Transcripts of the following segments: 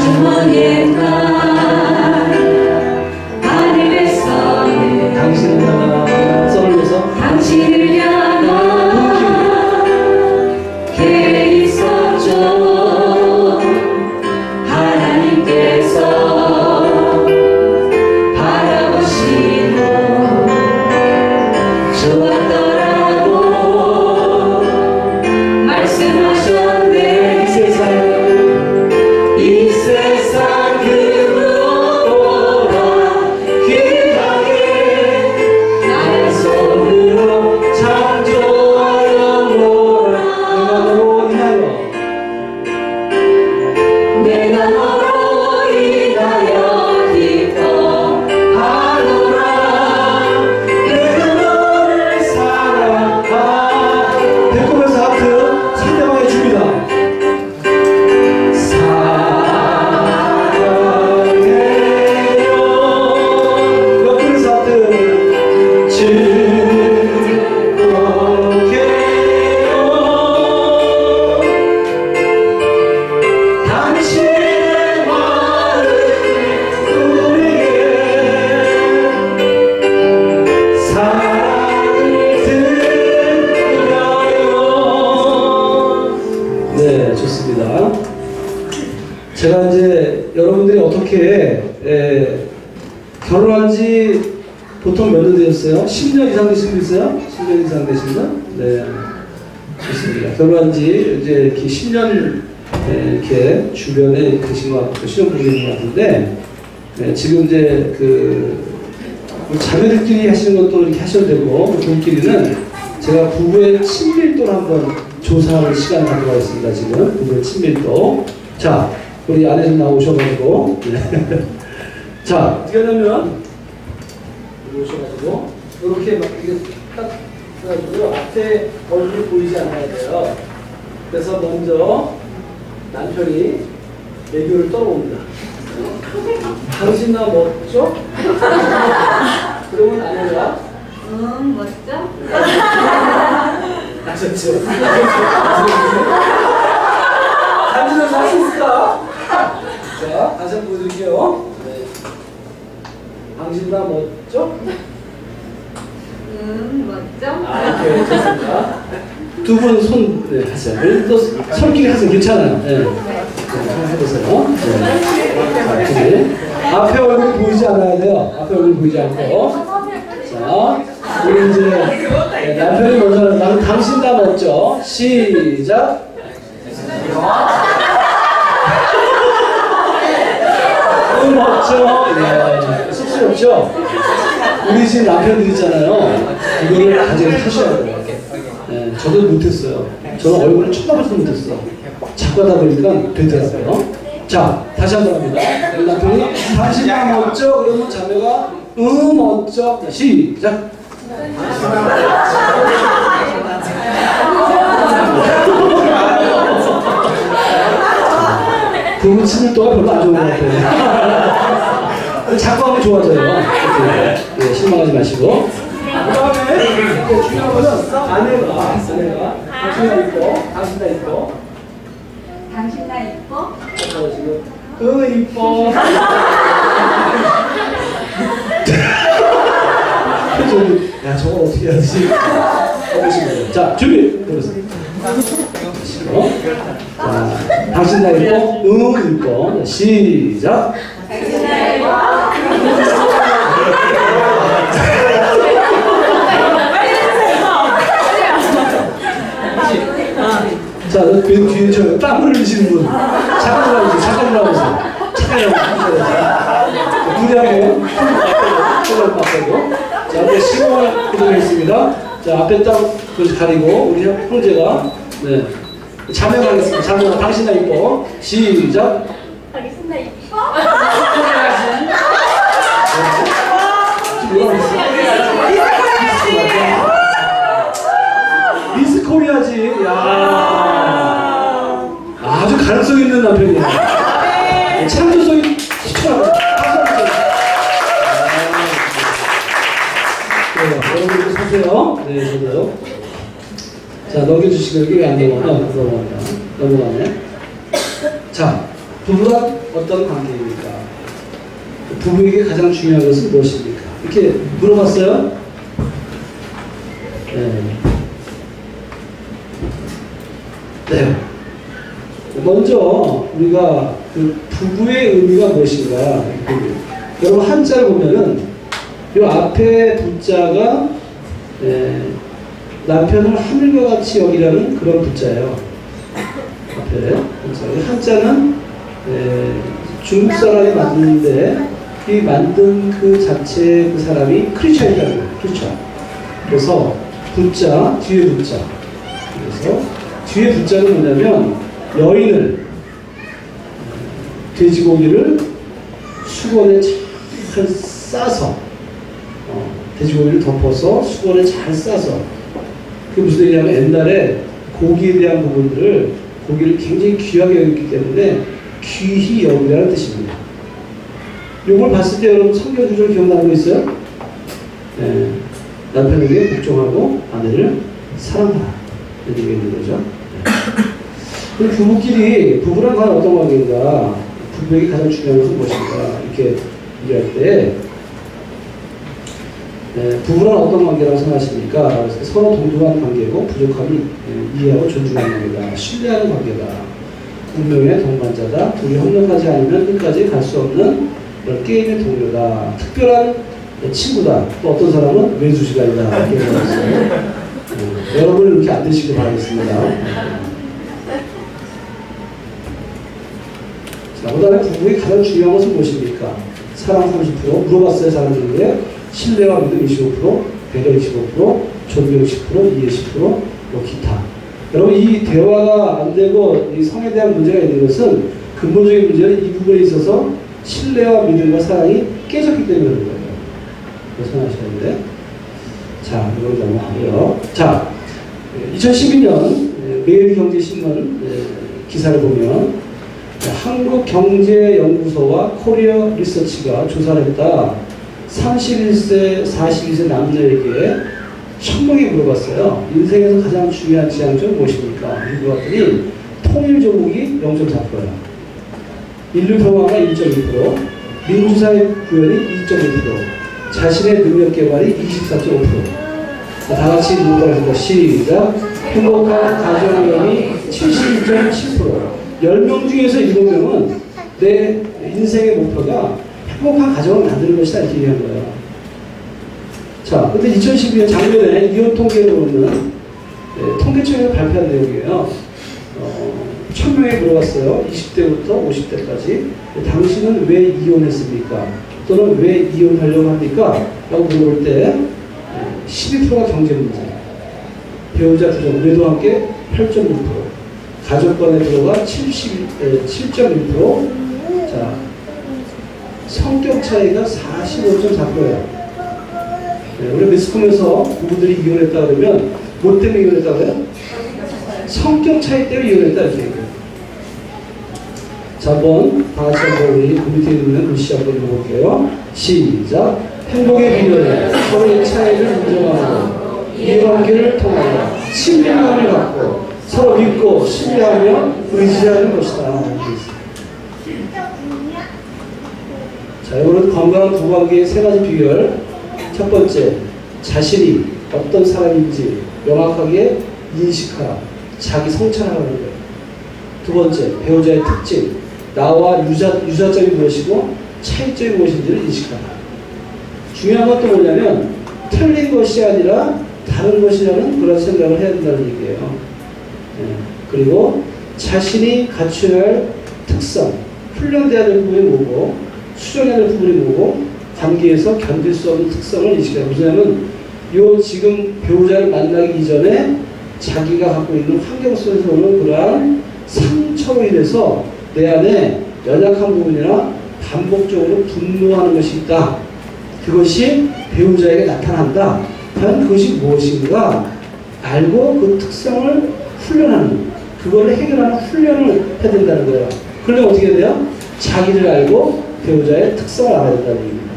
추모의 날 하늘에서는 당신을 향한 썰면서 당신을 향한 게 있었죠. 하나님께서 바라보시고 좋았더라고 말씀하셨네. 이 세상 그무엇보다 귀하게 나의 손으로 창조하였노라. 내가 너로 인하여 기뻐하노라. 내가 너를 사랑하. 배꼽에서 하트 상대방의 줍니다. 사랑해요. 옆에서 하트 즐겁게요. 당신의 마음을 우리에게 사랑을 드려요. 네, 좋습니다. 제가 이제 여러분들이 어떻게 결혼한 지 보통 몇 년 되셨어요? 10년 이상 되신 분 있어요? 10년 이상 되신 분? 네, 좋습니다. 결혼한 지 이제 이렇게 10년 이렇게 주변에 계신 것 같고 신혼부부 계신 것 같은데, 지금 이제 우리 자매들끼리 하시는 것도 이렇게 하셔도 되고, 부부끼리는 제가 부부의 친밀도를 한번 조사하는 시간을 갖고 가겠습니다. 지금 부부의 친밀도. 자, 우리 아내분 나오셔가지고 자, 어떻게 하냐면 오셔가지고 이렇게 막 이게 딱 해가지고 앞에 얼굴이 보이지 않아야 돼요. 그래서 먼저 남편이 애교를 떨어옵니다. 당신 나 멋져? 그러면 아내가 멋져? 아셨죠? 당신은 할 수 있을까? 자, 다시 한번 보여드릴게요. 네. 당신 나 멋져? 멋져? 이렇게 좋습니다. 두 분 손, 네, 하세요. 또 손길이 하세요. 괜찮아요. 네. 한번 해보세요. 네. 자, 둘이. 앞에 얼굴이 보이지 않아야 돼요. 앞에 얼굴이 보이지 않고. 자, 우리 이제 남편이 먼저 나는 당신 다 멋져. 시작. 멋져. 네. 쑥스럽죠? 우리 집 남편들 있잖아요. 이거를 나중에 하셔야 돼요. 네, 저도 못했어요. 저는 얼굴을 쳐다보지도 못했어요. 자꾸 하다 보니까 되더라고요. 자, 다시 한번 합니다. 우리 남편이 당신 다 멋져. 그러면 자매가 멋져. 시작. 부부 친밀도가 별로 안 좋은 것 같아요. 자꾸 하면 좋아져요. 네, 실망하지 마시고. 그 다음에 중요한 것은 아내가 당신 나 이뻐, 당신 나 이뻐. 당신 나 이뻐? 지금 이뻐. 야, 저걸 어떻게 해야지? 자, 준비. 자, 당신 나 이뻐? 이뻐. 시작. 당신 나 이뻐? 자, 그 뒤에 저 땀 흘리시는 분. 잠깐 나오세요. 잠깐 나오세요. 무리하게 손을 바꾸고. 자, 앞에 시공을 구동했습니다. 자, 앞에 땀 가리고 우리 형제가 네. 자매가 하겠습니다. 자매가 당신 나 이뻐. 시작. 당신 나 이뻐? 미스 코리아지. 야, 아주 가능성 있는 남편이야. 창조성이 시원하고. 여러분들 서세요. 네, 저도요. 자, 넘겨주시고 여기 왜 안 넘어가? 넘어가네. 자, 부부가 어떤 관계입니까? 부부에게 가장 중요한 것은 무엇입니까? 이렇게 물어봤어요? 네. 네. 먼저 우리가 그 부부의 의미가 무엇인가? 여러분 한자를 보면은 이 앞에 부자가 남편을 하늘과 같이 여기라는 그런 부자예요. 앞에 한자는 중국 사람이 만드는데 이 만든 그 자체 그 사람이 크리스천이라는 거예요. 크리스천. 그래서 부자 뒤에 부자. 그래서 뒤에 부자는 뭐냐면 여인을 돼지고기를 수건에 잘 싸서 돼지고기를 덮어서 수건에 잘 싸서 그게 무슨 얘기냐면 옛날에 고기에 대한 부분들을 고기를 굉장히 귀하게 여겼기 때문에 귀히 여기라는 뜻입니다. 이걸 봤을 때 여러분 성경 구절 기억나는 거 있어요? 네. 남편에게 복종하고 아내를 사랑하라 이렇게 있는 거죠. 네. 부부끼리 부부랑 과연 어떤 관계인가? 부부에게 가장 중요한 것은 무엇인가? 이렇게 얘기할 때 부부란 어떤 관계라고 생각하십니까? 서로 동등한 관계고 부족함이 이해하고 존중하는 관계다. 신뢰하는 관계다. 운명의 동반자다. 둘이 협력하지 않으면 끝까지 갈 수 없는 그런 게임의 동료다. 특별한 친구다. 또 어떤 사람은 외주시간이다. 이렇게 얘기했어요. 여러분은 이렇게 안 되시길 바라겠습니다. 자, 그 다음에 부부의 가장 중요한 것은 무엇입니까? 사랑 30%, 물어봤어요. 사람들에게. 신뢰와 믿음 25%, 배려 25%, 존경 10%, 이해 10%, 뭐 기타. 여러분 이 대화가 안 되고 이 성에 대한 문제가 있는 것은 근본적인 문제는 이 부분에 있어서 신뢰와 믿음과 사랑이 깨졌기 때문에 그런 거예요. 그래서 생각하셔야 되는데. 자, 이걸 넘어가고요. 자, 2012년 매일경제신문 기사를 보면 한국경제연구소와 코리아 리서치가 조사를 했다. 31세, 42세 남녀에게 1000명이 물어봤어요. 인생에서 가장 중요한 지향점은 무엇입니까? 이거 봤더니 통일 조국이 0.4%야. 인류 평화가 1.2%, 민주사회 구현이 2.2%, 자신의 능력 개발이 24.5%. 다 같이 누구라 시작. 행복한 가정연이 72.7%. 10명 중에서 7명은 내 인생의 목표가 행복한 가정을 만드는 것이다 이렇게 얘기한 거예요. 자, 근데 2012년 작년에 이혼 통계를 보면 통계청에서 발표한 내용이에요. 1000명에 물어봤어요. 20대부터 50대까지. 당신은 왜 이혼했습니까? 또는 왜 이혼하려고 합니까? 라고 물어볼 때 12%가 경제 문제, 배우자 부정, 외도와 함께 8.6%, 가족관에 들어가 7.1%, 자, 성격 차이가 45.4%예요. 네, 우리 매스컴에서 부부들이 이혼했다 그러면 뭐 때문에 이혼했다 그래요? 성격 차이 때문에 이혼했다 이렇게 얘기해요. 자, 한번 다 같이 한번 우리 그 밑에 있는 글씨 한번 읽어볼게요. 시작. 행복의 비결은 서로의 차이를 인정하고 이해관계를 통하여 친밀감을 갖고 서로 믿고 신뢰하며 의지하는 것이다. 자, 이거는 건강한 부부관계의 3가지 비결. 첫 번째, 자신이 어떤 사람인지 명확하게 인식하라. 자기 성찰하라는 거예요. 두 번째, 배우자의 특징. 나와 유사점이 무엇이고 차이점이 무엇인지를 인식하라. 중요한 것도 뭐냐면 틀린 것이 아니라 다른 것이라는 그런 생각을 해야 된다는 얘기예요. 네. 그리고 자신이 갖춰야 할 특성, 훈련돼야 될 부분이 뭐고 수정해야 될 부분이 뭐고 관계에서 견딜 수 없는 특성을 인식해야 돼요. 왜냐하면 요 지금 배우자를 만나기 이전에 자기가 갖고 있는 환경 속에서 오는 그러한 상처로 인해서 내 안에 연약한 부분이나 반복적으로 분노하는 것이 있다. 그것이 배우자에게 나타난다. 과연 그것이 무엇인가 알고 그 특성을 훈련하는, 그걸 해결하는 훈련을 해야 된다는 거예요. 그러면 어떻게 돼요? 자기를 알고 배우자의 특성을 알아야 된다는 얘기입니다.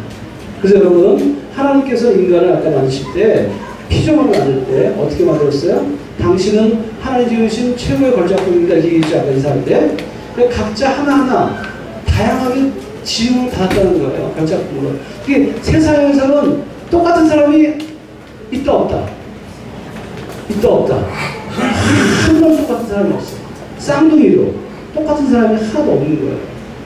그래서 여러분, 하나님께서 인간을 아까 만드실 때, 피조물을 만들 때 어떻게 만들었어요? 당신은 하나님 지으신 최고의 걸작품입니다. 이게 있지 아까 이사할 때. 그러니까 각자 하나하나 다양하게 지음을 받았다는 거예요. 각자 부모로. 이게 세상에서는 똑같은 사람이 있다 없다. 있다 없다. 한 명 똑같은 사람이 없어. 쌍둥이로 똑같은 사람이 하나도 없는 거예요.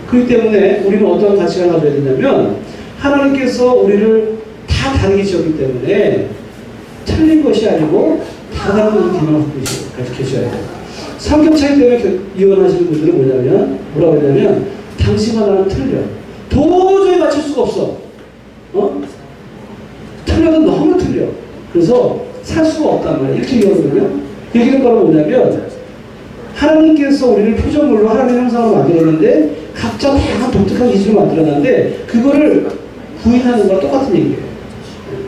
그렇기 때문에 우리는 어떤 가치관을 가져야 되냐면 하나님께서 우리를 다 다르게 지었기 때문에 틀린 것이 아니고 다 다른 기능을 갖고 계셔야 돼요. 성격 차이 때문에 이혼하시는 분들은 뭐라고 하냐면 당신과 나는 틀려. 도저히 맞출 수가 없어. 틀려도 너무 틀려. 그래서 살 수가 없단 말이에요. 이렇게 얘기하거든요. 그 얘기는 바로 뭐냐면 하나님께서 우리를 표정물로 하나님의 형상으로 만들었는데 각자 다양한 독특한 기준을 만들어놨는데 그거를 부인하는 거랑 똑같은 얘기예요.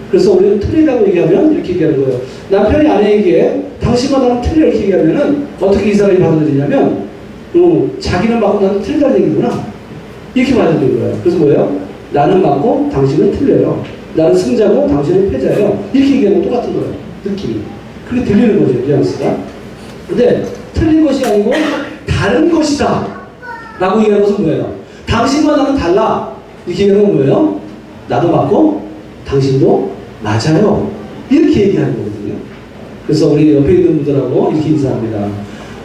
그래서 우리는 틀리다고 얘기하면 이렇게 얘기하는 거예요. 남편이 아내에게 당신과 나는 틀려 이렇게 얘기하면은 어떻게 이 사람이 받아들이냐면 자기는 맞고 나는 틀리다는 얘기구나 이렇게 받아들이는 거예요. 그래서 뭐예요? 나는 맞고 당신은 틀려요. 나는 승자고 당신은 패자예요. 이렇게 얘기하면 똑같은 거예요. 느낌이. 그렇게 들리는 거죠. 뉘앙스가. 근데 틀린 것이 아니고 다른 것이다 라고 얘기하는 것은 뭐예요? 당신과 나는 달라 이렇게 얘기하는 건 뭐예요? 나도 맞고 당신도 맞아요 이렇게 얘기하는 거거든요. 그래서 우리 옆에 있는 분들하고 이렇게 인사합니다.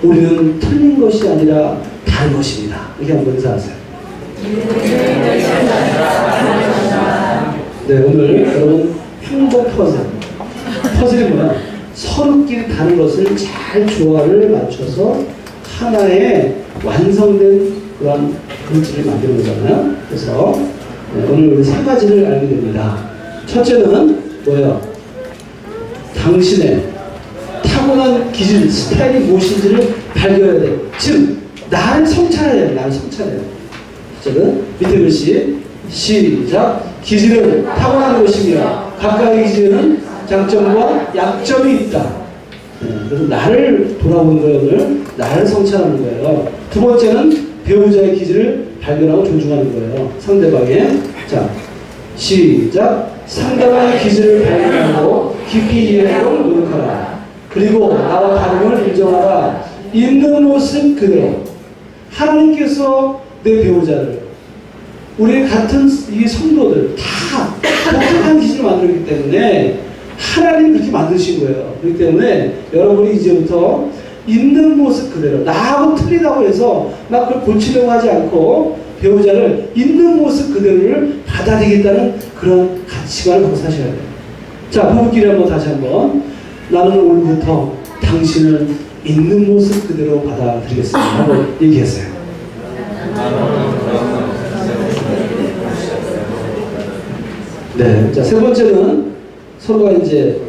우리는 틀린 것이 아니라 다른 것입니다. 이렇게 한번 인사하세요. 네, 오늘 여러분 행복 퍼즐이 뭐야? 서로끼리 다른 것을 잘 조화를 맞춰서 하나의 완성된 그런 그릇을 만드는 거잖아요. 그래서 오늘 우리 세 가지를 알게 됩니다. 첫째는 뭐예요? 당신의 타고난 기질, 스타일이 무엇인지를 발견해야 돼. 즉, 나를 성찰해야 돼. 나를 성찰해야 돼. 첫째는 밑에 글씨 시작. 기질은 타고난 것이며 각각의 기질은 장점과 약점이 있다. 그래서 나를 돌아보는 거예요. 오늘 나를 성찰하는 거예요. 두 번째는 배우자의 기질을 발견하고 존중하는 거예요. 상대방의. 자, 시작. 상대방의 기질을 발견하고 깊이 이해하도록 노력하라. 그리고 나와 다름을 인정하라. 있는 모습 그대로. 하나님께서 내 배우자를 우리 같은 이 성도들 다 독특한 기질을 만들었기 때문에 하나님이 그렇게 만드신 거예요. 그렇기 때문에 여러분이 이제부터 있는 모습 그대로 나하고 틀리다고 해서 막 그걸 고치려고 하지 않고 배우자를 있는 모습 그대로를 받아들이겠다는 그런 가치관을 갖고 사셔야 돼요. 자, 부부끼리 한번 다시 한번 나는 오늘부터 당신을 있는 모습 그대로 받아들이겠습니다. 한번 얘기했어요. 네, 자, 세 번째는 서로가 이제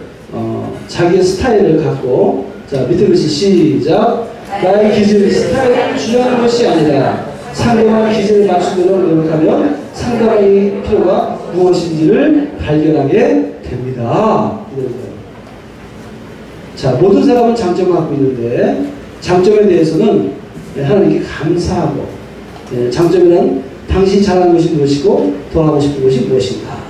자기의 스타일을 갖고 자, 밑에 글씨 시작. 나의 기질, 스타일을 주장하는 것이 아니라 상대방의 기질을 맞추도록 노력하면 상대방의 필요가 무엇인지를 발견하게 됩니다. 자, 모든 사람은 장점을 갖고 있는데 장점에 대해서는 하나님께 감사하고 장점이란 당신이 잘하는 것이 무엇이고 더 하고 싶은 것이 무엇인가.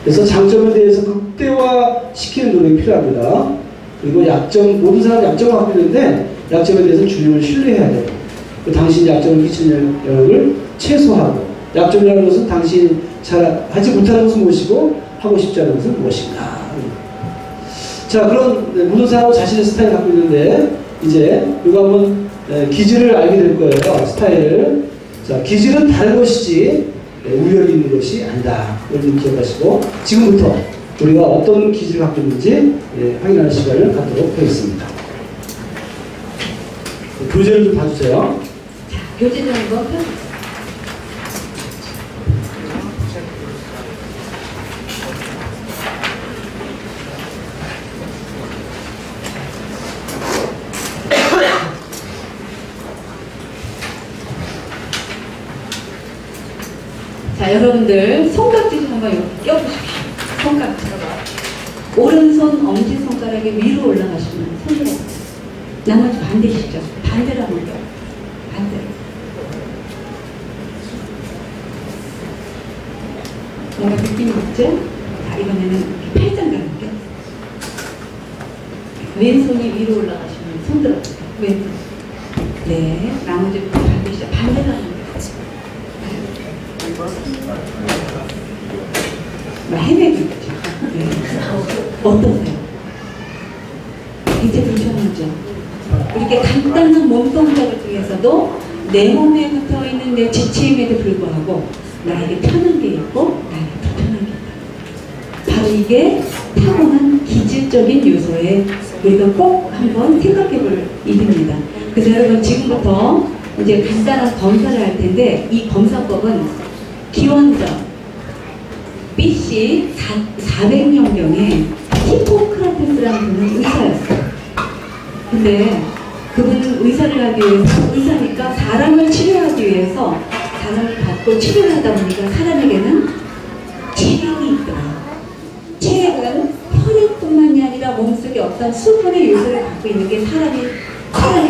그래서 장점에 대해서 극대화시키는 노력이 필요합니다. 그리고 약점, 모든 사람이 약점을 갖고 있는데 약점에 대해서 주님을 신뢰해야 돼요. 당신이 약점을 끼치는 영역을 최소화하고 약점이라는 것은 당신이 잘 하지 못하는 것은 무엇이고 하고 싶지 않은 것은 무엇인가. 자, 그런 모든 사람은 자신의 스타일을 갖고 있는데 이제 이거 한번 기질을 알게 될 거예요. 스타일을. 자, 기질은 다른 것이지 우연히 있는 것이 아니다. 여러분 기억하시고 지금부터 우리가 어떤 기질을 갖고 있는지 확인하는 시간을 갖도록 하겠습니다. 교재를 좀 봐주세요. 자, 교재 좀 한번 자, 여러분들 손깍지 좀 한번 이렇게 껴보십시오. 손깍지가 오른손 엄지손가락이 위로 올라가시면 손으로 나머지 반대시죠. 반대로 하면 돼요. 반대로. 뭔가 느낌이 있죠? 자, 이번에는 팔짱 감을게요. 왼손이 위로 올라가시면 손 들어주세요. 왼손. 네, 나머지부터 반드시 반대로 하는 거예요. 헤매고 있죠. 네. 어떠세요? 굉장히 불편하죠. 이렇게 간단한 몸 동작을 통해서도 내 몸에 붙어 있는 내 지침에도 불구하고 나에게 편한 게 있고 나에게 불편한 게 있다. 바로 이게 타고난 기질적인 요소에 우리가 꼭 한번 생각해 볼 일입니다. 그래서 여러분 지금부터 이제 간단한 검사를 할 텐데 이 검사법은 기원전 BC 400년경에 히포크라테스라는 분은 의사였어요. 근데 그분은 의사를 하기 위해서, 의사니까 사람을 치료하기 위해서 사람을 받고 치료를 하다 보니까 사람에게는 체액이 있더라. 체액은 혈액뿐만이 아니라 몸속에 어떤 수분의 요소를 갖고 있는 게 사람이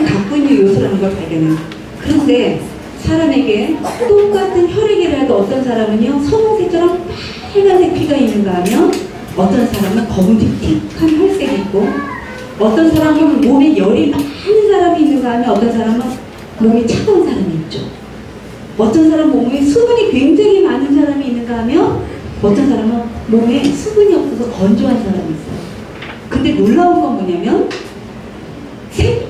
갖고 있는 요소라는 걸 발견해요. 그런데 사람에게 똑같은 혈액이라도 어떤 사람은요 선홍색처럼 빨간색 피가 있는가 하면 어떤 사람은 검은틱틱한 혈색이 있고 어떤 사람은 몸에 열이 많은 사람이 있는가 하면 어떤 사람은 몸이 차가운 사람이 있죠. 어떤 사람은 몸에 수분이 굉장히 많은 사람이 있는가 하면 어떤 사람은 몸에 수분이 없어서 건조한 사람이 있어요. 근데 놀라운 건 뭐냐면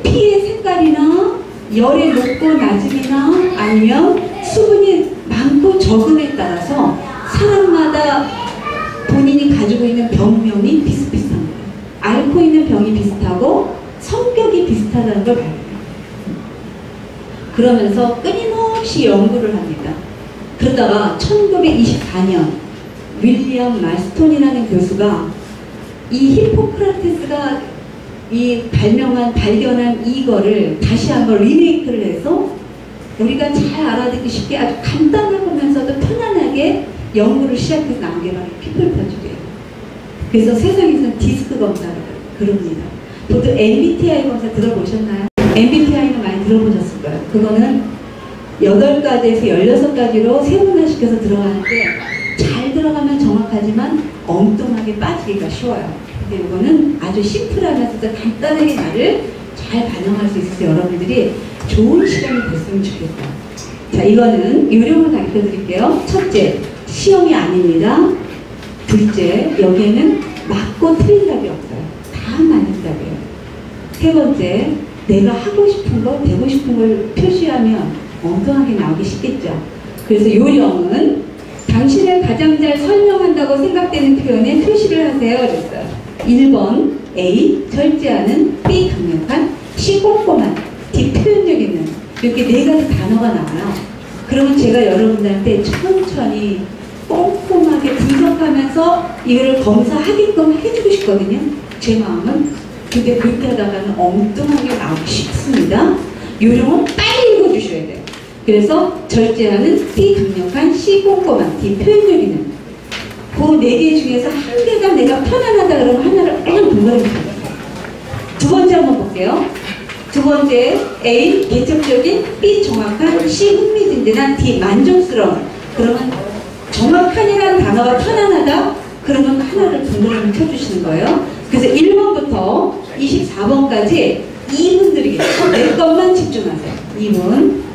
피의 색깔이나 열의 높고 낮음이나 아니면 수분이 많고 적음에 따라서 사람마다 본인이 가지고 있는 병명이 비슷비슷한 거예요. 앓고 있는 병이 비슷하고 성격이 비슷하다는 걸 발견해요. 그러면서 끊임없이 연구를 합니다. 그러다가 1924년 윌리엄 말스톤이라는 교수가 이 히포크라테스가 발견한 이거를 다시 한번 리메이크를 해서 우리가 잘 알아듣기 쉽게 아주 간단하면서도 편안하게 연구를 시작해서 나온 게 바로 피플퍼주기예요. 그래서 세상에서는 디스크 검사를 그럽니다. 보통 MBTI 검사 들어보셨나요? MBTI는 많이 들어보셨을 거예요. 그거는 8가지에서 16가지로 세분화시켜서 들어가는데 잘 들어가면 정확하지만 엉뚱하게 빠지기가 쉬워요. 근데 이거는 아주 심플하면서도 간단하게 나를 잘 반영할 수 있어서 여러분들이 좋은 시간이 됐으면 좋겠다. 자, 이거는 요령을 가르쳐 드릴게요. 첫째, 시험이 아닙니다. 둘째, 여기에는 맞고 틀린 답이 없어요. 다 맞는 답이에요. 세 번째, 내가 하고 싶은 거, 되고 싶은 걸 표시하면 엉뚱하게 나오기 쉽겠죠. 그래서 요령은 당신을 가장 잘 설명한다고 생각되는 표현에 표시를 하세요. 그랬어요. 1번 A, 절제하는, B, 강력한, C, 꼼꼼한, D, 표현력 있는. 이렇게 4가지 단어가 나와요. 그러면 제가 여러분들한테 천천히 꼼꼼하게 분석하면서 이거를 검사하게끔 해주고 싶거든요. 제 마음은. 근데 그렇게 하다가는 엉뚱하게 나오기 쉽습니다. 요령은 빨리 읽어주셔야 돼요. 그래서 절제하는, B, 강력한, C, 꼼꼼한, D, 표현력 있는. 그 4개 중에서 한 개가 내가 편안하다 그러면 하나를 그냥 분간해 주세요. 두 번째 한번 볼게요. 두 번째, A, 개척적인, B, 정확한, C, 흥미진진한, D, 만족스러운. 그러면 정확한이라는 단어가 편안하다? 그러면 하나를 분간을 켜주시는 거예요. 그래서 1번부터 24번까지 2분 드리겠습니다. 내 것만 집중하세요. 2분.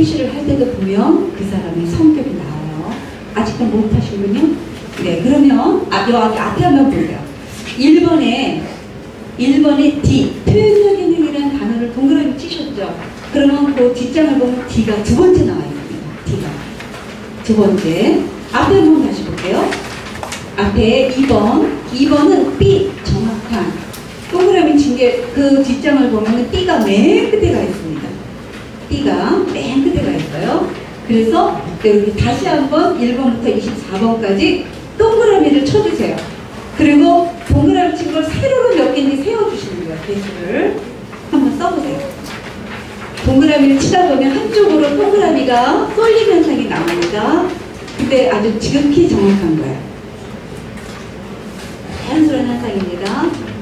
표시를 할 때도 보면 그 사람의 성격이 나와요. 아직도 못 하시군요. 네, 그러면 여기 앞에 한번 볼게요. 1번에 D, 표현력 기능이라는 단어를 동그라미 치셨죠? 그러면 그 뒷장을 보면 D가 두 번째 나와 있습니다. D가 두 번째. 앞에 한번 다시 볼게요. 앞에 2번은 B, 정확한. 동그라미 친 게 그 뒷장을 보면 B가 맨 끝에 가 있습니다. B가 맨 끝에 가 있어요. 그래서 여기 다시 한번 1번부터 24번까지 동그라미를 쳐주세요. 그리고 동그라미 친 걸 세로로 몇 개인지 세워주시는 거예요. 개수를 한번 써보세요. 동그라미를 치다 보면 한쪽으로 동그라미가 쏠림 현상이 나옵니다. 근데 아주 지극히 정확한 거예요. 자연스러운 현상입니다.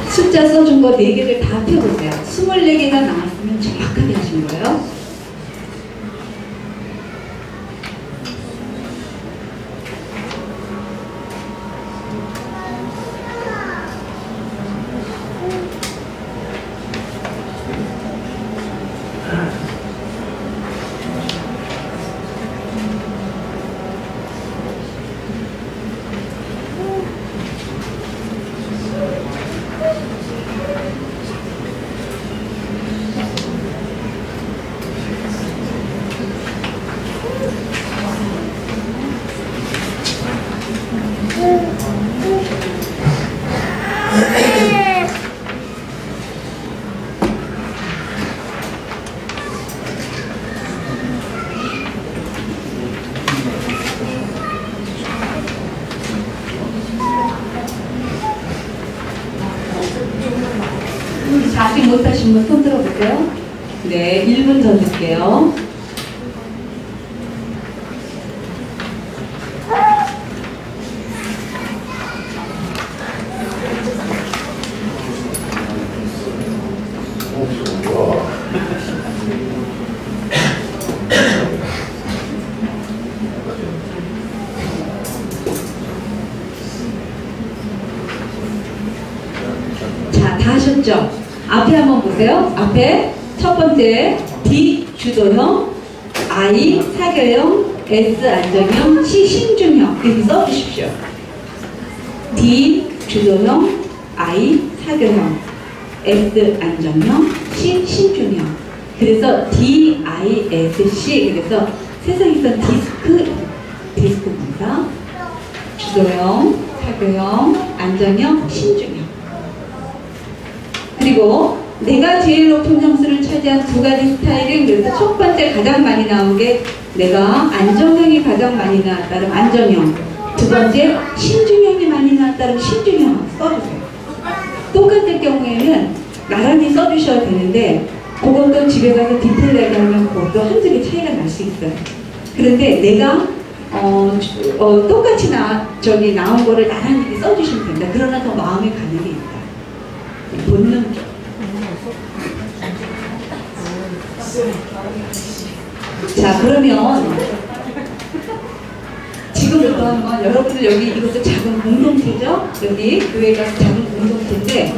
숫자 써준 거 4개를 다 펴보세요. 24개가 나왔으면 정확하게 하신 거예요. 아직 못하신 분 손 들어볼게요. 네, 1분 더 줄게요. 자, 다 하셨죠? 앞에 한번 보세요. 앞에 첫 번째 D 주도형, I 사교형, S 안정형, C 신중형 이렇게 써주십시오. D 주도형, I 사교형, S 안정형, C 신중형. 그래서 D, I, S, C. 그래서 세상에서 디스크 검사, 주도형, 사교형, 안정형, 신중형. 그리고 내가 제일 높은 점수를 차지한 두 가지 스타일은, 그래서 첫 번째 가장 많이 나온 게 내가 안정형이 가장 많이 나왔다면 안정형, 두 번째 신중형이 많이 나왔다면 신중형 써주세요. 똑같을 경우에는 나란히 써주셔야 되는데 그것도 집에 가서 디테일하게 하면 그것도 한두 개 차이가 날 수 있어요. 그런데 내가 똑같이 나온 거를 나란히 써주시면 됩니다. 그러나 더 마음에 가는 게 있다. 본능적. 자, 그러면 지금부터 한번 여러분들 여기 이것도 작은 공동체죠? 여기 교회가 작은 공동체인데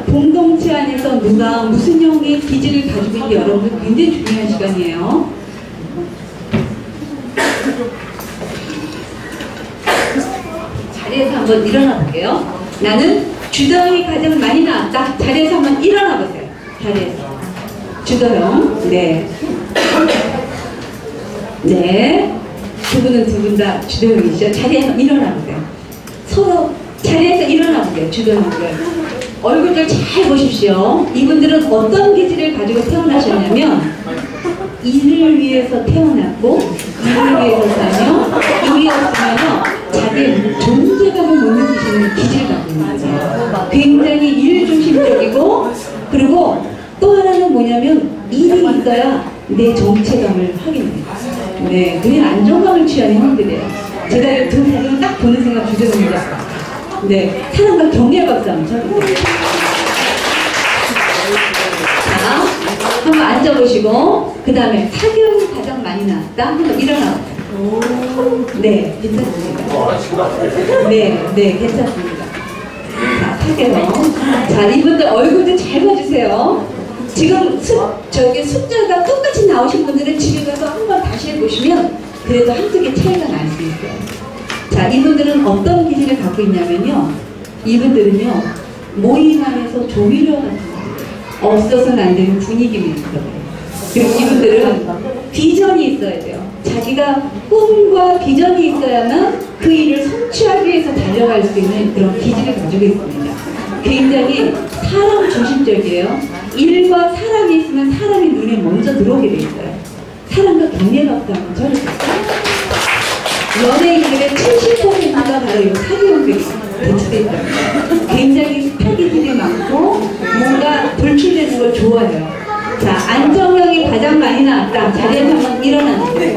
공동체 안에서 누가 무슨 형의 기질을 가지고 있는지 여러분들 굉장히 중요한 시간이에요. 자리에서 한번 일어나 볼게요. 나는 주도형이 가장 많이 나왔다. 자리에서 한번 일어나 보세요. 자리에서. 주도형. 네. 네. 두 분은 두 분 다 주도형이시죠? 자리에서 일어나 보세요. 서로 자리에서 일어나 보세요. 주도형들. 얼굴들 잘 보십시오. 이분들은 어떤 기질을 가지고 태어나셨냐면 일을 위해서 태어났고 일을 위해서 사며 일이 없으면 자기의 존재감을 못 느끼시는 기질을 갖고 있는 거예요. 굉장히 일 중심적이고 그리고 또 하나는 뭐냐면 일이 있어야 내 정체감을 확인해요. 네, 그냥 안정감을 취하는 형들이에요. 제가 두 분을 딱 보는 생각 주제입니다. 네, 사랑과 경례 박수 한번 쳐주세요. 자, 한번 앉아보시고 그 다음에 사교형이 가장 많이 나왔다. 한번 일어나보세요. 네, 괜찮습니다. 네, 괜찮습니다. 자, 사교형. 자, 이분들 얼굴도 잘 봐주세요. 지금 저기 숫자가 똑같이 나오신 분들은 집에 가서 한번 다시 해보시면 그래도 한두 개 차이가 날 수 있어요. 자, 이분들은 어떤 기질을 갖고 있냐면요. 이분들은요, 모임 안에서 조미료 같은 거 없어서는 안 되는 분위기 메이커예요. 그리고 이분들은 비전이 있어야 돼요. 자기가 꿈과 비전이 있어야만 그 일을 성취하기 위해서 달려갈 수 있는 그런 기질을 가지고 있습니다. 굉장히 사람 중심적이에요. 일과 사람이 있으면 사람이 눈에 먼저 들어오게 돼 있어요. 사람과 경계박수 한번 쳐주세요. 연예인들의 70%가 바로 이 사기형들이 배치되어 있답니다. 굉장히 스타 기질이 많고 뭔가 돌출되는 걸 좋아해요. 자, 안정형이 가장 많이 나왔다. 자리에서 한번 일어나주세요.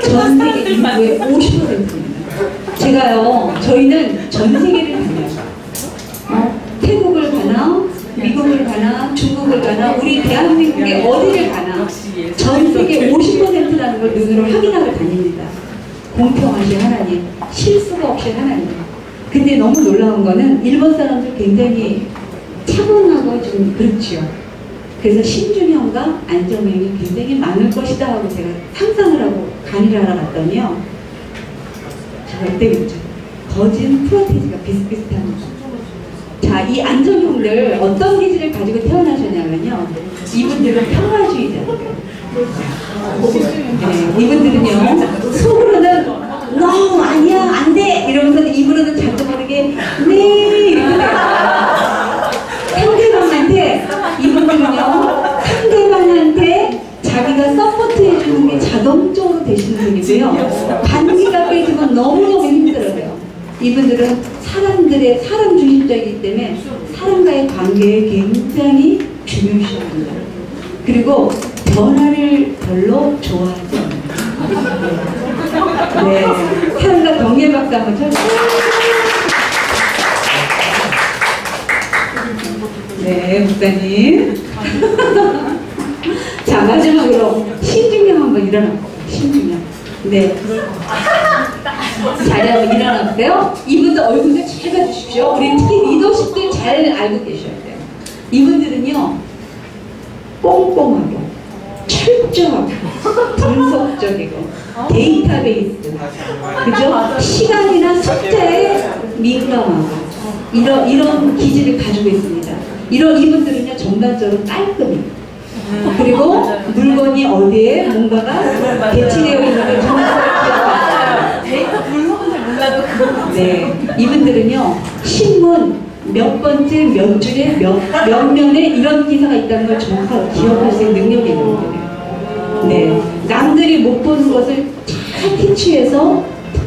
전 세계 인구의 50%입니다. 제가요, 저희는 전 세계를 다녀요. 태국을 가나, 미국을 가나, 중국을 가나, 우리 대한민국의 어디를 가나 전 세계 50%라는 걸 눈으로 확인하고 다닙니다. 공평하신 하나님, 실수가 없이 하나님. 근데 너무 놀라운 거는 일본 사람들 굉장히 차분하고 좀 그렇지요. 그래서 신중형과 안정형이 굉장히 많을 것이다 하고 제가 상상을 하고 강의를 하러 갔더니요. 절대 그렇죠. 거진 프로테이지가 비슷비슷한 거죠. 자, 이 안정형들 어떤 기질을 가지고 태어나셨냐면요. 이분들은 평화주의자예요. 네, 이분들은요. 속으로는 no, 아니야, 안 돼! 이러면서 입으로는 자꾸 모르게 네! 이렇게 돼요. 상대방한테 이분들은요. 상대방한테 자기가 서포트해주는 게 자동적으로 되시는 분이고요. 관계가 깨지면 너무너무 힘들어요. 이분들은 사람 중심적이기 때문에 사람과의 관계에 굉장히 중요시합니다. 그리고 변화를 별로 좋아하지 않아요. 네, 사람과 경계박수 한번 쳐주세요. 네, 목사님. 자, 마지막으로 신중형 한번 일어나볼게요. 신중형. 네. 자리 한번 일어나보세요. 이분들 얼굴도 잘 봐주십시오. 우리 특히 리더십들 잘 알고 계셔야 돼요. 이분들은요, 꼼꼼하고 철저하고 분석적이고 데이터베이스, 그죠? 시간이나 숫자에 민감하고 이런 기질을 가지고 있습니다. 이분들은요, 전반적으로 깔끔해요. 그리고 물건이 어디에 뭔가가 배치되어 있는 걸 정확하게 기억합니다. 데이터 분석은 잘 몰라도 네, 이분들은요, 신문 몇 번째 몇 줄에 몇 면에 이런 기사가 있다는 걸 정확하게 기억할 수 있는 능력이 있는 거예요. 네, 남들이 못 보는 것을 잘 캐치해서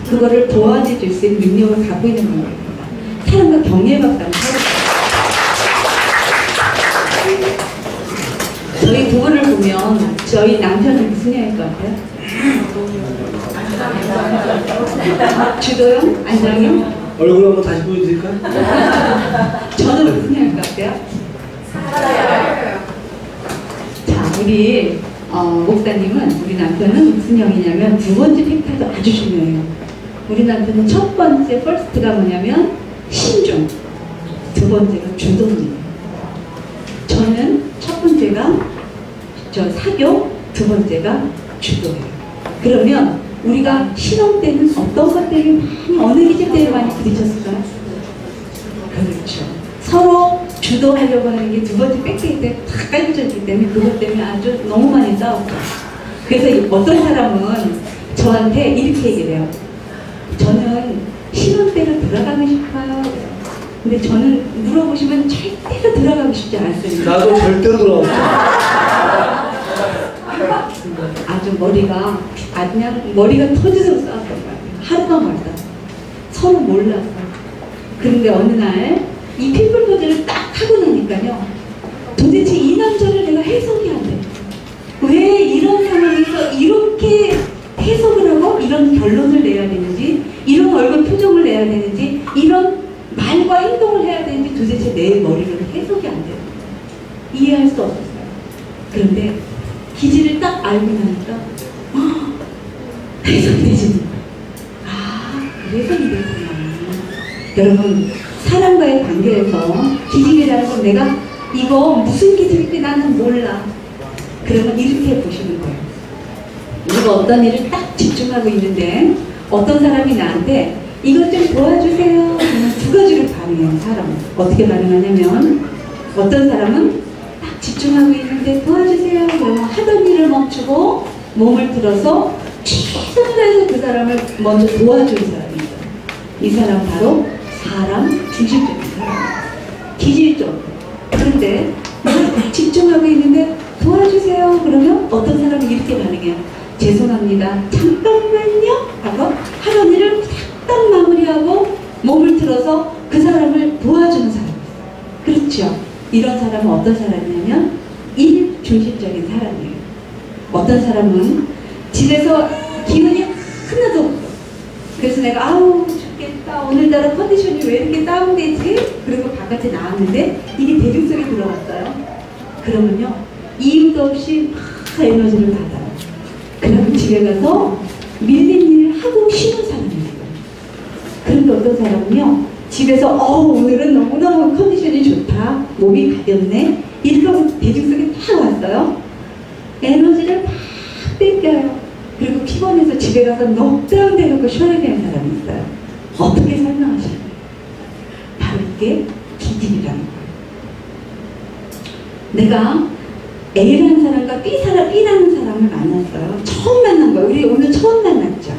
그거를 도와줄 수 있는 능력을 갖고 있는 겁니다. 사람과 경계박수. 저희 두 분을 보면 저희 남편은 무슨 형일 것 같아요? 주도형? 안정형? 얼굴 한번 다시 보여드릴까요? 저는 무슨 형일 것 같아요? 자, 우리 목사님은, 우리 남편은 무슨 형이냐면 두 번째 팩터도 아주 중요해요. 우리 남편은 첫 번째 퍼스트가 뭐냐면 신중, 두 번째가 주도입니다. 저는 첫 번째가 사교, 두 번째가 주도예요. 그러면 우리가 신혼 때는 어떤 것 때문에 많이 어느 기질 때문에 많이 부딪혔을까요? 그렇죠. 서로 주도하려고 하는 게 두 번째 뺏길 때 다 깔려졌기 때문에 그것 때문에 아주 너무 많이 싸웠고. 그래서 어떤 사람은 저한테 이렇게 얘기를 해요. 저는 신혼 때로 돌아가고 싶어요. 근데 저는 물어보시면 절대로 돌아가고 싶지 않습니다. 나도 절대로 돌아가고 싶어. 아주 머리가 그냥 머리가 터져서 싸웠던 것 같아요. 하루가 멀다. 서로 몰라서. 그런데 어느 날 이 피플 포즈를 딱 하고 나니까요. 도대체 이 남자를 내가 해석이 안 돼. 왜 이런 상황에서 이렇게 해석을 하고 이런 결론을 내야 되는지, 이런 얼굴 표정을 내야 되는지, 이런 말과 행동을 해야 되는지 도대체 내 머리로 해석이 안 돼요. 이해할 수 없었어요. 그런데 기질을 딱 알고 나니까 해석이 되지. 아, 그래서 이랬구나. 여러분, 사람과의 관계에서 기질이라는 건 내가 이거 무슨 기질인지 나는 몰라. 그러면 이렇게 보시는 거예요. 내가 어떤 일을 딱 집중하고 있는데 어떤 사람이 나한테 이것 좀 도와주세요. 그러면 두 가지로 반응해요. 사람은 어떻게 반응하냐면, 어떤 사람은 딱 집중하고 있는데 도와주세요. 그러면 하던 일을 멈추고 몸을 들어서 최선을 다해서 그 사람을 먼저 도와주는 사람이죠. 이 사람 바로 사람 중심적인 사람, 기질적으로. 그런데 내가 집중하고 있는데 도와주세요. 그러면 어떤 사람이 이렇게 반응해요. 죄송합니다. 잠깐만요. 하고 하던 일을 딱 마무리하고 몸을 들어서 그 사람을 도와주는 사람이에요. 그렇죠. 이런 사람은 어떤 사람이냐면 일 중심적인 사람이에요. 어떤 사람은 집에서 기운이 하나도 없어. 그래서 내가 아우 죽겠다. 오늘따라 컨디션이 왜 이렇게 다운되지? 그리고 바깥에 나왔는데 이게 대중성이 들어왔어요. 그러면요, 이유도 없이 막 에너지를 받아요. 그럼 집에 가서 밀린 일을 하고 쉬는 사람이에요. 그런데 어떤 사람은요, 집에서 오늘은 너무너무 컨디션이 좋다. 몸이 가볍네. 이러고 대중성이 딱 왔어요. 에너지를 막 뺏겨요. 그리고 피곤해서 집에 가서 넉다운 대놓고 쉬어야 되는 사람이 있어요. 어떻게 설명하실까요? 바로 이게 기질이라는 거예요. 내가 A라는 사람과 B라는 사람을 만났어요. 처음 만난 거예요. 우리 오늘 처음 만났죠.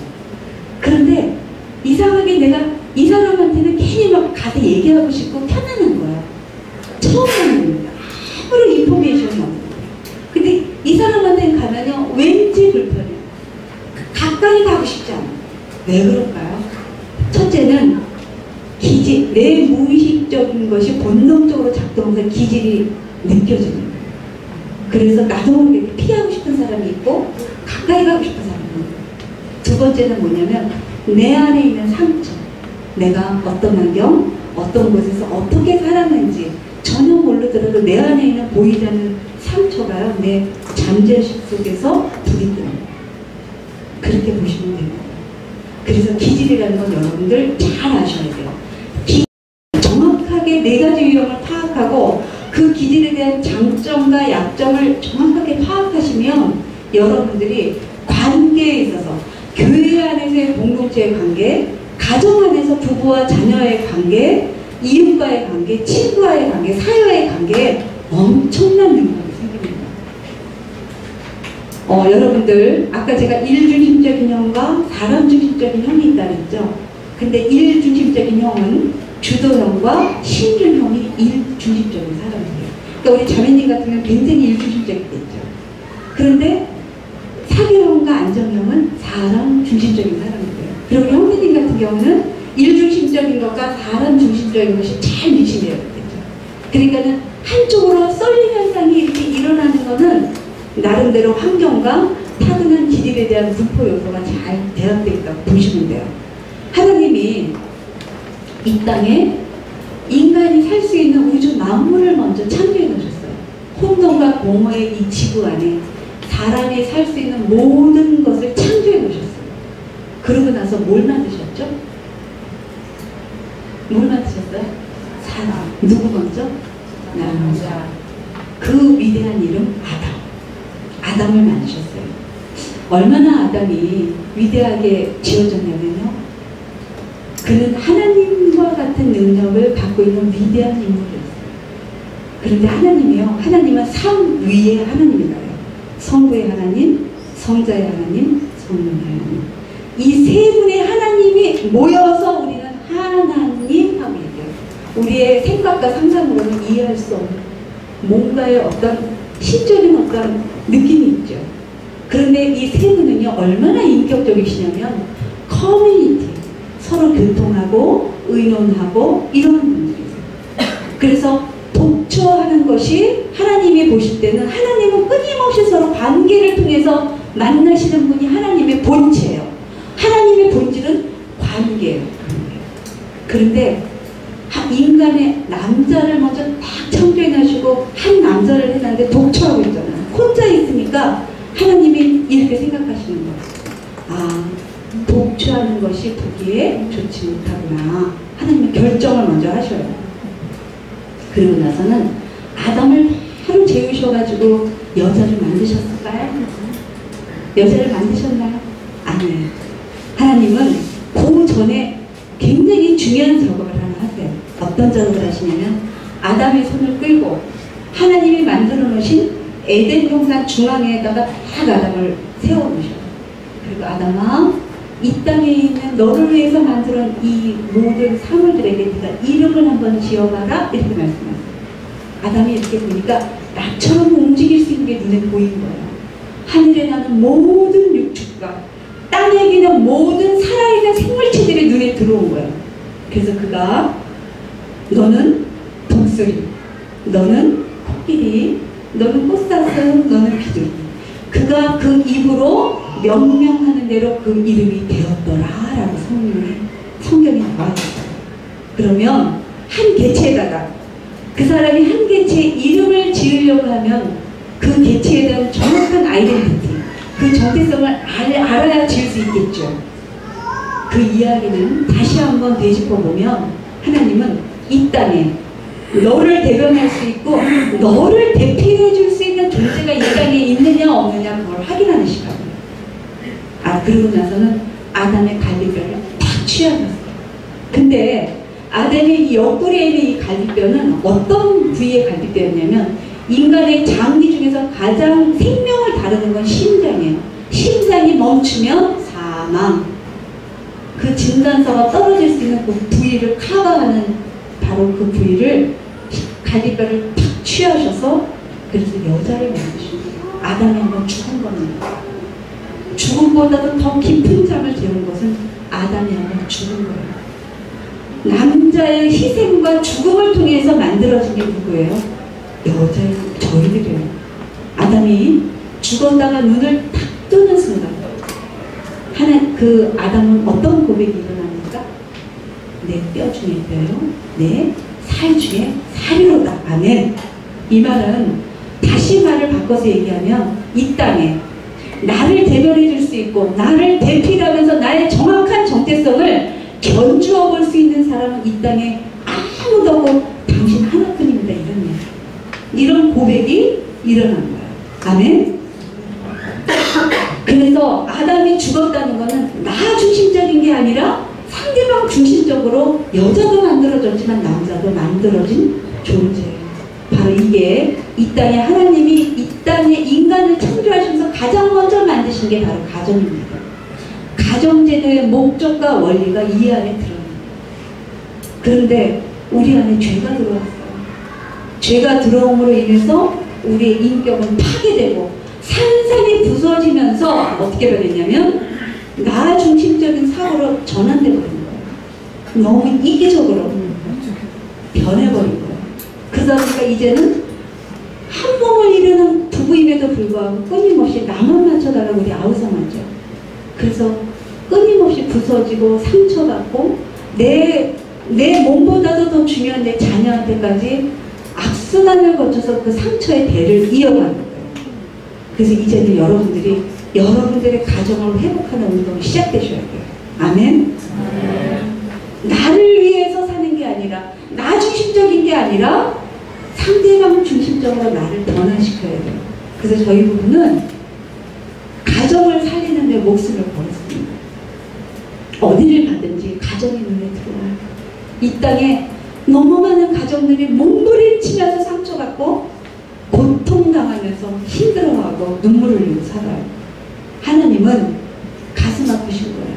그런데 이상하게 내가 이 사람한테는 괜히 막 가서 얘기하고 싶고 편안한 거예요. 처음 만납니다. 아무런 인포메이션이 없는 거예요. 근데 이 사람한테는 가면요, 왠지 불편해요. 가까이 가고 싶지 않아요. 왜 그럴까요? 첫째는 기질, 내 무의식적인 것이 본능적으로 작동해서 기질이 느껴지는 거예요. 그래서 나도 모르게 피하고 싶은 사람이 있고 가까이 가고 싶은 사람이 있고, 두 번째는 뭐냐면 내 안에 있는 상처, 내가 어떤 환경, 어떤 곳에서 어떻게 살았는지 전혀 모르더라도 내 안에 있는 보이지 않는 상처가요, 내 잠재의식 속에서 부딪히는 거예요. 그렇게 보시면 됩니다. 그래서 기질이라는 건 여러분들 잘 아셔야 돼요. 정확하게 네 가지 유형을 파악하고 그 기질에 대한 장점과 약점을 정확하게 파악하시면 여러분들이 관계에 있어서 교회 안에서의 공동체의 관계, 가정 안에서 부부와 자녀의 관계, 이웃과의 관계, 친구와의 관계, 사회와의 관계에 엄청난 능력이 생깁니다. 여러분들 아까 제가 일중심적인 형과 사람중심적인 형이 있다 그랬죠. 근데 일중심적인 형은 주도형과 신중형이 일중심적인 사람이에요. 그러니까 우리 자매님 같은 경우는 굉장히 일중심적이겠죠. 그런데 사교형과 안정형은 사람 중심적인 사람이에요. 그리고 형제님 같은 경우는 일중심적인 것과 사람 중심적인 것이 잘 미시되어 있겠죠. 그러니까는 한쪽으로 쏠림 현상이 이렇게 일어나는 것은 나름대로 환경과 타고난 기질에 대한 분포 요소가 잘 대합되어 있다고 보시면 돼요. 하나님이 이 땅에 인간이 살 수 있는 우주 만물을 먼저 창조해 놓으셨어요. 혼돈과 공허의 이 지구 안에 사람이 살 수 있는 모든 것을 창조해 놓으셨어요. 그러고 나서 뭘 만드셨죠? 뭘 만드셨어요? 사람. 누구 먼저? 남자. 그 위대한 이름 아담. 아담을 만드셨어요. 얼마나 아담이 위대하게 지어졌냐면요. 그는 하나님과 같은 능력을 갖고 있는 위대한 인물이었어요. 그런데 하나님은 삼위의 하나님이라요. 성부의 하나님, 성자의 하나님, 성령의 하나님. 이 세 분의 하나님이 모여서 우리는 하나님 하고 얘기해요. 우리의 생각과 상상으로는 이해할 수 없는 뭔가의 어떤 신적인 어떤 느낌이 있죠. 그런데 이 세 분은요, 얼마나 인격적이시냐면 커뮤니티, 서로 교통하고 의논하고 이런 분들이세요. 그래서 독처하는 것이 하나님이 보실 때는 하나님은 끊임없이 서로 관계를 통해서 만나시는 분이 하나님의 본체예요. 하나님의 본질은 관계예요. 그런데 인간의 남자를 먼저 딱 창조해내시고 한 남자를 해놨는데 독처하고 있잖아요. 혼자 있으니까 하나님이 이렇게 생각하시는 거예요. 아, 독처하는 것이 보기에 좋지 못하구나. 하나님은 결정을 먼저 하셔요. 그리고 나서는 아담을 바로 재우셔가지고 여자를 만드셨을까요? 여자를 만드셨나요? 아니에요. 하나님은 그 전에 굉장히 중요한 작업을 하나 하세요. 어떤 작업을 하시냐면 아담의 손을 끌고 하나님이 만들어 놓으신 에덴 동산 중앙에다가 딱 아담을 세워 놓으셔요. 그리고 아담아, 이 땅에 있는 너를 위해서 만들어 이 모든 사물들에게 네가 이름을 한번 지어봐라, 이렇게 말씀하세요. 아담이 이렇게 보니까 나처럼 움직일 수 있는 게 눈에 보인 거예요. 하늘에 나는 모든 육축과 땅에 기는 모든 살아있는 생물체들이 눈에 들어온 거예요. 그래서 그가 너는 독수리, 너는 코끼리, 너는 꽃사슴, 너는 비둘기. 그가 그 입으로 명명하는 대로 그 이름이 되었더라 라고 성경에 나와 있어요. 그러면 한 개체에다가 그 사람이 한 개체의 이름을 지으려고 하면 그 개체에 대한 정확한 아이덴티티, 그 정체성을 알아야 지을 수 있겠죠. 그 이야기는 다시 한번 되짚어보면 하나님은 이 땅에 너를 대변할 수 있고 너를 대피해 줄 수 있는 존재가 이 땅에 있느냐 없느냐 그걸 확인하는 시간이에요. 그러고 나서는 아담의 갈비뼈를 탁 취하셨어요. 근데 아담의 옆구리에 있는 이 갈비뼈는 어떤 부위의 갈비뼈였냐면 인간의 장기 중에서 가장 생명을 다루는 건 심장이에요. 심장이 멈추면 사망. 그 진단서가 떨어질 수 있는 그 부위를 커버하는 바로 그 부위를 갈비뼈를 탁 취하셔서 그래서 여자를 만드십니다. 아담이 한번 죽은 겁니다. 죽음보다도 더 깊은 잠을 재운 것은 아담이 한번 죽은 거예요. 남자의 희생과 죽음을 통해서 만들어진 게 누구예요? 여자의 저희들이에요. 아담이 죽었다가 눈을 탁 뜨는 순간 그 아담은 어떤 고백이 일어납니까? 내 뼈 중에 뼈요, 내 살 중에 살이로다. 아멘. 이 말은 다시 말을 바꿔서 얘기하면 이 땅에 나를 대변해 줄 수 있고 나를 대필하면서 나의 정확한 정체성을 견주어 볼 수 있는 사람은 이 땅에 아무도 없고 당신 하나뿐입니다. 이런 고백이 일어난 거예요. 아멘. 그래서 아담이 죽었다는 것은 나 중심적인 게 아니라 상대방 중심적으로 여자도 만들어졌지만 남자도 만들어진 존재예요. 바로 이게 이 땅에 하나님이 이 땅에 인간을 창조하시면서 가장 먼저 만드신 게 바로 가정입니다. 가정제도의 목적과 원리가 이 안에 들어있는 거예요. 그런데 우리 안에 죄가 들어왔어요. 죄가 들어옴으로 인해서 우리의 인격은 파괴되고 산산이 부서지면서 어떻게 변했냐면 나 중심적인 사고로 전환돼 버린 거예요. 너무 이기적으로 변해버린 거예요. 그러다 보니까 이제는 한 몸을 이루는 부부임에도 불구하고 끊임없이 나만 맞춰달라고 우리 아우성하죠. 그래서 끊임없이 부서지고 상처받고 내 몸보다도 더 중요한 내 자녀한테까지 악순환을 거쳐서 그 상처의 대를 이어가는 거예요. 그래서 이제는 여러분들의 가정을 회복하는 운동이 시작되셔야 돼요. 아멘? 나를 위해서 사는 게 아니라 나 중심적인 게 아니라 상대방 중심적으로 나를 변화시켜야 돼요. 그래서 저희 부부는 가정을 살리는 목숨을 걸었습니다. 어디를 가든지 가정이 눈에 들어와요. 이 땅에 너무 많은 가정들이 몸부림치면서 상처받고 고통당하면서 힘들어하고 눈물을 흘리고 살아요. 하나님은 가슴 아프신 거예요.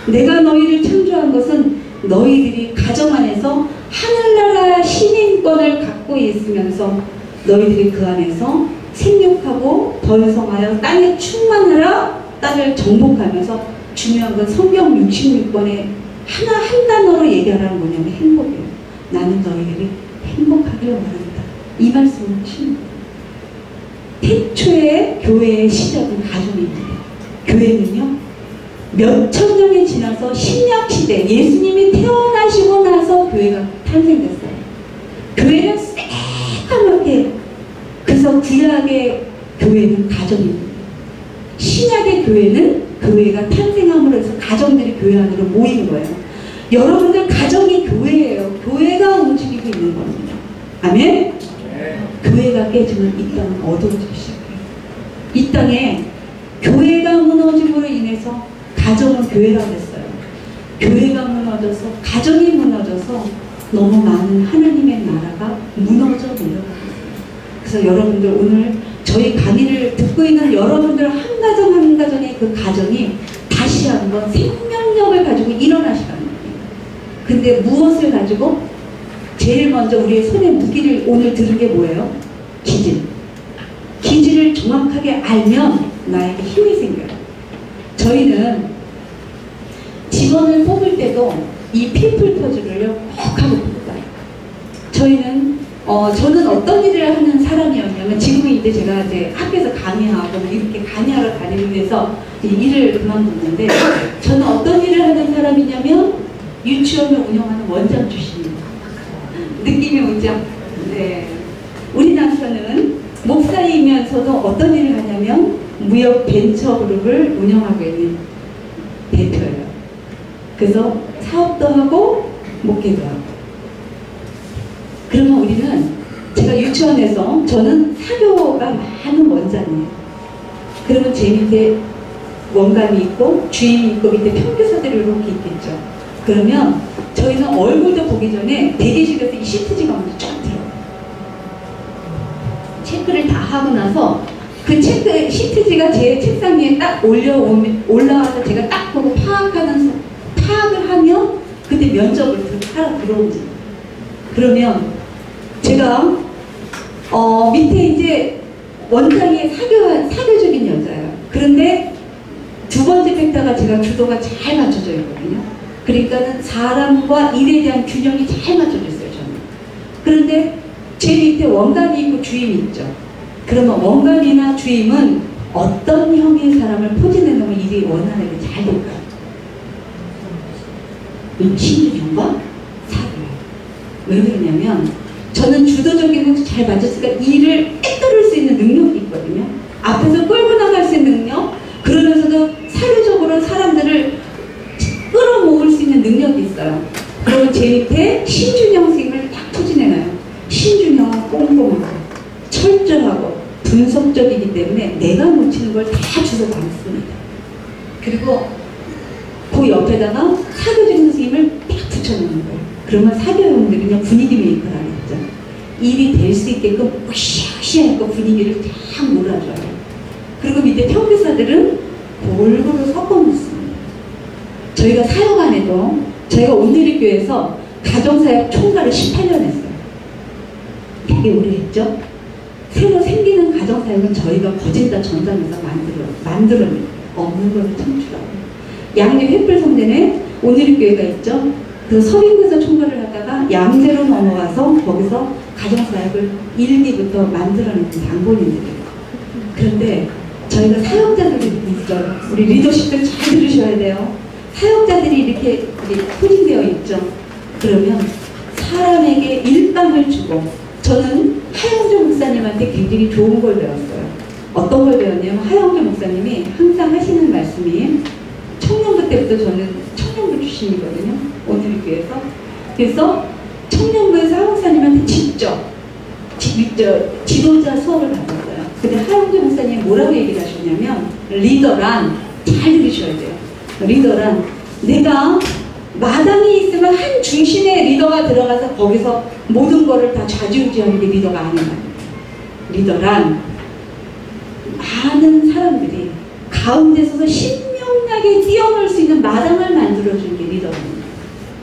내가 너희를 창조한 것은 너희들이 가정 안에서 하늘나라 시민권을 갖고 있으면서 너희들이 그 안에서 생육하고 번성하여 땅에 충만하라, 땅을 정복하면서 중요한 건 성경 66권에 하나 한 단어로 얘기하라는 뭐냐면 행복이에요. 나는 너희들이 행복하기를 원한다. 이 말씀을 하시는 거예요. 태초에 교회의 시작은 가정입니다. 교회는요, 몇천 년이 지나서 신약시대 예수님이 태어나시고 나서 교회가 탄생됐어요. 교회는 새까맣게, 그래서 구약의 교회는 가정입니다. 신약의 교회는 교회가 탄생함으로 해서 가정들이 교회 안으로 모인 거예요. 여러분들 가정이 교회예요. 교회가 움직이고 있는 겁니다. 아멘? 교회가 깨지면 이 땅은 어두워지기 시작해요. 이 땅에 교회가 무너짐으로 인해서 가정은 교회가 됐어요. 교회가 무너져서 가정이 무너져서 너무 많은 하나님의 나라가 무너져 내려가고 있어요. 그래서 여러분들 오늘 저희 강의를 듣고 있는 여러분들 한 가정 한 가정의 그 가정이 다시 한번 생명력을 가지고 일어나시라는 거예요. 근데 무엇을 가지고? 제일 먼저 우리의 손에 무기를 오늘 들은 게 뭐예요? 기질. 기질을 정확하게 알면 나에게 힘이 생겨요. 저희는 직원을 뽑을 때도 이 피플 퍼즐을요 꼭 하고 뽑아요. 저는 어떤 일을 하는 사람이었냐면, 지금은 이제 제가 이제 학교에서 강의하고 이렇게 강의하러 다니는 데서 일을 그만뒀는데, 저는 어떤 일을 하는 사람이냐면 유치원을 운영하는 원장 출신입니다. 느낌이 오죠? 네. 우리 남편은 목사이면서도 어떤 일을 하냐면 무역 벤처 그룹을 운영하고 있는 대표예요. 그래서 사업도 하고 목회도 하고. 그러면 우리는, 제가 유치원에서 저는 사교가 많은 원장이에요. 그러면 제 밑에 원감이 있고 주임이 있고 밑에 평교사들이 이렇게 있겠죠. 그러면 저희는 얼굴도 보기 전에 대기실에서 이 시트지가 먼저 쫙 들어가요. 체크를 다 하고 나서 그 체크 시트지가 제 책상 위에 딱 올라와서 제가 딱 보고 파악을 하면 그때 면접을 하러 들어오지. 그러면 제가 밑에 이제 원장이 사교적인 여자예요. 그런데 두 번째 팩타가 제가 주도가 잘 맞춰져 있거든요. 그러니까는 사람과 일에 대한 균형이 잘 맞춰져 있어요, 저는. 그런데 제 밑에 원감이 있고 주임이 있죠. 그러면 원감이나 주임은 어떤 형의 사람을 포진해 놓으면 일이 원활하게 잘 될까요? 신주형과 사교예요. 왜 그러냐면 저는 주도적인 것이 잘 맞았으니까 일을 떼뚫을 수 있는 능력이 있거든요. 앞에서 끌고 나갈 수 있는 능력, 그러면서도 사교적으로 사람들을 끌어모을 수 있는 능력이 있어요. 그러면 제 밑에 신준영 선생님을 딱 포진해놔요. 신준영은 꼼꼼하고 철저하고 분석적이기 때문에 내가 놓치는 걸 다 주워 담습니다. 그리고 그 옆에다가 사교적인 선생님을 딱 붙여놓는 거예요. 그러면 사교형들은요 분위기 메이커라 그랬죠. 일이 될 수 있게끔 으쌰으쌰하고 분위기를 쫙 몰아줘요. 그리고 밑에 평교사들은 골고루 섞어놓습니다. 저희가 사역 안 해도, 저희가 온누리교회에서 가정사역 총괄을 18년 했어요. 되게 오래 했죠. 새로 생기는 가정사역은 저희가 거진다 전담해서 만들어내요. 없는 걸 창출하고. 양재 횃불성전에 온누리교회가 있죠. 그래서 서빙부에서 총괄을 하다가 양재로 넘어가서 거기서 가정사역을 1기부터 만들어내는 장본인들이에요. 그런데 저희가 사역자들이 있죠. 우리 리더십들 잘 들으셔야 돼요. 사역자들이 이렇게 포진되어 있죠. 그러면 사람에게 일감을 주고, 저는 하영조 목사님한테 굉장히 좋은 걸 배웠어요. 어떤 걸 배웠냐면 하영조 목사님이 항상 하시는 말씀이, 청년부 때부터 저는 청년부 출신이거든요. 온누리교회에서. 그래서 청년부에서 하영 목사님한테 직접 지도자 수업을 받았어요. 근데 하영조 목사님이 뭐라고 얘기를 하셨냐면, 리더란 잘 들으셔야 돼요. 리더란 내가 마당에 있으면 한 중심의 리더가 들어가서 거기서 모든 거를 다 좌지우지하는 게 리더가 아니에요. 리더란 많은 사람들이 가운데 서서 신명나게 뛰어놀 수 있는 마당을 만들어주는 게 리더입니다.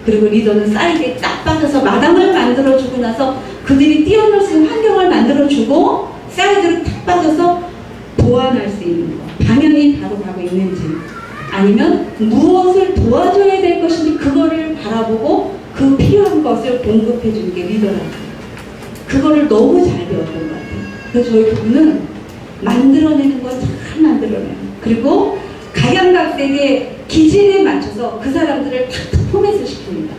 그리고 리더는 사이드에 딱 빠져서 마당을 만들어주고 나서 그들이 뛰어놀 수 있는 환경을 만들어주고 사이드로 딱 빠져서 보완할 수 있는 거. 방향이 바로 가고 있는지 아니면 무엇을 도와줘야 될 것인지 그거를 바라보고 그 필요한 것을 공급해 주는 게 리더라고요. 그거를 너무 잘 배웠던 것 같아요. 그래서 저희 부부는 만들어내는 거 잘 만들어내요. 그리고 각양각색의 기질에 맞춰서 그 사람들을 탁탁 포맷을 시킵니다.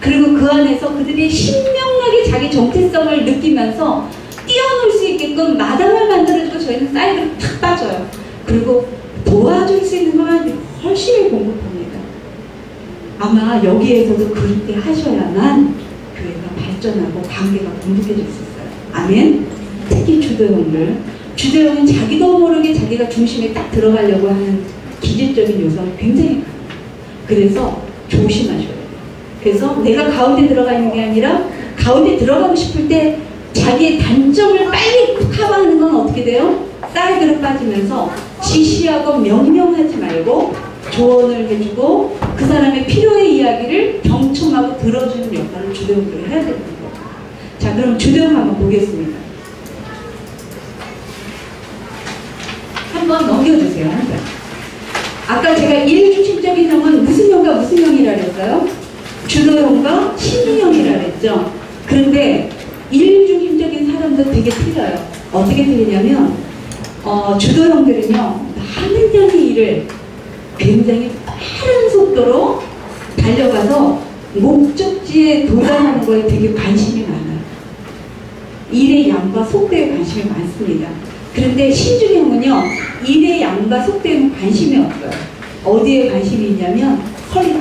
그리고 그 안에서 그들이 신명나게 자기 정체성을 느끼면서 뛰어놀 수 있게끔 마당을 만들어주고 저희는 사이드로 탁 빠져요. 그리고 도와줄 수 있는 것만 훨씬 공급합니다. 아마 여기에서도 그렇게 하셔야만 교회가 발전하고 관계가 돈독해질 수 있어요. 아멘. 특히 주도형은 자기도 모르게 자기가 중심에 딱 들어가려고 하는 기질적인 요소가 굉장히 강해요. 그래서 조심하셔야 돼요. 그래서 내가 가운데 들어가 있는 게 아니라 가운데 들어가고 싶을 때 자기의 단점을 빨리 커버하는 건 어떻게 돼요? 사이드로 빠지면서 지시하고 명령하지 말고 조언을 해주고 그 사람의 필요의 이야기를 경청하고 들어주는 역할을 주도형들이 해야 되는 거예요. 자, 그럼 주도형 한번 보겠습니다. 한번 넘겨주세요. 아까 제가 일중심적인 형은 무슨 형과 무슨 형이라 그랬어요? 주도형과 신중형이라 그랬죠. 그런데 일중심적인 사람도 되게 틀려요. 어떻게 틀리냐면 주도형들은요 많은 년의 일을 굉장히 빠른 속도로 달려가서 목적지에 도달하는 거에 되게 관심이 많아요. 일의 양과 속도에 관심이 많습니다. 그런데 신중형은요 일의 양과 속도에는 관심이 없어요. 어디에 관심이 있냐면 퀄리티.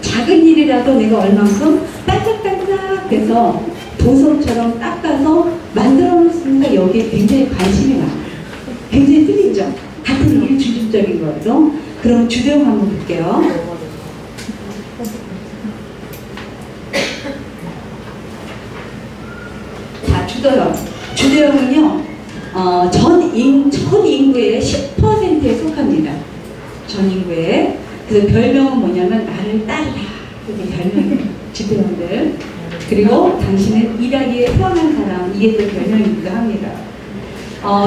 작은 일이라도 내가 얼만큼 반짝반짝 해서 보석처럼 닦아서 만들어 놓습니다. 여기에 굉장히 관심이 많아요. 굉장히 틀리죠? 같은 일 중심적인 거죠. 그럼 주도형 한번 볼게요. 자, 주도형은요 전 인구의 10%에 속합니다. 전 인구에. 그래서 별명은 뭐냐면 나를 따르라. 그게 별명이에요. 주도형들. 그리고 당신은 일하기에 태어난 사람. 이게 또 별명이기도 합니다.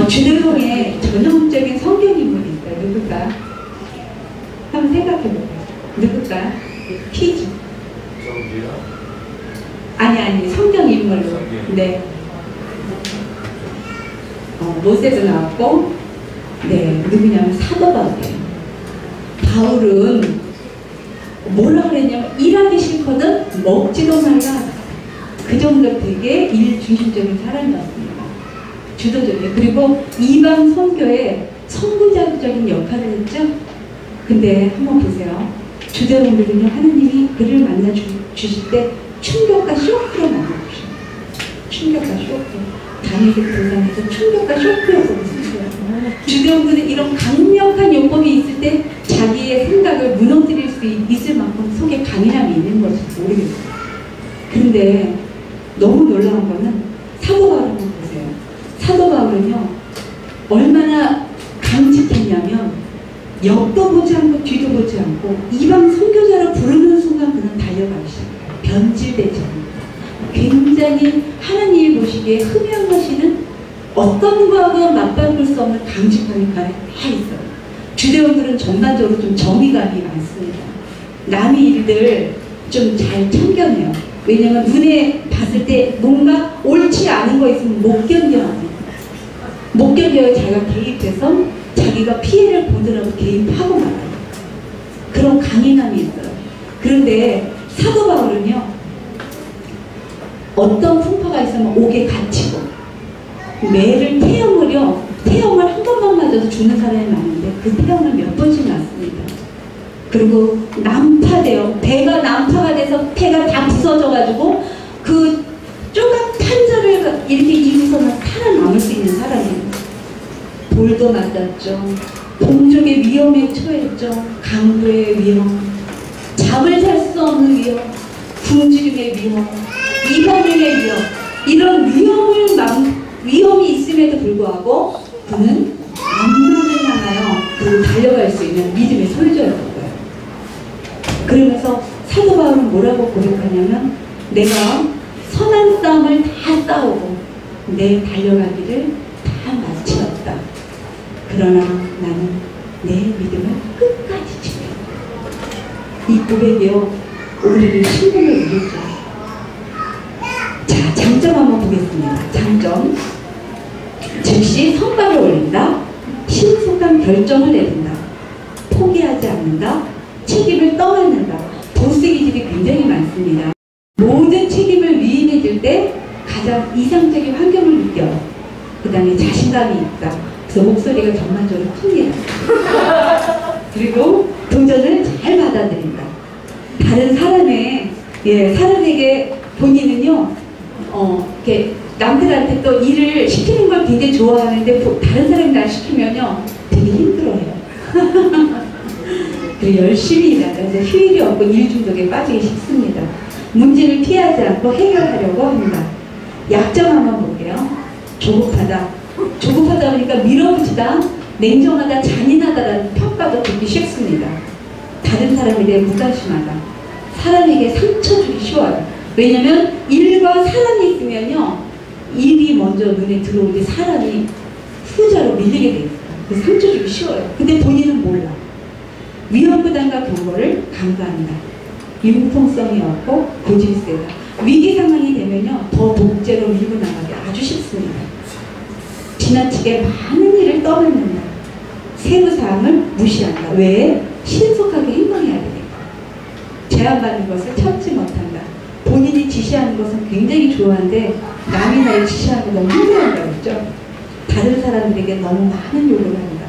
주도형의 전형적인 성경인물이 있어요. 누굴까? 한번 생각해볼까요? 누굴까? 퀴즈. 아니 성경인물로. 네. 모세도 나왔고, 네, 누구냐면 사도 바울이에요. 바울은 뭐라 그랬냐면 일하기 싫거든 먹지도 말라. 그 정도 되게 일 중심적인 사람이었습니다. 주도적이에요. 그리고 이방 선교에 선구자적인 역할을 했죠. 근데 한번 보세요. 주도형들은요 하나님이 그를 만나 주실 때 충격과 쇼크로 만나주셔요. 충격과 쇼크. 다니엘 불쌍해서 충격과 쇼크여서 웃으세요. 주도형들은 이런 강력한 요법이 있을 때 자기의 생각을 무너뜨릴 수 있을 만큼 속에 강인함이 있는 것을 모르겠어요. 그런데 너무 놀라운 거는 사도 바울을 보세요. 사도 바울은요 얼마나 강직했냐면 옆도 보지 않고 뒤도 보지 않고 이방 선교자로 부르는 순간 그는 달려가기 시작해요. 변질되지 않아요. 굉장히 하나님이 보시기에 흠양하시는 어떤 거하고 맞바꿀 수 없는 강직함이 다 있어요. 주도형들은 전반적으로 좀 정의감이 많습니다. 남의 일들 좀 잘 참견해요. 왜냐면 눈에 봤을 때 뭔가 옳지 않은 거 있으면 못 견뎌요. 못 견뎌요. 자기가 개입해서 자기가 피해를 보더라도 개입하고 말아요. 그런 강인함이 있어요. 그런데 사도 바울은요 어떤 풍파가 있으면 옥에 갇히고 매를 태형을 한 번만 맞아도 죽는 사람이 많은데 그 태형을 몇 번씩 맞습니다. 그리고 난파돼요. 배가 난파가 돼서 폐가 다 부서져가지고 그 조각한 자를 이렇게 입고서는 살아남을 수 있는 사람이에요. 돌도 맞았죠. 동족의 위험에 처했죠. 강도의 위험, 잠을 잘 수 없는 위험, 굶주림의 위험, 이방인의 위험, 이런 위험이 있음에도 불구하고 그는 암만을 향하여 그 달려갈 수 있는 믿음의 소유자였던 거예요. 그러면서 사도 바울은 뭐라고 고백하냐면, 내가 선한 싸움을 다 싸우고 내 달려갈 길을 다 마치었다. 그러나 나는 내 믿음을 끝까지 지켜. 이 고백이요, 우리를 신분을 이루죠. 자, 장점 한번 보겠습니다. 장점. 즉시 성과를 올린다. 신속한 결정을 내린다. 포기하지 않는다. 책임을 떠안는다. 보스 기질이 굉장히 많습니다. 모든 책임을 위임해줄 때 가장 이상적인 환경을 느껴. 그 다음에 자신감이 있다. 그래서 목소리가 전반적으로 큽니다. 그리고 도전을 잘 받아들인다. 다른 사람에게 본인은요, 이렇게 남들한테 또 일을 시키는 걸 굉장히 좋아하는데, 다른 사람이 날 시키면요, 되게 힘들어해요. 그리고 열심히 일하다 휴일이 없고 일 중독에 빠지기 쉽습니다. 문제를 피하지 않고 해결하려고 합니다. 약점 한번 볼게요. 조급하다. 조급하다 보니까 밀어붙이다, 냉정하다, 잔인하다라는 평가도 듣기 쉽습니다. 다른 사람에 대해 무관심하다. 사람에게 상처 주기 쉬워요. 왜냐면 일과 사람이 있으면요, 일이 먼저 눈에 들어오는데 사람이 후자로 밀리게 돼요. 그래서 상처 주기 쉬워요. 근데 본인은 몰라. 위험 부담과 경고를 간과한다. 융통성이 없고 고집이 세다. 위기 상황이 되면요, 더 독재로 밀고 나가기 아주 쉽습니다. 지나치게 많은 일을 떠넘는다. 세부사항을 무시한다. 왜? 신속하게 행동해야 되니까. 제안받는 것을 참지 못한다. 본인이 지시하는 것은 굉장히 좋아하는데 남이 날 지시하는 건 힘들어한다고 했죠. 다른 사람들에게 너무 많은 요구를 한다.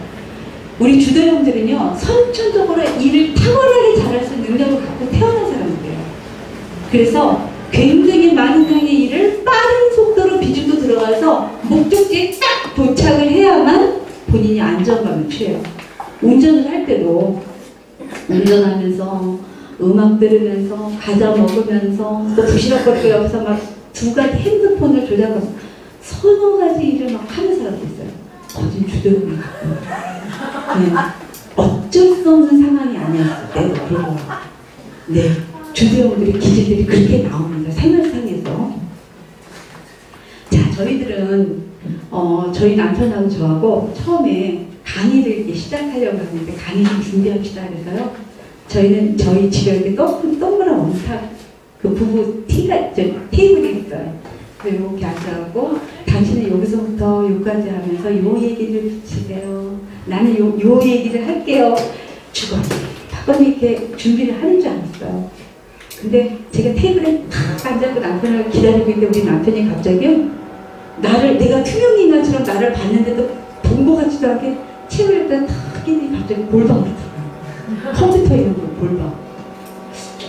우리 주도형들은요, 선천적으로 일을 탁월하게 잘할 수 있는 능력을 갖고 태어난 사람들이에요. 그래서 굉장히 많은 양의 일을 빠른 속도로 비중도 들어가서 목적지에 딱 도착을 해야만 본인이 안정감을 취해요. 운전을 할 때도 운전하면서 음악 들으면서 과자 먹으면서 또 부시럭거리고 옆에서 막 두 가지 핸드폰을 조작하면서 서너 가지 일을 막 하는 사람도 있어요. 거진 주도형이 갖고. 네. 어쩔 수 없는 상황이 아니었을 때 불구하고. 네. 주도형들의 기질들이 그렇게 나옵니다. 생활상에서. 자, 저희들은 저희 남편하고 저하고 처음에 강의를 이렇게 시작하려고 하는데 강의 좀 준비합시다 그래서요. 저희는 저희 집에 이렇게 동그란 원탁 그 부부 테이블이 있어요. 그리고 이렇게 앉아갖고 당신은 여기서부터 여기까지 하면서 요 얘기를 붙이세요. 나는 요 얘기를 할게요. 주고 박건이 이렇게 준비를 하는 줄 알았어요. 근데 제가 테이블에 탁 앉아서 남편을 기다리고 있는데 우리 남편이 갑자기요, 내가 투명인간처럼 나를 봤는데도 본 것 같지도 않게 책을 탁 끼니 갑자기 골방으로 들어가요. 컴퓨터에 있는 골방.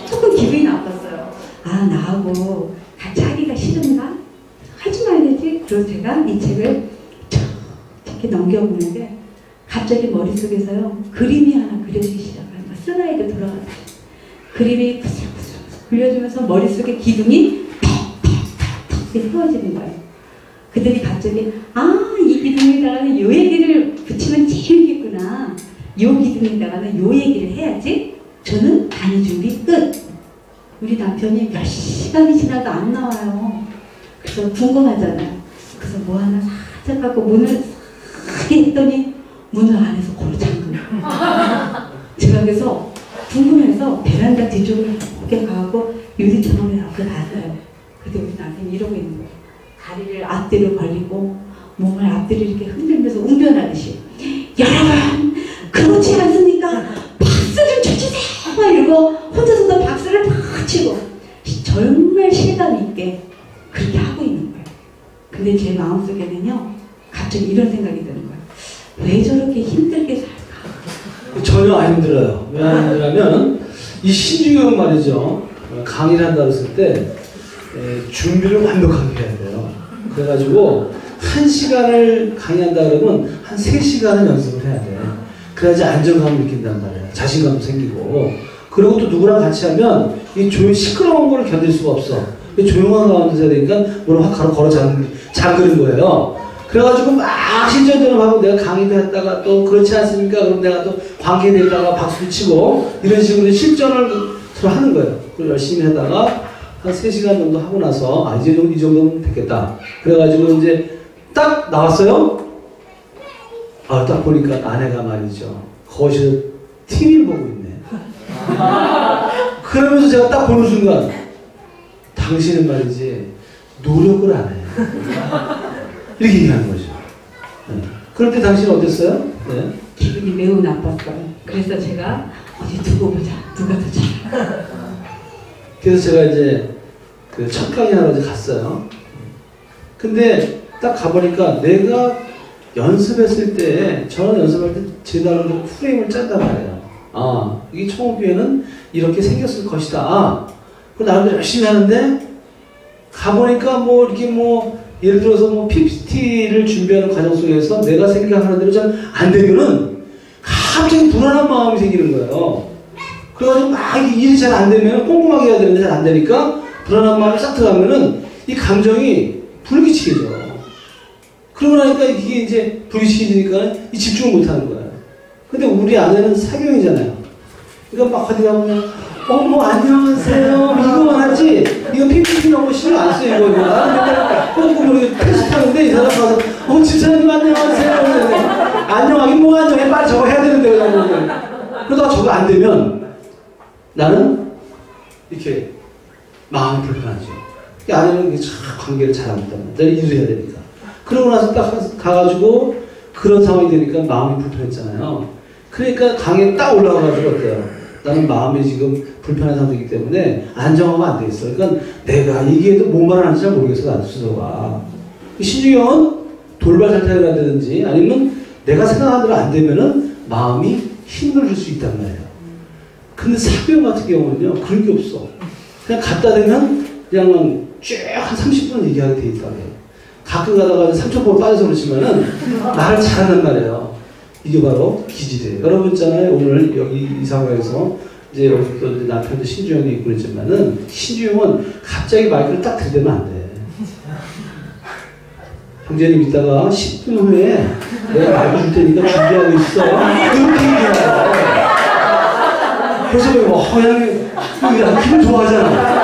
조금 기분이 나빴어요. 아, 나하고 같이 하기가 싫은가? 하지 말야지. 그래서 제가 이 책을 이렇게 넘겨보는데 갑자기 머릿속에서요, 그림이 하나 그려지기 시작하는 거예요. 슬라이드 돌아가듯이. 그림이 부스럭부스럭 그려지면서 머릿속에 기둥이 톡톡톡 세워지는 거예요. 그들이 갑자기 이 기둥에다가는 요 얘기를 붙이면 재밌겠구나. 요 기둥에다가는 요 얘기를 해야지. 저는 강의 준비 끝. 우리 남편이 몇 시간이 지나도 안 나와요. 그래서 궁금하잖아요. 그래서 뭐 하나 살짝 갖고 문을 싹 했더니 문을 안에서 걸어 잠그는 거예요. 제가 그래서 궁금해서 베란다 뒤쪽으로 이렇게 가고 유리창을 이렇게 봤어요. 근데 우리 남편이 이러고 있는 거예요. 다리를 앞뒤로 벌리고 몸을 앞뒤로 이렇게 흔들면서 웅변하듯이, 여러분 그렇지 않습니까? 박수 좀 쳐주세요! 이러고 혼자서도 박수를 막 치고 정말 실감 있게 그렇게 하고 있는 거예요. 근데 제 마음속에는요, 갑자기 이런 생각이 드는 거예요. 왜 저렇게 힘들게 살까? 전혀 안 힘들어요. 왜 안 힘들냐면 이 신중형 말이죠. 강의를 한다고 했을 때 준비를 완벽하게 해야 돼요. 그래가지고 1시간을 강의한다 그러면 한 3시간은 연습을 해야 돼요. 그래야지 안정감을 느낀단 말이에요. 자신감도 생기고. 그리고 또 누구랑 같이 하면 이 시끄러운 걸 견딜 수가 없어. 조용한 가운데서 해야 되니까 뭐를 확 걸어 잠그는 거예요. 그래가지고 막 신전전하고 내가 강의도 했다가 또 그렇지 않습니까? 그럼 내가 또 관계되다가 박수도 치고 이런 식으로 실전을 서로 하는 거예요. 그걸 열심히 하다가 한 3시간 정도 하고 나서 이제 이 정도면 됐겠다. 그래가지고 이제 딱 나왔어요. 딱 보니까 아내가 말이죠. 거실에 TV를 보고 있네. 그러면서 제가 딱 보는 순간 당신은 말이지 노력을 안 해요. 이렇게 얘기하는 거죠. 네. 그럴 때 당신은 어땠어요? 네. 기분이 매우 나빴어요. 그래서 제가 어디 두고 보자. 누가 더 잘. 그래서 제가 이제 그 첫 강의하러 이제 갔어요. 근데 딱 가보니까 내가 연습했을 때, 저는 연습할 때 제 나름대로 프레임을 짠단 말이에요. 이게 총업기에는 이렇게 생겼을 것이다. 그 나름대로 열심히 하는데 가보니까 뭐 이렇게 뭐 예를 들어서 뭐 PPT를 준비하는 과정 속에서 내가 생각하는 대로 잘 안 되면은 갑자기 불안한 마음이 생기는 거예요. 그래가지고 막 일이 잘 안 되면 꼼꼼하게 해야 되는데 잘 안 되니까 불안한 마음이 싹 들어가면은 이 감정이 불규칙해져. 그러고 나니까 이게 이제 불규칙해지니까 이 집중을 못 하는 거예요. 근데 우리 아내는 사교이잖아요. 그러니까 막 어디 가보면 뭐 안녕하세요 이거만 하지 이거 PPT 이런 거 신경 안 써요. 이거 나는 맨날 이렇게 테스트하는데 이 사람 가서 집사님 안녕하세요. 안녕하긴 뭐가 안녕해 빨리 저거 해야 되는데 그러다가 저거 안 되면 나는 이렇게 마음이 불편하죠. 아내는 관계를 잘합니다. 내가 일을 해야 되니까. 그러고 나서 딱 가가지고 그런 상황이 되니까 마음이 불편했잖아요. 그러니까 강에 딱 올라가가지고 어때요? 나는 마음이 지금 불편한 상태이기 때문에 안정하면 안 되겠어. 그러니까 내가 얘기해도 뭔 말을 하는지 잘 모르겠어. 나도 스스로가. 신중형은 돌발 탈퇴를 한다든지 아니면 내가 생각한 대로 안 되면은 마음이 힘을 줄 수 있단 말이에요. 근데 사교형 같은 경우는요, 그런 게 없어. 그냥 갖다 대면 그냥 쭉 한 30분은 얘기하게 돼 있다고 해요. 가끔 가다가 삼천포로 빠져서 그렇지만은 말을 잘하는 말이에요. 이게 바로 기질이에요. 여러분 있잖아요. 오늘 여기 이 상황에서 이제 여기 또 남편도 신주형도 있고 그랬지만은 신주형은 갑자기 마이크를 딱 들이대면 안 돼. 형제님 이따가 10분 후에 내가 마이크 줄 테니까 준비하고 있어. 이렇게 얘기해요. 그래서 뭐 허양이 기분 좋아하잖아.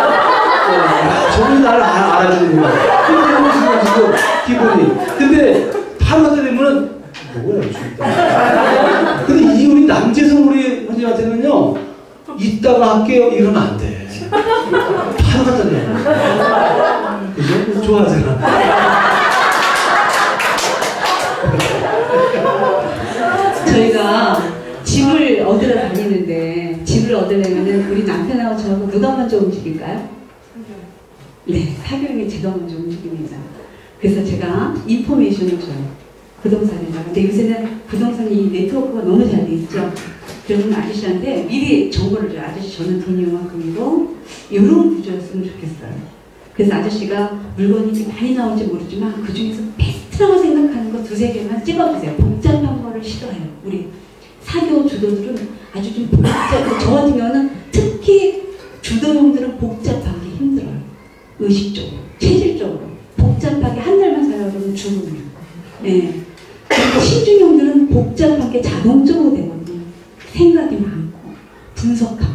저분이 나를 알아주는구나. 기분이. 근데 바로 하다 되면은 뭐야 진짜. 근데 이 우리 남재성 우리 선생님한테는요 이따가 할게요 이러면 안 돼. 바로 갖다 대. 그죠? 좋아하잖아. 저희가 집을 얻으러 다니는데 집을 얻으려면 우리 남편하고 저하고 누가 먼저 움직일까요? 네, 사교형이 제가 먼저 움직입니다. 그래서 제가 인포메이션을 줘요. 부동산에다가. 근데 요새는 부동산이 네트워크가 너무 잘 돼 있죠. 그러면 아저씨한테 미리 정보를 줘요. 아저씨 저는 돈이 요만큼이고 이런 구조였으면 좋겠어요. 그래서 아저씨가 물건이 많이 나올지 모르지만 그 중에서 베스트라고 생각하는 거 2-3개만 찍어주세요. 복잡한 거를 싫어해요. 우리 사교 주도들은 아주 좀 복잡해. 저 같은 경우는 특히 주도형들은 복잡한 게 힘들어요. 의식적으로, 체질적으로. 복잡하게 한 달만 살아요. 그러면 죽으면. 네. 그리고 신중형들은 복잡한 게 자동적으로 되거든요. 생각이 많고, 분석하고.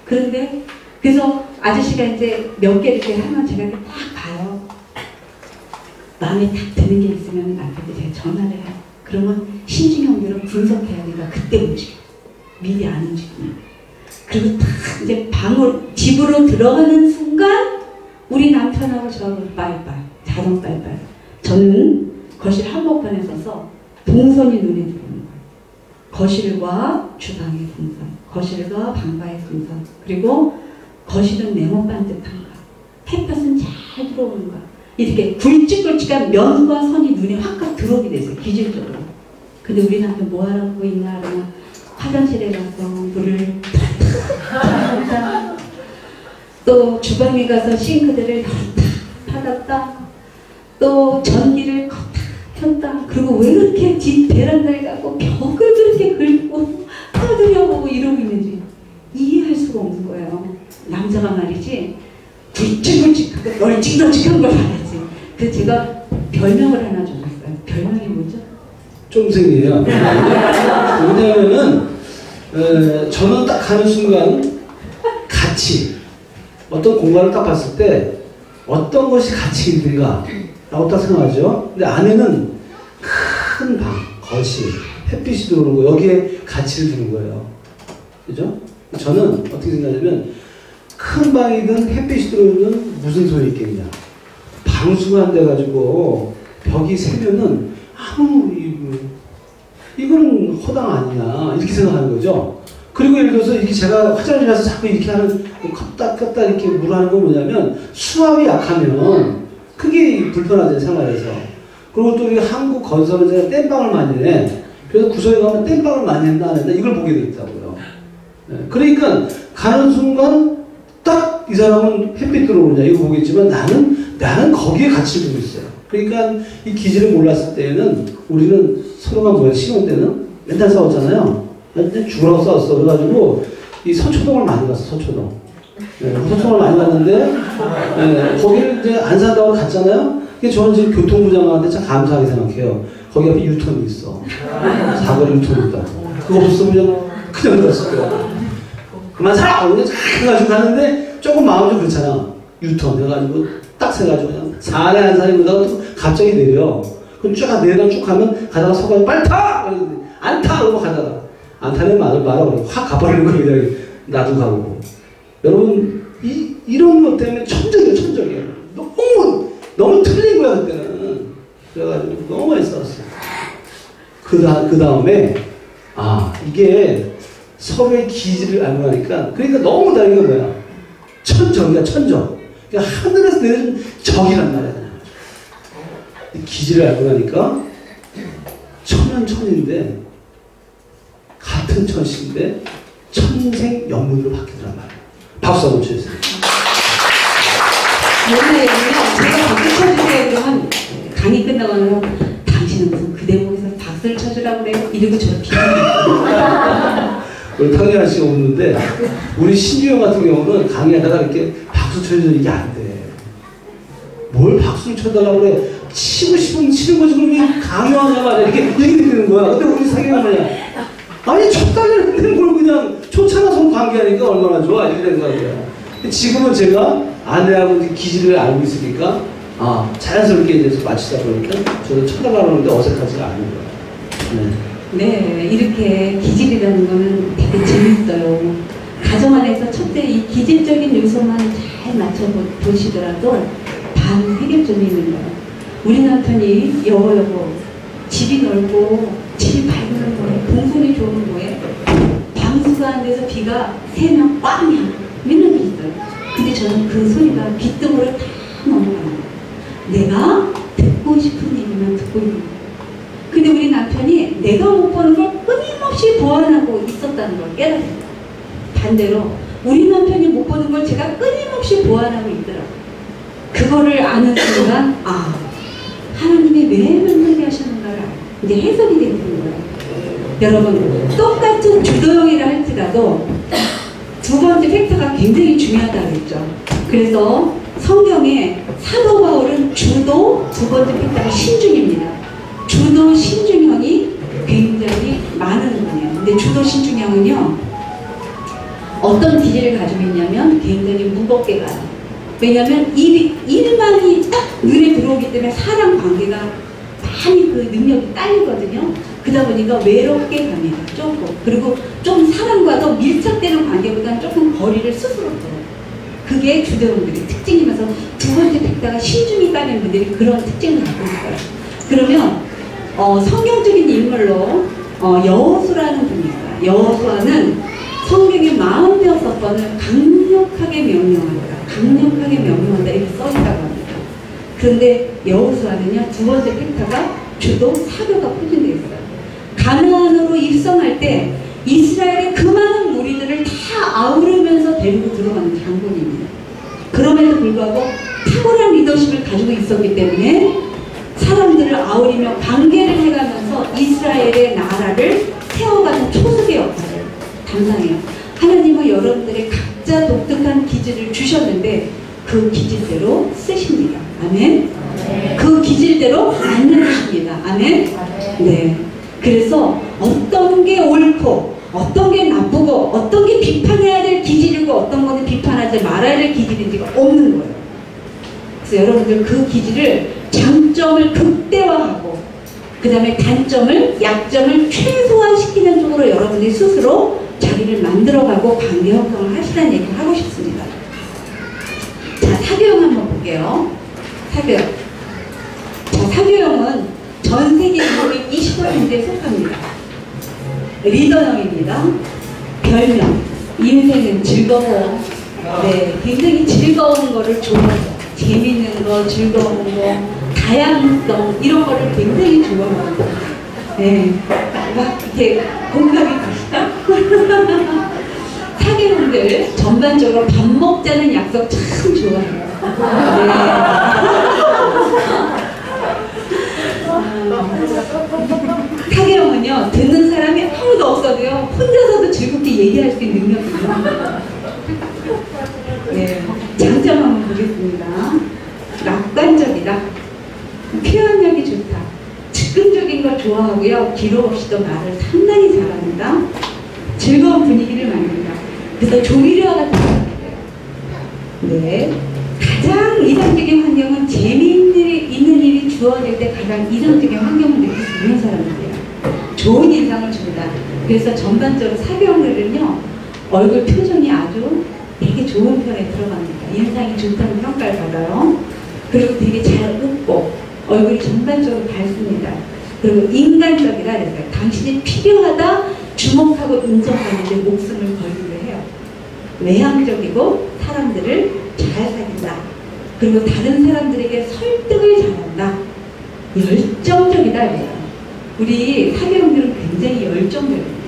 그런데, 그래서 아저씨가 이제 몇 개 이렇게 하면 제가 이렇게 딱 봐요. 마음에 딱 드는 게 있으면 남편한테 제가 전화를 해요. 그러면 신중형들은 분석해야 되니까 그때 움직여요. 미리 안 움직이면. 그리고 딱 이제 집으로 들어가는 순간 우리 남편하고 저하고 빠이빠이. 자동 빠이빠이. 저는 거실 한복판에 서서 동선이 눈에 들어오는 거예요. 거실과 주방의 동선, 거실과 방과의 동선, 그리고 거실은 네모 반듯한가, 햇볕은 잘 들어오는가. 이렇게 굵직굵직한 면과 선이 눈에 확 들어오게 됐어요. 기질적으로. 근데 우리 남편 뭐 하라고 있나 그러면 화장실에 가서 물을 또 주방에 가서 싱크대를 닫았다. 또 전기를 껐다 켰다. 그리고 왜 그렇게 집 베란다에 가고 벽을 그렇게 남자가 말이지 굵직굵직하고 널찍널찍한 걸 말하지. 그래서 제가 별명을 하나 줬어요. 별명이 뭐죠? 쫌생이에요. 왜냐하면은 저는 딱 가는 순간 가치, 어떤 공간을 딱 봤을 때 어떤 것이 가치 있는가 라고 딱 생각하죠. 근데 안에는 큰 방, 거실, 햇빛이 들어오는 거, 여기에 가치를 두는 거예요. 그죠? 저는 어떻게 생각하냐면 큰 방이든 햇빛이 들어오든 무슨 소용이 있겠냐. 방수가 안 돼가지고 벽이 새면은 아무 이거는 허당 아니냐 이렇게 생각하는 거죠. 그리고 예를 들어서 이렇게 제가 화장실 가서 자꾸 이렇게 하는 컵딱 이렇게 물 하는 건 뭐냐면 수압이 약하면 크게 불편하잖아요, 생활에서. 그리고 또 한국 건설은 제가 땜빵을 많이 해. 그래서 구석에 가면 땜빵을 많이 했나 안 했나 이걸 보게 돼 있다고요. 그러니까 가는 순간 딱 이 사람은 햇빛 들어오느냐 이거 보겠지만 나는 거기에 가치를 두고 있어요. 그러니까 이 기질을 몰랐을 때에는 우리는 서로가 뭐야, 신혼 때는 맨날 싸웠잖아요. 완전 죽으라고 싸웠어. 그래가지고 이 서초동을 많이 갔어. 서초동. 서초동을 많이 갔는데 거기를 이제 안 산다고 갔잖아요. 이게 저는 지금 교통부 장관한테 참 감사하게 생각해요. 거기 앞에 유턴이 있어. 사거리 유턴이 있다고. 그거 없으면 그냥 들었을 거야. 그만 살아! 그냥 쫙 해가지고 가는데 조금 마음이 좀 그렇잖아. 유턴 해가지고 딱 세가지고 그냥 산에 한 산에 그러다가 또 갑자기 내려. 그럼 쫙 내려 쭉 가면 가다가 서가지고 빨리 타! 안 타! 그러고 가다가 안 타는 말을 말하고 확 가버리는 거예요. 그냥 나도 가고. 여러분 이런 것 때문에 천적이에요. 너무 틀린 거야 그때는. 그래가지고 너무 많이 싸웠어요. 그 다음에 이게 서로의 기질을 알고 나니까 그러니까 너무 다른 게 뭐야? 천적이야 천적. 그러니까 하늘에서 내려준 적이란 말이야. 이 기질을 알고 나니까 천연천인데 같은 천씨인데 천생연분으로 바뀌더란 말이야. 박수 한번 주세요. 옛날에는 제가 박수 쳐주세요 그러면 강의 끝나고 나서 당신은 무슨 그 대목에서 박수를 쳐주라고 그래요? 이러고 저를 비난했어요. 우리 탕리아 씨가 없는데 우리 신주영 같은 경우는 강의하다가 이렇게 박수 쳐주는 이게 안 돼. 뭘 박수를 쳐달라고 그래. 치고 싶으면 치는 거지. 그럼 왜 강요하냐 말이야. 이렇게 얘기 되는 거야. 근데 우리 사기가 뭐냐. 아니 쳤달라는데 뭘 그냥 초창화성 관계하니까 얼마나 좋아. 이렇게 된 거야. 지금은 제가 아내하고 기질을 알고 있으니까 자연스럽게 이제 맞추다 보니까 저도 쳐다보는데 어색하지가 않은 거야. 네, 이렇게 기질이라는 거는 되게 재밌어요. 가정 안에서 첫째 이 기질적인 요소만 잘 맞춰보시더라도 다음 해결점이 있는 거예요. 우리 남편이 여보 집이 넓고 집이 밝으면 뭐해? 동선이 좋으면 뭐해? 방수가 안 돼서 비가 새면 꽝이야. 맨날 그랬어요. 근데 저는 그 소리가 귓등으로 다 넘어가는 거예요. 내가 듣고 싶은 얘기만 듣고 있는 거예요. 근데 우리 남편이 내가 못 보는 걸 끊임없이 보완하고 있었다는 걸 깨달았어요. 반대로 우리 남편이 못 보는 걸 제가 끊임없이 보완하고 있더라고요. 그거를 아는 순간 하나님이 왜 만들게 하셨는가를 이제 해석이 되는 거예요. 여러분 똑같은 주도형이라 할지라도 두 번째 팩터가 굉장히 중요하다고 했죠. 그래서 성경에 사도 바울은 주도 두 번째 팩터가 신중입니다. 주도 신중형이 굉장히 많은 거예요. 근데 주도 신중형은요 어떤 기질을 가지고 있냐면 굉장히 무겁게 가요. 왜냐하면 일만이 딱 눈에 들어오기 때문에 사람 관계가 많이 그 능력이 딸리거든요. 그러다 보니까 외롭게 갑니다. 조금. 그리고 좀 사람과도 밀착되는 관계보다는 조금 거리를 스스로 둬요. 그게 주도형들의 특징이면서 두 번째 팩터가 신중히 따는 분들이 그런 특징을 갖고 있어요. 그러면 성경적인 인물로 여호수라는 분이 있어요. 여호수아는 성경의 46번을 강력하게 명령한다. 강력하게 명령한다. 이렇게 써있다고 합니다. 그런데 여호수아는요, 두 번째 팩터가 주도 사교가 포진되어 있어요. 가나안으로 입성할 때 이스라엘의 그 많은 무리들을 다 아우르면서 데리고 들어가는 장군입니다. 그럼에도 불구하고 탁월한 리더십을 가지고 있었기 때문에 사람들을 아우리며 관계를 해가면서 이스라엘의 나라를 세워가는 초석의 역할을 담당해요. 하나님은 여러분들의 각자 각자 독특한 기질을 주셨는데 그 기질대로 쓰십니다. 아멘. 그 기질대로 만나주십니다. 아멘. 네. 그래서 어떤 게 옳고 어떤 게 나쁘고 어떤 게 비판해야 될 기질이고 어떤 거는 비판하지 말아야 될 기질인지가 없는 거예요. 그래서 여러분들 그 기질을 장점을 극대화하고 그 다음에 단점을 약점을 최소화시키는 쪽으로 여러분이 스스로 자기를 만들어가고 관계 형성을 하시라는 얘기를 하고 싶습니다. 자, 사교형 한번 볼게요. 사교형. 자, 사교형은 전 세계 인口의 25%에 속합니다. 리더형입니다. 별명, 인생은 즐거워. 네, 굉장히 즐거운 거를 좋아해요. 재밌는 거, 즐거운 거, 다양성, 이런 거를 굉장히 좋아합니다. 네, 막 이렇게 공감이 가시다? 사계분들 전반적으로 밥 먹자는 약속 참 좋아해요. 네. 사계형은요, 듣는 사람이 아무도 없어도요, 혼자서도 즐겁게 얘기할 수 있는 능력이 있습니다. 네, 장점 한번 보겠습니다. 낙관적이다. 표현력이 좋다. 즉흥적인 걸 좋아하고요. 기록 없이도 말을 상당히 잘합니다. 즐거운 분위기를 만든다. 그래서 조미료와 같은 사람이에요. 네. 가장 이상적인 환경은 재미있는 일이 주어질 때 가장 이상적인 환경을 느낄 수 있는 사람들이에요. 좋은 인상을 준다. 그래서 전반적으로 사교형들은요, 얼굴 표정이 아주 되게 좋은 편에 들어갑니다. 인상이 좋다는 평가를 받아요. 그리고 되게 잘 웃고 얼굴이 전반적으로 밝습니다. 그리고 인간적이라 그랬어요. 당신이 필요하다 주목하고 인정하는데 목숨을 걸기로 해요. 외향적이고 사람들을 잘 사귄다. 그리고 다른 사람들에게 설득을 잘한다. 열정적이다 그래요. 우리 사교형들은 굉장히 열정적입니다.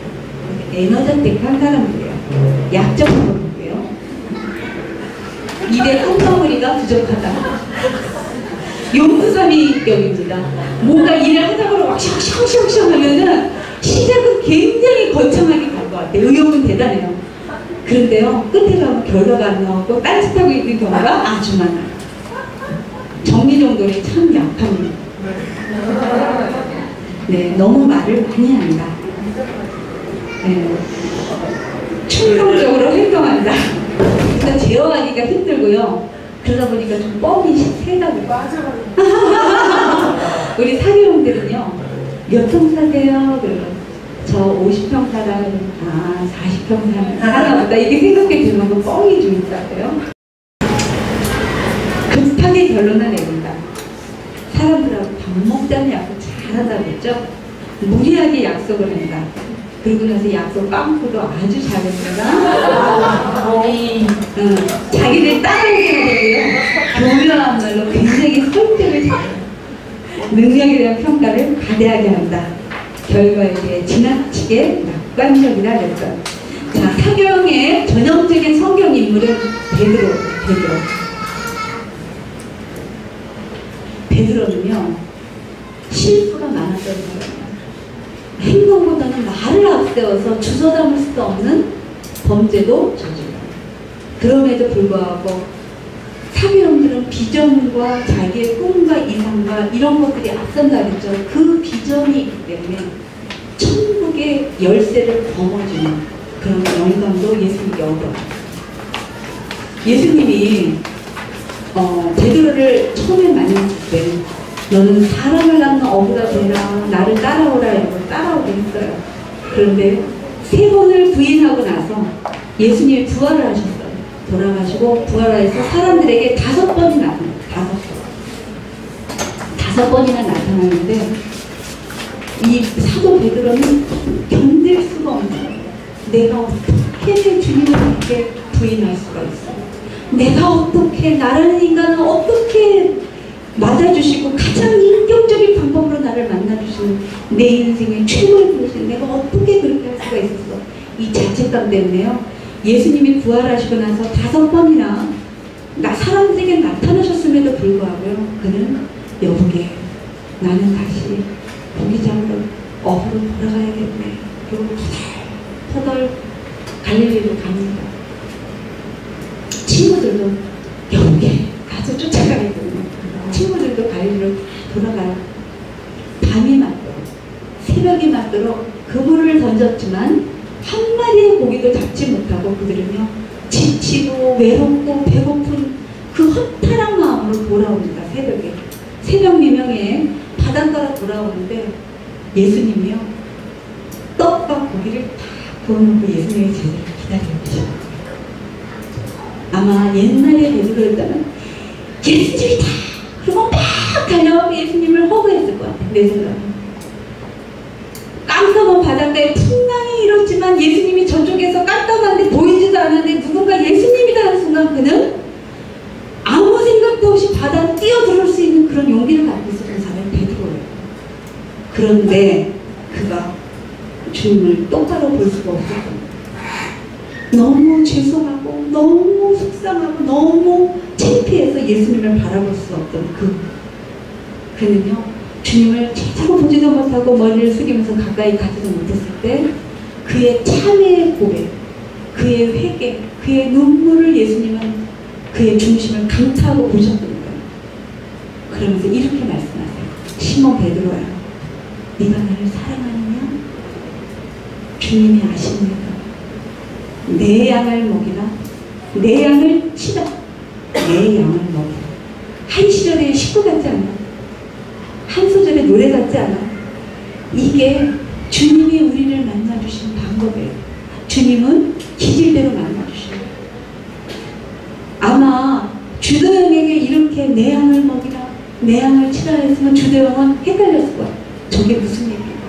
에너제틱한 사람들이에요. 약점을 볼게요. 입에 콩덩어리가 부족하다. 용두삼이격입니다. 뭔가 일을 하자고 막 샹샹샹샹 하면은 시작은 굉장히 거창하게 갈 것 같아요. 의욕은 대단해요. 그런데요, 끝에 가면 결과가 안 나오고 딴짓하고 있는 경우가 아주 많아요. 정리정돈이 참 약합니다. 네, 너무 말을 많이 한다. 네, 충동적으로 행동한다. 일단 제어하기가 힘들고요. 그러다 보니까 좀 뻥이 세다고요. 맞아. 우리 사교형들은요, 몇 평 사세요? 그러면 저 50평 살아. 아, 40평 사나 보다. 이게 생각해 주면 뻥이 좀 있다고요. 급하게 결론을 내린다. 사람들하고 밥 먹자는 약속 잘하다 그랬죠? 무리하게 약속을 한다. 그리고 나서 약속 빵꾸도 아주 잘했습니다. 자기들 따라오게 하고요. 교묘한 말로 굉장히 설득을 잘해요. 능력에 대한 평가를 가대하게 한다. 결과에 대해 지나치게 낙관적이라 그랬어요. 자, 사교형의 전형적인 성경 인물은 베드로는요, 실수가 많았던 사람이에요. 행동보다는 말을 앞세워서 주워 담을 수도 없는 범죄도 저질러요. 그럼에도 불구하고 사교형들은 비전과 자기의 꿈과 이상과 이런 것들이 앞선다 그랬죠. 그 비전이 있기 때문에 천국의 열쇠를 거머쥐는 그런 영감도 예수님께 얻어요. 예수님이 베드로를 처음에 만났을 때 너는 사람을 낳는 어부가 되라, 나를 따라오라 이러고 따라오게 했어요. 그런데 3번을 부인하고 나서 예수님이 부활을 하셨어요. 돌아가시고 부활해서 사람들에게 5번이 나타나요. 5번이나 나타나는데 이 사도 베드로는 견딜 수가 없는 거예요. 내가 어떻게 내 주님을 이렇게 부인할 수가 있어? 내가 어떻게, 나라는 인간은 어떻게 맞아주시고 가장 인격적인 방법으로 나를 만나주시는 내 인생의 최고의 분이신 내가 어떻게 그렇게 할 수가 있었어? 이 자책감 때문에요. 예수님이 부활하시고 나서 5번이나 사람들에게 나타나셨음에도 불구하고요. 그는 여보게 나는 다시 고기장으로 어부로 돌아가야겠네. 그리고 터덜 갈릴리로 갑니다. 친구들도 여기 가서 쫓아가야 되거든요. 친구들도 가리로 돌아가요. 밤이 맞도록, 새벽이 맞도록 그물을 던졌지만 한 마리의 고기도 잡지 못하고 그들은요, 지치고 외롭고 배고픈 그 허탈한 마음으로 돌아옵니다. 새벽에. 새벽 미명에 바닷가로 돌아오는데 예수님이요, 떡과 고기를 다 구워놓고 예수님의 제자를 기다리고 계십니다. 아마 옛날에 베드로였다면 예수님이다! 그리고 막 달려와서 예수님을 허브했을 것 같아요. 내 생각에. 깜깜한 바닷가에 풍랑이 일었지만 예수님이 저쪽에서 깜깜한데 보이지도 않았는데 누군가 예수님이다 하는 순간 그는 아무 생각도 없이 바다에 뛰어들을 수 있는 그런 용기를 갖고 있었던 사람이 베드로예요. 그런데 그가 주님을 똑바로 볼 수가 없었던 거예요. 너무 죄송하고 너무 속상하고 너무 창피해서 예수님을 바라볼 수 없던 그는요, 주님을 제대로 보지도 못하고 머리를 숙이면서 가까이 가지도 못했을 때 그의 참회의 고백, 그의 회개, 그의 눈물을 예수님은 그의 중심을 감탄하고 보셨던 거예요. 그러면서 이렇게 말씀하세요. 시몬 베드로야, 네가 나를 사랑하느냐? 주님이 아십니다. 내 양을 먹이라, 내 양을 치라, 내 양을 먹이라. 한 시절의 식구 같지 않아? 한 소절의 노래 같지 않아? 이게 주님이 우리를 만나주신 방법이에요. 주님은 기질대로 만나주셔요. 아마 주도형에게 이렇게 내 양을 먹이라, 내 양을 치라 했으면 주도형은 헷갈렸을 거야. 저게 무슨 얘기인가?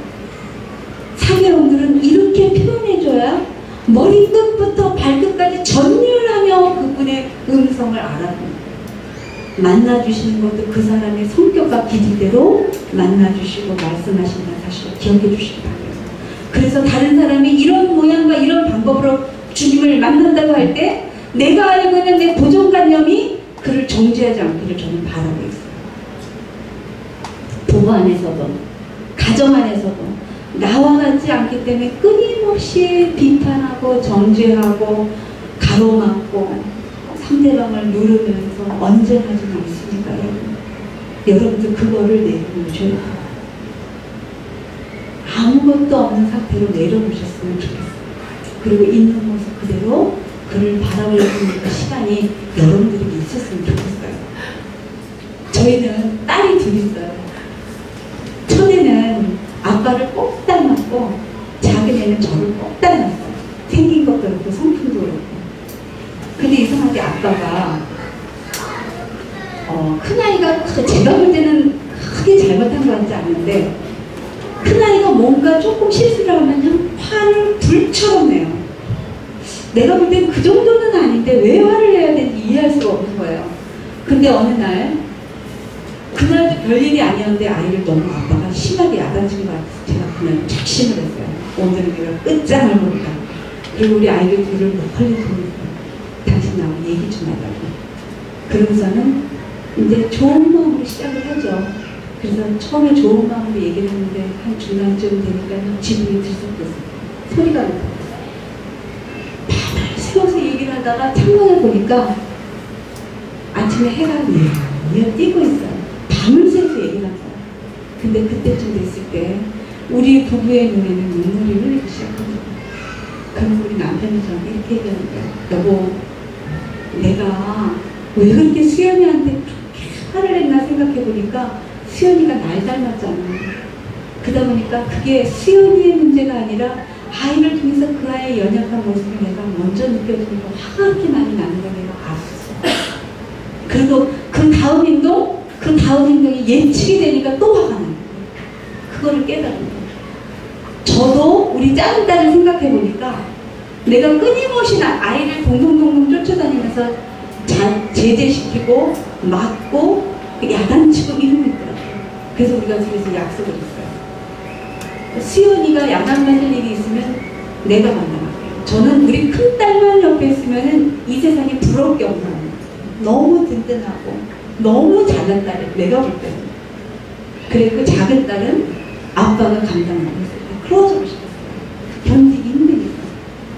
사계형들은 이렇게 표현해줘야 머리끝부터 발끝까지 전율하며 그분의 음성을 알아봅니다. 만나주시는 것도 그 사람의 성격과 기질대로 만나주시고 말씀하신다는 사실을 기억해 주시기 바랍니다. 그래서 다른 사람이 이런 모양과 이런 방법으로 주님을 만난다고 할 때 내가 알고 있는 내 고정관념이 그를 정죄하지 않기를 저는 바라고 있어요. 부부 안에서도 가정 안에서도 나와 같지 않기 때문에 끊임없이 비판하고 정죄하고 가로막고 상대방을 누르면서 언쟁하지는 않습니까? 여러분들 그거를 내려놓으셔야 돼요. 아무것도 없는 상태로 내려놓으셨으면 좋겠어요. 그리고 있는 모습 그대로 그를 바라볼 그 시간이 여러분들에게 있었으면 좋겠어요. 저희는 딸이 둘 있어요. 첫애는 아빠를 꼭 닮았고 작은 애는 저를 꼭 닮았어요. 생긴 것도 그렇고 성품도 그렇고. 근데 이상하게 아빠가 큰아이가 제가 볼 때는 크게 잘못한 것 같지 않은데 큰아이가 뭔가 조금 실수를 하면 화를 불처럼 내요. 내가 볼 때는 그 정도는 아닌데 왜 화를 내야 되는지 이해할 수가 없는 거예요. 근데 어느 날 그날도 별일이 아니었는데 아이를 너무 아빠가 심하게 야단친 것 같아서 제가 그날 작심을 했어요. 오늘은 내가 끝장을 보리라. 그리고 우리 아이를 둘을 멀리 보니까 당신 나하고 얘기 좀 하자고. 그러고서는 이제 좋은 마음으로 시작을 하죠. 그래서 처음에 좋은 마음으로 얘기를 했는데 한 중간쯤 되니까 지분이 들썩들썩 소리가 나고 밤을 새워서 얘기를 하다가 창문을 보니까 아침에 해가 뉘어 뛰고 있어요. 밤을 새서 얘기를 한 거예요. 근데 그때쯤 됐을 때 우리 부부의 눈에는 눈물이 흘리기 시작합니다. 그럼 우리 남편이 저한테 이렇게 얘기하는 거예요. 여보, 내가 왜 그렇게 수연이한테 그렇게 화를 냈나 생각해보니까 수연이가 날 닮았잖아. 그러다 보니까 그게 수연이의 문제가 아니라 아이를 통해서 그 아이의 연약한 모습을 내가 먼저 느껴지니까 화가 그렇게 많이 나는 걸 내가 알았어. 그리고 그 다음 행동이 예측이 되니까 또 화가 나는 거예요. 그거를 깨달은 거예요. 저도 우리 작은 딸을 생각해보니까 내가 끊임없이 아이를 동동동동 쫓아다니면서 제재시키고 막고 야단치고 이러고 있더라고요. 그래서 우리가 둘이서 약속을 했어요. 수연이가 야단맞을 일이 있으면 내가 만나갈게요. 저는 우리 큰 딸만 옆에 있으면 이 세상에 부러울 게 없는 거예요. 너무 든든하고 너무 잘난 딸이에요. 내가 볼 때는. 그래 그 작은 딸은 아빠가 감당하고 있어요. 클로즈업을 시켰어요. 견디기 힘드니까.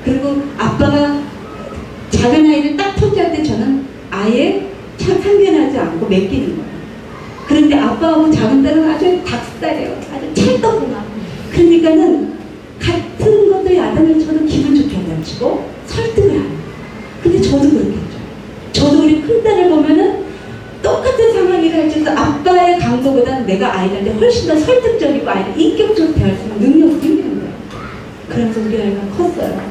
그리고 아빠가 작은 아이를 딱 터치할 때 저는 아예 참견하지 않고 맡기는 거예요. 그런데 아빠하고 작은 딸은 아주 닭살이에요. 아주 찰떡궁합. 그러니까는 같은 것도 야단을 쳐도 기분 좋게 안 치고 설득을 안 해요. 근데 저도 그렇겠죠. 저도 우리 큰딸을 보면은 똑같은 상황이라 할지라도 아빠의 강도보다는 내가 아이들한테 훨씬 더 설득적이고 아이들 인격적으로 대할 수 있는 능력이 생기는 거예요. 그러면서 우리 아이가 컸어요.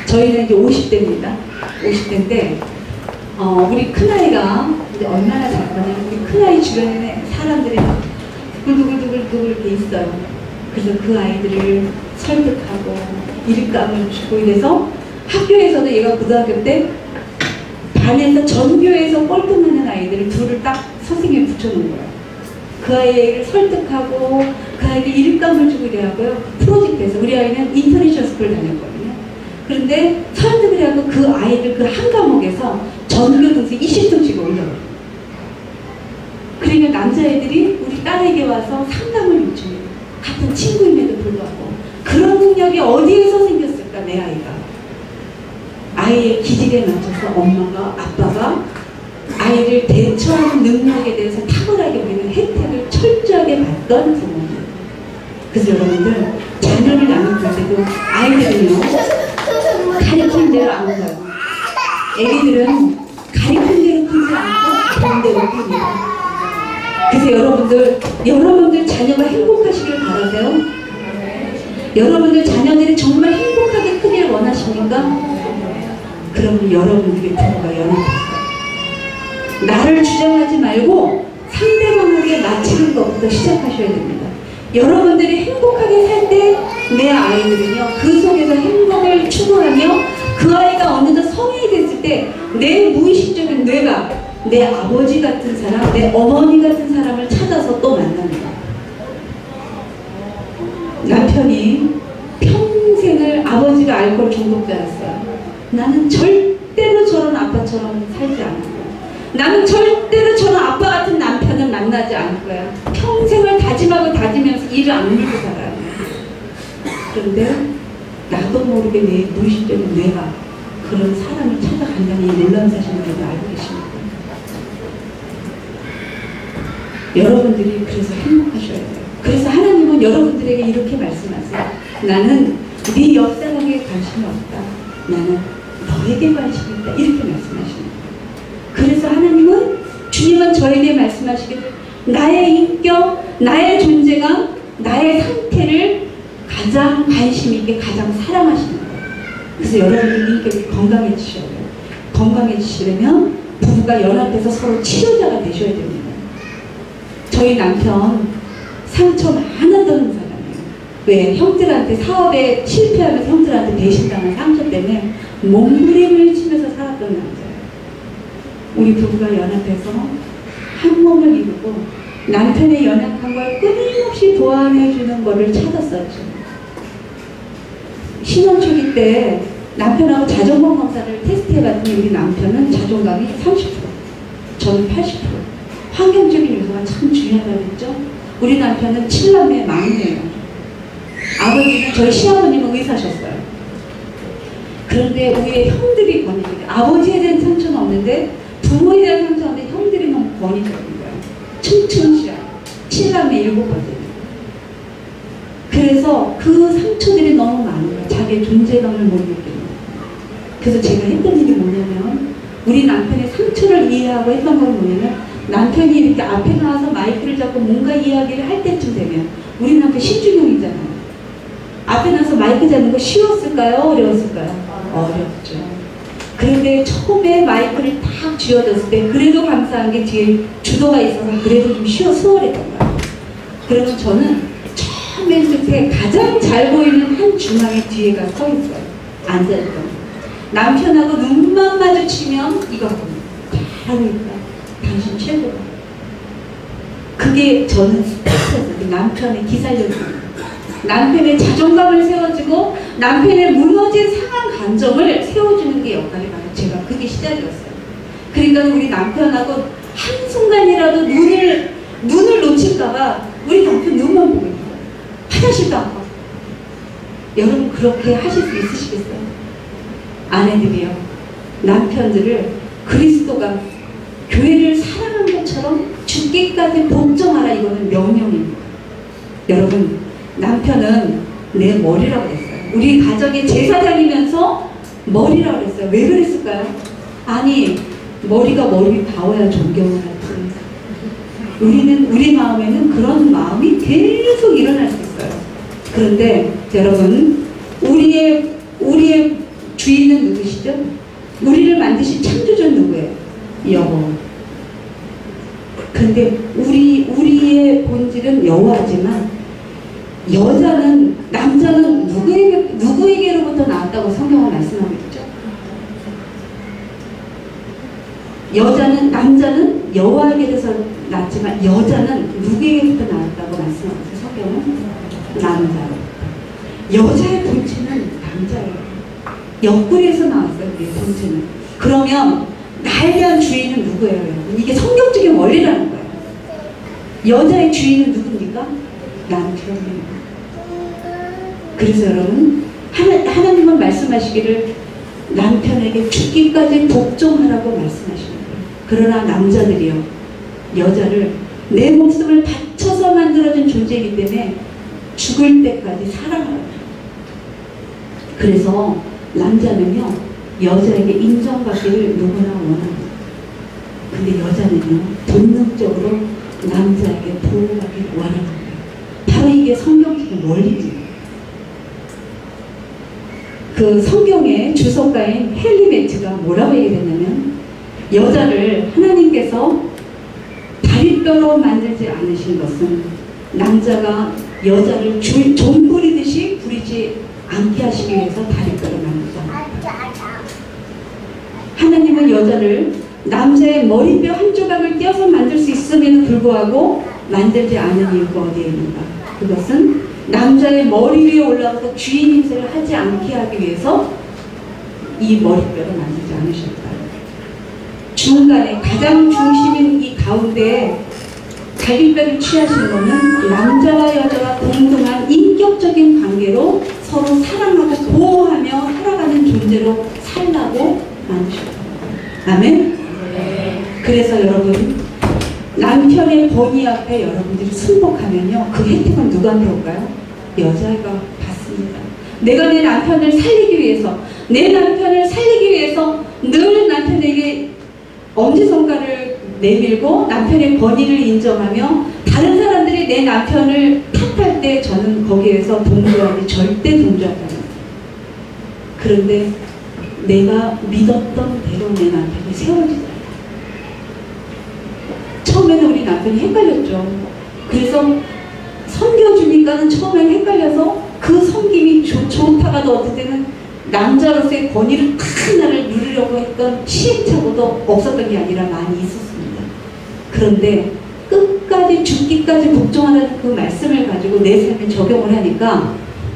저희는 이제 50대입니다. 50대인데 우리 큰아이가 이제 얼마나 잘하냐면 우리 큰아이 주변에 사람들이 두글두글두글 이렇게 있어요. 그래서 그 아이들을 설득하고 일감을 주고 이래서 학교에서도 얘가 고등학교 때 반에서 전교에서 꼴등하는 아이들을 둘을 딱 선생님이 붙여놓은 거예요. 그 아이를 설득하고 그 아이에게 일감을 주고 이래하고요. 프로젝트에서 우리 아이는 인터내셔널 스쿨 다녔거든요. 그런데 설득을 하고 그 아이들 그 한 과목에서 전교 등수 20등씩 올려요. 그러니까 남자애들이 우리 딸에게 와서 상담을 요청해요. 같은 친구임에도 불구하고. 그런 능력이 어디에서 생겼을까 내 아이가. 아이의 기질에 맞춰서 엄마가 아빠가 아이를 대처하는 능력에 대해서 탁월하게 우리는 혜택을 철저하게 받던 부모님. 그래서 여러분들 자녀를 낳을 때도 아이들은요 가르치는 대로 안 커요. 애기들은 가르치는 대로 크지 않고 그런 대로 큽니다. 그래서 여러분들 자녀가 행복하시길 바라세요. 여러분들 자녀들이 정말 행복하게 크길 원하십니까? 그러면 여러분들의 부모가 연합하세요. 나를 주장하지 말고 상대방에게 맞추는 것부터 시작하셔야 됩니다. 여러분들이 행복하게 살 때 내 아이들은요 그 속에서 행복을 추구하며 그 아이가 어느 정도 성인이 됐을 때 내 무의식적인 뇌가 내 아버지 같은 사람, 내 어머니 같은 사람을 찾아서 또 만납니다. 남편이 평생을 아버지가 알코올 중독자였어요. 나는 절대로 저런 아빠처럼 살지 않을 거야. 나는 절대로 저런 아빠 같은 남편을 만나지 않을 거야. 평생을 다짐하고 다지면서 이를 악물고 살아요. 그런데 나도 모르게 내 무의식적인 뇌가 그런 사람을 찾아간다는 이 놀라운 사실을 여러분 알고 계십니까? 여러분들이 그래서 행복하셔야 돼요. 그래서 하나님은 여러분들에게 이렇게 말씀하세요. 나는 네 옆사람에게 관심이 없다. 나는 너에게 관심이 있다. 이렇게 말씀하십니다. 그래서 하나님은 주님은 저에게 말씀하시기를 나의 인격, 나의 존재감, 나의 상태를 가장 관심 있게 가장 사랑하시는 거예요. 그래서 여러분들 인격이 건강해지셔야 돼요. 건강해지시려면 부부가 연합해서 서로 치료자가 되셔야 됩니다. 저희 남편 상처 많았던 사람이에요. 왜? 형들한테 사업에 실패하면서 형들한테 배신당한 상처 때문에 몸부림을 치면서 살았던 남자예요. 우리 부부가 연합해서 한 몸을 이루고 남편의 연약한 걸 끊임없이 보완해주는 것을 찾았었죠. 신혼 초기 때 남편하고 자존감 검사를 테스트해봤더니 우리 남편은 자존감이 30%, 저는 80%. 환경적인 요소가 참 중요하다고 했죠. 우리 남편은 7남매 막내예요. 아버지는 저희 시아버님은 의사셨어요. 그런데 우리의 형들이 권위적이에요. 아버지에 대한 상처는 없는데 부모에 대한 상처는 없는데 형들이 너무 권위적인 거예요. 층층시야. 7남매 7번째. 그래서 그 상처들이 너무 많은 거예요. 자기의 존재감을 못 느끼는 거예요. 그래서 제가 했던 일이 뭐냐면 우리 남편의 상처를 이해하고 했던 건 뭐냐면 남편이 이렇게 앞에 나와서 마이크를 잡고 뭔가 이야기를 할 때쯤 되면 우리 남편 신중형이잖아요. 앞에 나와서 마이크 잡는 거 쉬웠을까요? 어려웠을까요? 어렵죠. 그런데 처음에 마이크를 딱 쥐어줬을 때 그래도 감사한 게 뒤에 주도가 있어서 그래도 좀 수월했던 거예요. 그러면 저는 맨 끝에 가장 잘 보이는 한 중앙의 뒤에가 서 있어요. 앉아있던 남편하고 눈만 마주치면 이거 하고 있다. 당신 최고다. 그게 저는 스타트였어요. 남편의 기살려주는 남편의 자존감을 세워주고 남편의 무너진 상한 감정을 세워주는 게 역할이 바로 제가 그게 시작이었어요. 그러니까 우리 남편하고 한순간이라도 눈을 놓칠까봐 우리 남편 눈만 보고 있어요. 화장실도 안 가고. 여러분 그렇게 하실 수 있으시겠어요? 아내들이요. 남편들을 그리스도가 교회를 사랑한 것처럼 죽기까지 복종하라. 이거는 명령입니다. 여러분, 남편은 내 머리라고 했어요. 우리 가정의 제사장이면서 머리라고 했어요. 왜 그랬을까요? 아니, 머리가 머리 바워야 존경을 하지. 우리 마음에는 그런 마음이 계속 일어날 수 있어요. 그런데 여러분, 우리의 주인은 누구시죠? 우리를 만드신 창조주는 누구예요? 여호와. 근데 우리의 본질은 여호와지만 남자는 누구에게로부터 나왔다고 성경은 말씀하고 있죠? 남자는 여호와에게서 낳았지만 여자는 누구에게부터 나왔다고 말씀하고 있어요? 성경은 남자로. 여자의 본체는 남자예요. 옆구리에서 나왔어요. 우리의 본체는. 그러면 나에 대한 주인은 누구예요? 여러분? 이게 성경적인 원리라는 거예요. 여자의 주인은 누굽니까? 남편이에요. 그래서 여러분, 하나님은 말씀하시기를 남편에게 죽기까지 복종하라고 말씀하십니다. 그러나 남자들이요, 여자를 내 목숨을 바쳐서 만들어준 존재이기 때문에 죽을 때까지 사랑하라. 그래서 남자는요, 여자에게 인정받기를 누구나 원합니다. 근데 여자는요, 본능적으로 남자에게 보호하기를 원합니다. 바로 이게 성경적인 원리입니다. 그 성경의 주석가인 헬리베트가 뭐라고 얘기했냐면, 여자를 하나님께서 다리뼈로 만들지 않으신 것은 남자가 여자를 종 부리듯이 부리지 않게 하시기 위해서 다리뼈로 만들었다. 하나님은 여자를 남자의 머리뼈 한 조각을 떼어서 만들 수 있음에도 불구하고 만들지 않은 이유가 어디에 있는가? 그것은 남자의 머리 위에 올라가서 주인 행세를 하지 않게 하기 위해서 이 머리뼈를 만들지 않으셨다. 중간에 가장 중심인 이 가운데에 갈림뼈를 취하신 것은 남자와 여자가 동등한 인격적인 관계로 서로 사랑하고 보호하며 살아가는 존재로 살라고 만드셨다. 아멘? 그래서 여러분, 남편의 권위 앞에 여러분들이 순복하면요, 그 혜택은 누구한테 올까요? 여자가 받습니다. 내가 내 남편을 살리기 위해서 늘 남편에게 엄지손가락을 내밀고 남편의 권위를 인정하며 다른 사람들이 내 남편을 탓할 때 저는 거기에서 절대 동조하지 않아요. 그런데 내가 믿었던 대로 내 남편이 세워지잖아요. 처음에는 우리 남편이 헷갈렸죠. 그래서 섬겨주니까는 처음에는 헷갈려서 그 섬김이 좋다가도 어떨 때는 남자로서의 권위를 큰 나를 누리려고 했던 시행착오도 없었던 게 아니라 많이 있었습니다. 그런데 끝까지 죽기까지 복종하라는 그 말씀을 가지고 내 삶에 적용을 하니까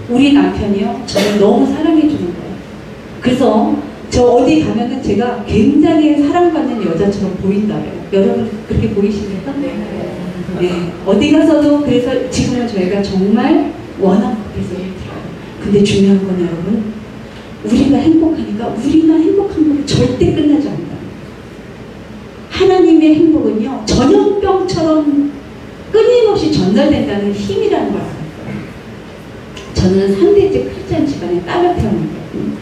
우리 남편이요, 저를 너무 사랑해 주는 거예요. 그래서 저 어디 가면은 제가 굉장히 사랑받는 여자처럼 보인다고요. 여러분 그렇게 보이십니까? 네. 어디 가서도 그래서 지금은 저희가 정말 원한 곳에서 들어요. 근데 중요한 건 여러분, 우리가 행복하니까 우리가 행복한 건 절대 끝나지 않는다. 하나님의 행복은요, 전염병처럼 끊임없이 전달된다는 힘이라는 걸 알았어요. 저는 상대적 크리스찬 집안에 딸로 태어났거든요.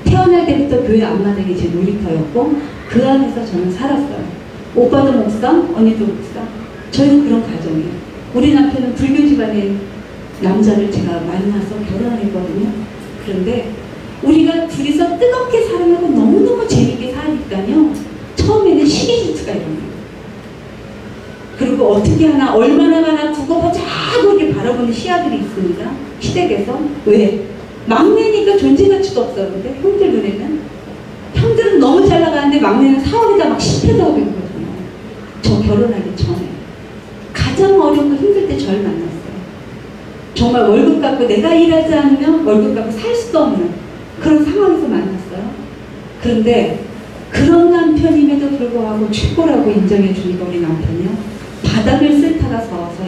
태어날 때부터 교회 앞마당이 제 놀이터였고 그 안에서 저는 살았어요. 오빠도 목사, 언니도 목사. 저희는 그런 가정이에요. 우리 남편은 불교 집안의 남자를 제가 만나서 결혼했거든요. 그런데 우리가 둘이서 뜨겁게 사랑하고 너무너무 재밌게 사니까요, 처음에는 시기질투가 일어나요. 그리고 어떻게 하나, 얼마나 가나 두고 자꾸 이렇게 바라보는 시아들이 있습니다. 시댁에서. 왜? 막내니까 존재가치도 없었는데, 형들 눈에는. 형들은 너무 잘 나가는데 막내는 사업에다 막 실패하고 있거든요. 저 결혼하기 전에. 가장 어렵고 힘들 때 저를 만났어요. 정말 월급 갖고 내가 일하지 않으면 월급 갖고 살 수도 없는 그런 상황에서 만났어요. 그런데 그런 남편임에도 불구하고 최고라고 인정해 주니까 우리 남편이요, 바닥을 쓸다가 서서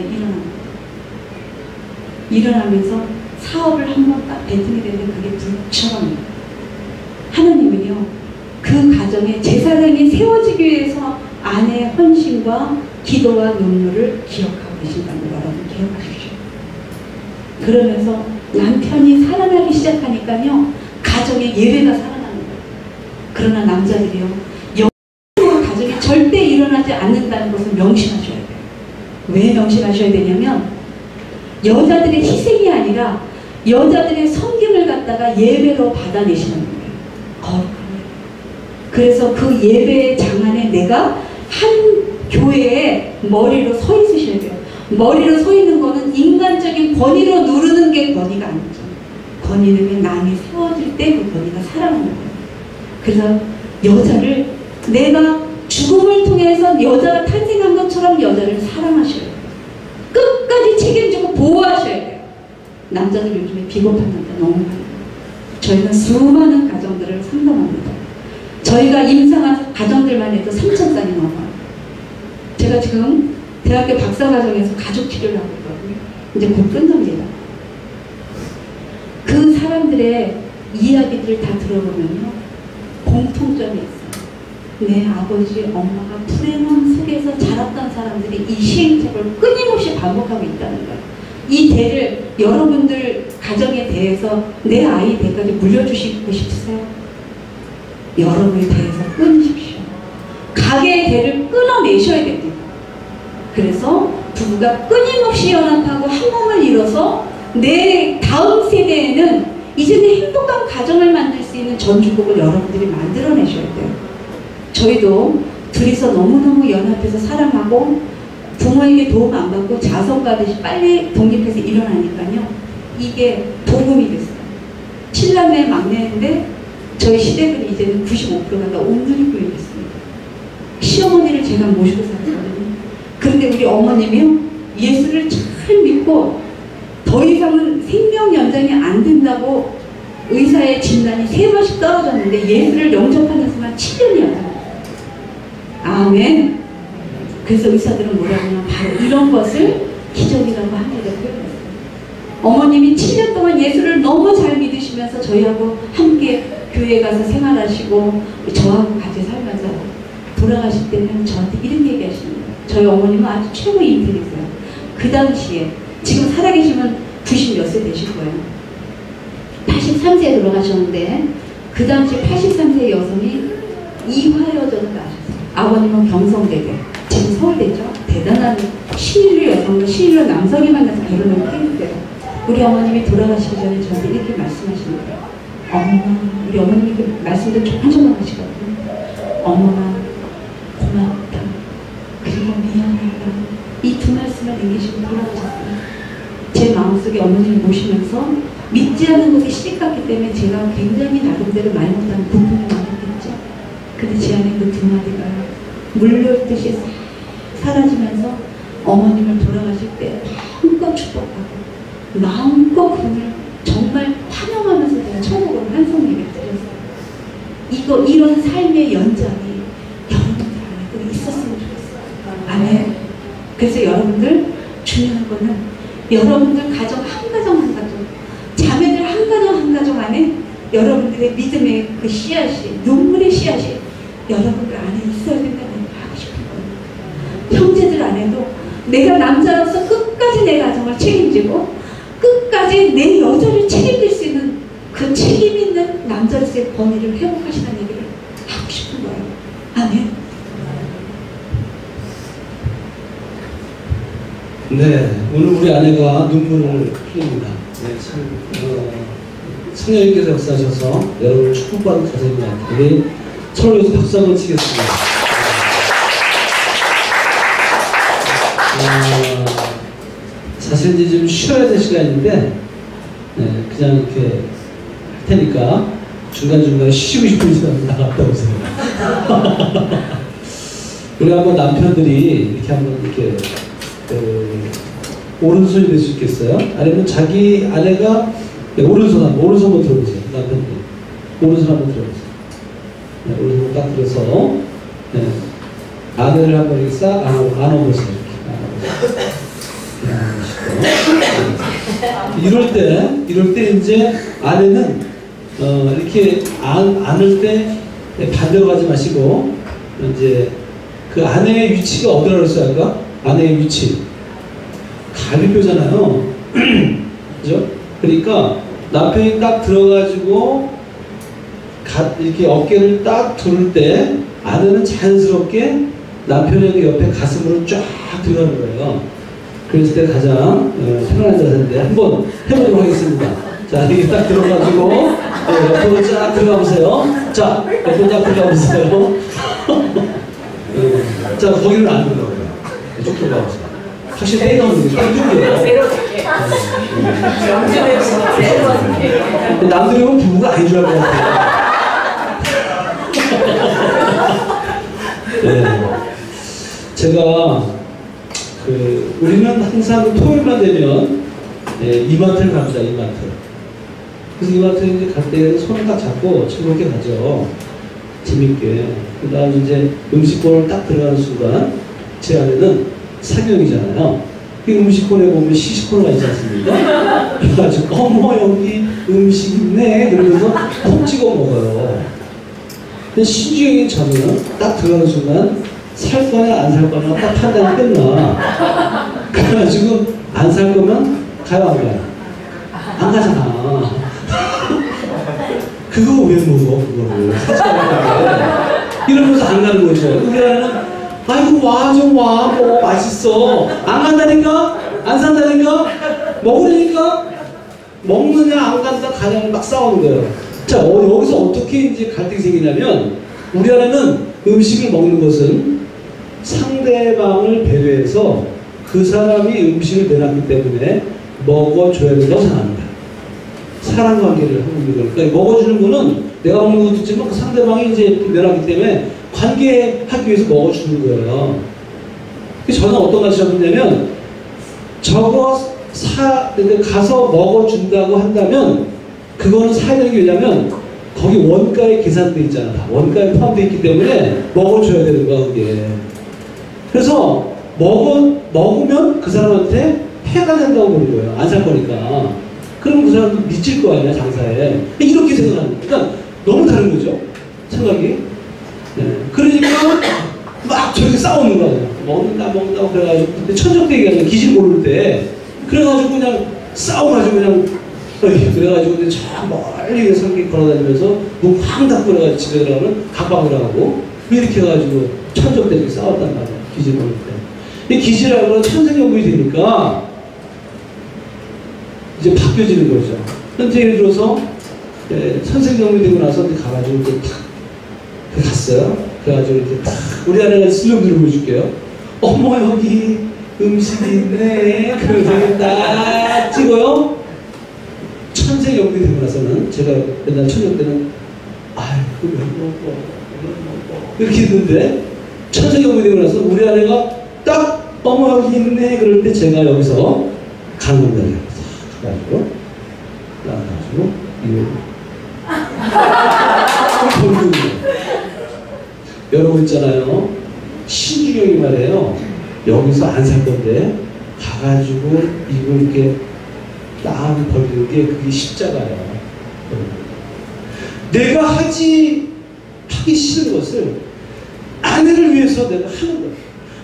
일어나면서 사업을 한번 딱 배팅이 되는데 그게 불처럼. 하나님은요, 그 가정에 제사장이 세워지기 위해서 아내의 헌신과 기도와 눈물을 기억하고 계신다는 걸 여러분 기억하십시오. 그러면서 남편이 살아나기 시작하니까요, 가정의 예배가 살아나는 거예요. 그러나 남자들이요, 영원한 가정이 절대 일어나지 않는다는 것을 명심하셔야 돼요. 왜 명심하셔야 되냐면, 여자들의 희생이 아니라 여자들의 섬김을 갖다가 예배로 받아내시는 거예요. 거룩한 예배. 그래서 그 예배의 장안에 내가 한 교회에 머리로 서 있으셔야 돼요. 머리로 서 있는 거는 인간적인 권위로 누르는 게 권위가 아니죠. 권위는 남이 세워질 때 그 권위가 살아나는 거예요. 그래서 여자를 내가 죽음을 통해서 여자가 탄생한 것처럼 여자를 사랑하셔야 돼요. 끝까지 책임지고 보호하셔야 돼요. 남자들 요즘에 비겁한 남자 너무 많아요. 저희는 수많은 가정들을 상담합니다. 저희가 임상한 가정들만 해도 3,000쌍이 넘어요. 제가 지금 대학교 박사과정에서 가족치료를 하고 있거든요. 이제 곧 끝납니다. 그 사람들의 이야기들을 다 들어보면요, 공통점이 있어요. 내 아버지, 엄마가 불행함 속에서 자랐던 사람들이 이 시행착오를 끊임없이 반복하고 있다는 거예요. 이 대를 여러분들 가정에 대해서 내 아이 대까지 물려주시고 싶으세요? 여러분에 대해서 끊으십시오. 가게의 대를 끊어내셔야 됩니다. 그래서 부부가 끊임없이 연합하고 한 몸을 이뤄서 내 다음 세대에는 이제는 행복한 가정을 만들 수 있는 전주국을 여러분들이 만들어내셔야 돼요. 저희도 둘이서 너무너무 연합해서 사랑하고 부모에게 도움 안 받고 자선가듯이 빨리 독립해서 일어나니까요, 이게 복음이 됐어요. 7남매 막내인데 저희 시댁은 이제는 95%가 다 온누리 교육이었습니다. 시어머니를 제가 모시고 살았거든요. 그런데 우리 어머님이요, 예수를 잘 믿고 더 이상은 생명 연장이 안 된다고 의사의 진단이 3번씩 떨어졌는데 예수를 영접하는 순간 7년이었어요. 아멘. 그래서 의사들은 뭐라고 하면 바로 이런 것을 기적이라고 합니다. 어머님이 7년 동안 예수를 너무 잘 믿으시면서 저희하고 함께 교회에 가서 생활하시고 저하고 같이 살면서 돌아가실 때는 저한테 이런 얘기 하시는 거예요. 저희 어머님은 아주 최고 인텔이세요. 그 당시에, 지금 살아계시면 90 몇 세 되실 거예요. 83세에 돌아가셨는데 그 당시 83세 여성이 이화여전을 낳으셨어요. 아버님은 경성대대, 지금 서울대죠. 대단한 신인류 여성과 신인류 남성이 만나서 결혼을 했는데요. 우리 어머님이 돌아가시기 전에 저한테 이렇게 말씀하시는 거예요. 어머나, 우리 어머님이 그 말씀도 조금조금 하시거든요. 어머나, 고맙다. 그리고 미안하다. 이 두 말씀을 남기시고 돌아가셨어요. 제 마음속에 어머님을 모시면서 믿지 않는 것이 시집갔기 때문에 제가 굉장히 나름대로 말 못하는 고통이 많았겠죠. 근데 제 안에 그 두 마디가 물려듯이 사라지면서 어머님을 돌아가실 때 마음껏 축복하고 마음껏 그분을 정말 환영하면서 제가 천국으로 환송 예배 드렸어요. 이런 삶의 연장이 여러분들 안에도 있었으면 좋겠어요. 아멘. 그래서 여러분들 중요한 거는 여러분들 가정 한 가정 자매들 한 가정 안에 여러분들의 믿음의 그 씨앗이, 눈물의 씨앗이 여러분들 안에 있어야 된다는 걸 하고 싶은 거예요. 형제들 안에도 내가 남자로서 끝까지 내 가정을 책임지고 끝까지 내 여자를 책임질 수 있는 그 책임 있는 남자로서의 권위를 회복하시는 얘기를 하고 싶은 거예요. 아멘. 네, 오늘 우리 아내가 눈물을 흘립니다. 네, 참, 성령님께서 역사하셔서 여러분을 축복받은 가정인 것 같아요. 우리 서로 여기서 박수 한번 치겠습니다. 사실 이제 좀 쉬어야 될 시간인데, 네, 그냥 이렇게 할 테니까 중간중간에 쉬고 싶은 시간 나갔다 오세요. 우리 한번 남편들이 이렇게 한번 이렇게 오른손이 될 수 있겠어요? 아니면 자기 아내가 오른손 한번 들어보세요. 남편들 오른손 한번 들어보세요. 네, 오른손 딱 들어서 네, 아내를 한번 이렇게 싹 안아보세요. 이럴 때 이제 아내는 이렇게 안을 때 반대로 가지 마시고 이제 그 아내의 위치가 어디라고 했어요? 아까? 아내의 위치. 갈비뼈잖아요. 그죠? 그러니까 남편이 딱 들어가지고 이렇게 어깨를 딱 두를 때 아내는 자연스럽게 남편의 옆에 가슴으로 쫙 들어가는 거예요. 그랬을 때 가장 편안한 자세인데 한번 해보도록 하겠습니다. 자, 이렇게 딱 들어가지고 옆으로 쫙 들어가 보세요. 자, 옆으로 쫙 들어가 보세요. 자, 거기는 안 들어가고요. 쭉 들어가 보세요. 확실히 떼가 오는 게 딱 쭉이에요. 남들이 보면 부부가 아닌 줄 알고 같아요. 네. 제가 우리는 항상 토요일만 되면 이마트를 갑니다. 이마트. 그래서 이마트에 이제 갈 때 손을 딱 잡고 즐겁게 가죠. 재밌게. 그 다음에 이제 음식권을 딱 들어가는 순간 제 안에는 사경이잖아요. 그 음식권에 보면 시식코너가 있지 않습니까? 그래가지고 어머 여기 음식 있네 그러면서 콕 찍어 먹어요. 근데 신주영이 저는 딱 들어가는 순간 살 거냐 안 살 거냐 딱 판단이 끝나. 그래가지고 안 살 거면 가요 안 가요? 안 가잖아. 그거 왜 먹어 그거를 이러면서 안 가는 거죠. 우리 아이는 아이고 와 좀 와 뭐 맛있어 안 간다니까 안 산다니까 먹으려니까 먹느냐 안 간다 가냐를 막 싸우는 거예요. 자 여기서 어떻게 이제 갈등이 생기냐면 우리 아이는 음식을 먹는 것은 상대방을 배려해서 그 사람이 음식을 내놨기 때문에 먹어줘야 된다고 생각합니다. 사랑관계를 하고 있는 거니까 먹어주는 거는 내가 먹는 것도 있지만 그 상대방이 이제 내놨기 때문에 관계하기 위해서 먹어주는 거예요. 그래서 저는 어떤 가치 잡았냐면 저거 가서 먹어준다고 한다면 그거는 사야 되는 게 왜냐면 거기 원가에 계산돼 있잖아. 다 원가에 포함되어 있기 때문에 먹어줘야 되는 거야 그게. 그래서 먹으면 그 사람한테 해가 된다고 보는 거예요. 안 살 거니까. 그럼 그 사람도 미칠 거 아니야 장사에. 이렇게 생각하는 거예요. 그러니까 너무 다른 거죠 생각이. 네. 그러니까 막 저렇게 싸우는 거예요. 먹는다고 그래가지고 근데 천적대기가 그냥 기질 모를 때 그래가지고 그냥 싸워가지고 그냥 그래가지고 저 멀리 성기 걸어다니면서 문 확 닫고 그래가지고 집에 들어가면 각방을 하고 이렇게 해가지고 천적대기 싸웠단 말이에요. 기질 모를 때. 이 기질하고는 천생연분이 되니까 이제 바뀌어지는 거죠. 현재 예를 들어서 천생연분이 되고 나서 가가지고 이제 탁 갔어요. 그래가지고 이렇게 딱 우리 아내가 슬럼들을 보여줄게요. 어머 여기 음식이 있네. 그래서 딱 찍어요. 천생연분이 되고 나서는 제가 옛날 천년 때는 아이고 왜 먹어 이렇게 했는데 천생연분이 되고 나서 우리 아내가 딱 어머 여기 있네 그럴 때 제가 여기서 가는 겁니다. 가가지고 나가가지고 이거 여러분 있잖아요. 신주경이 말이에요. 여기서 안 살 건데 가가지고 이거 이렇게 딱 벌리는 게 그게 십자가예요. 내가 하기 싫은 것을 아내를 위해서 내가 하는 거예요.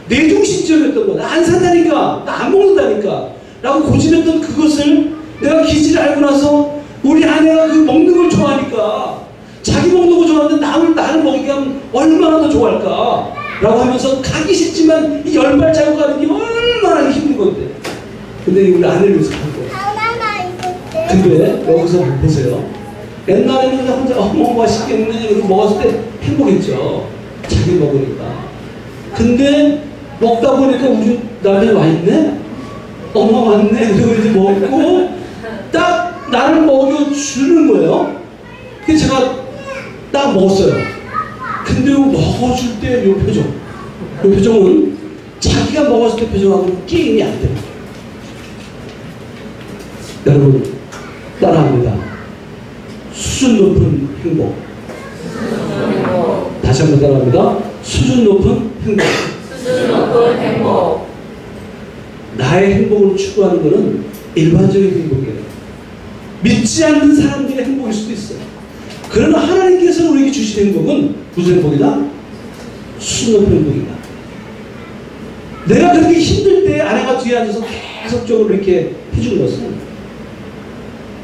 내 중심적이었던 거야. 안 산다니까, 나 안 먹는다니까 라고 고집했던 그것을 내가 기질을 알고 나서 우리 아내가 그 먹는 걸 좋아하니까 자기 먹는 거 좋아하는데 나를 먹이게 하면 얼마나 더 좋아할까 라고 하면서 가기 싫지만 이 열발 짜고 가는 게 얼마나 힘든 건데 근데 우리 아내를 위해서 한 거예요. 근데 여기서 보세요. 옛날에는 그냥 혼자 어머 맛있겠네 이러고 먹었을 때 행복했죠. 자기 먹으니까. 근데 먹다 보니까 우리 남편이 와 있네? 엄마 왔네? 그리고 이제 먹고 딱 나를 먹여주는 거예요. 그래서 제가 딱 먹었어요. 근데 먹어줄 때 이 표정. 이 표정은 자기가 먹었을 때 표정하고 게임이 안 돼요. 여러분, 따라합니다. 수준 높은 행복. 다시 한번 따라합니다. 수준 높은 행복. 수준 높은 행복. 나의 행복을 추구하는 것은 일반적인 행복이에요. 믿지 않는 사람들의 행복일 수도 있어요. 그러나 하나님께서 우리에게 주신 행복은 무슨 행복이다? 수준 높은 행복이다. 내가 그렇게 힘들 때 아내가 뒤에 앉아서 계속적으로 이렇게 해주는 것은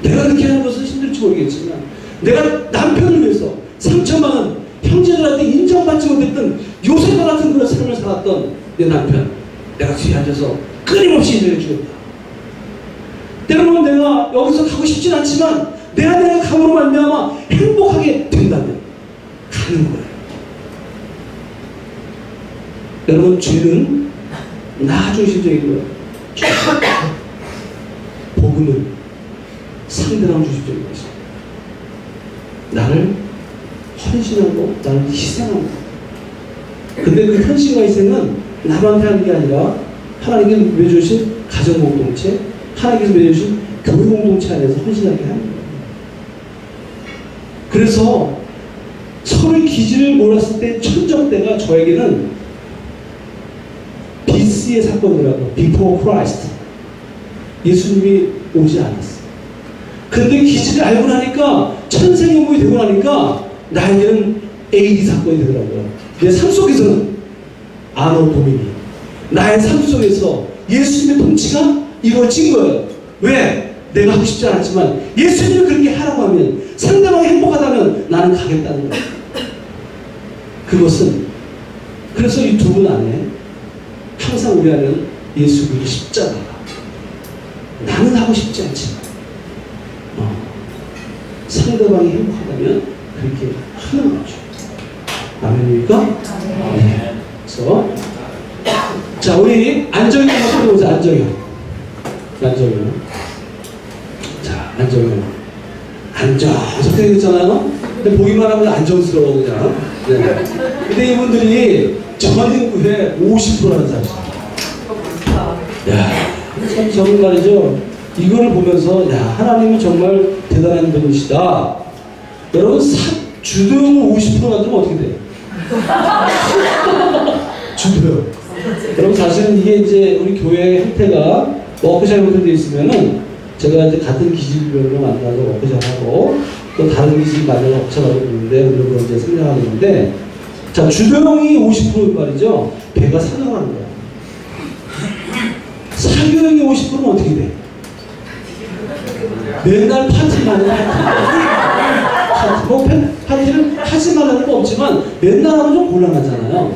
내가 그렇게 하는 것은 힘들지 모르겠지만 내가 남편을 위해서 상처받은 형제들한테 인정받지 못했던 요셉과 같은 그런 삶을 살았던 내 남편 내가 뒤에 앉아서 끊임없이 인정해 주겠다. 때로는 내가 여기서 가고 싶진 않지만 내가 감으로 말미암아 행복하게 된다면 가는 거예요. 여러분 죄는 나 중심적인 거예요. 복음은 상대방 중심적인 것입니다. 나를 헌신하고 나를 희생하고 근데 그 헌신과 희생은 남한테 하는 게 아니라 하나님께서 맺어주신 가정공동체 하나님께서 맺어주신 교회공동체 안에서 헌신하게 하는 거예요. 그래서 서로의 기질을 몰았을 때 천적대가 저에게는 BC의 사건이라고 Before Christ 예수님이 오지 않았어요. 근데 기질을 알고 나니까 천생연분이 되고 나니까 나에게는 AD 사건이 되더라고요. 내 삶 속에서는 아노 도미니 나의 삶 속에서 예수님의 통치가 이루어진 거예요. 왜? 내가 하고 싶지 않았지만 예수님이 그렇게 하라고 하면 상대방이 행복하다면 나는 가겠다는 거예요. 그것은 그래서 이 두 분 안에 항상 우리 안에는 예수 그리스도 십자가가 나는 하고 싶지 않지만 상대방이 행복하다면 그렇게 하는 거죠. 아멘입니까? 네. 그래서 자 우리 안정형 한번 해보자. 안정형. 자 안정형. 안정적하게 되잖아요. 근데 보기만 하면 안정스러워 그냥. 네. 근데 이분들이 전 인구의 50%라는 사실이에요. 야, 참 저는 말이죠. 이거를 보면서 야 하나님은 정말 대단한 분이시다. 여러분 주도형을 50% 만들면 어떻게 돼요? 주도형. 여러분 사실은 이게 이제 우리 교회의 형태가 워크숍 형태로 되어 있으면은 제가 이제 같은 기질별로 만나서 워크숍하고 또 다른 기질 만나서 워크숍하고 있는데 우리가 이제 생각하고 있는데 자 주도형이 50% 말이죠. 배가 상승하는 거야. 사교형이 50%는 어떻게 돼? 맨날 파티만 뭐 파티를 하지 말라는 거 없지만 맨날 하면 좀 곤란하잖아요.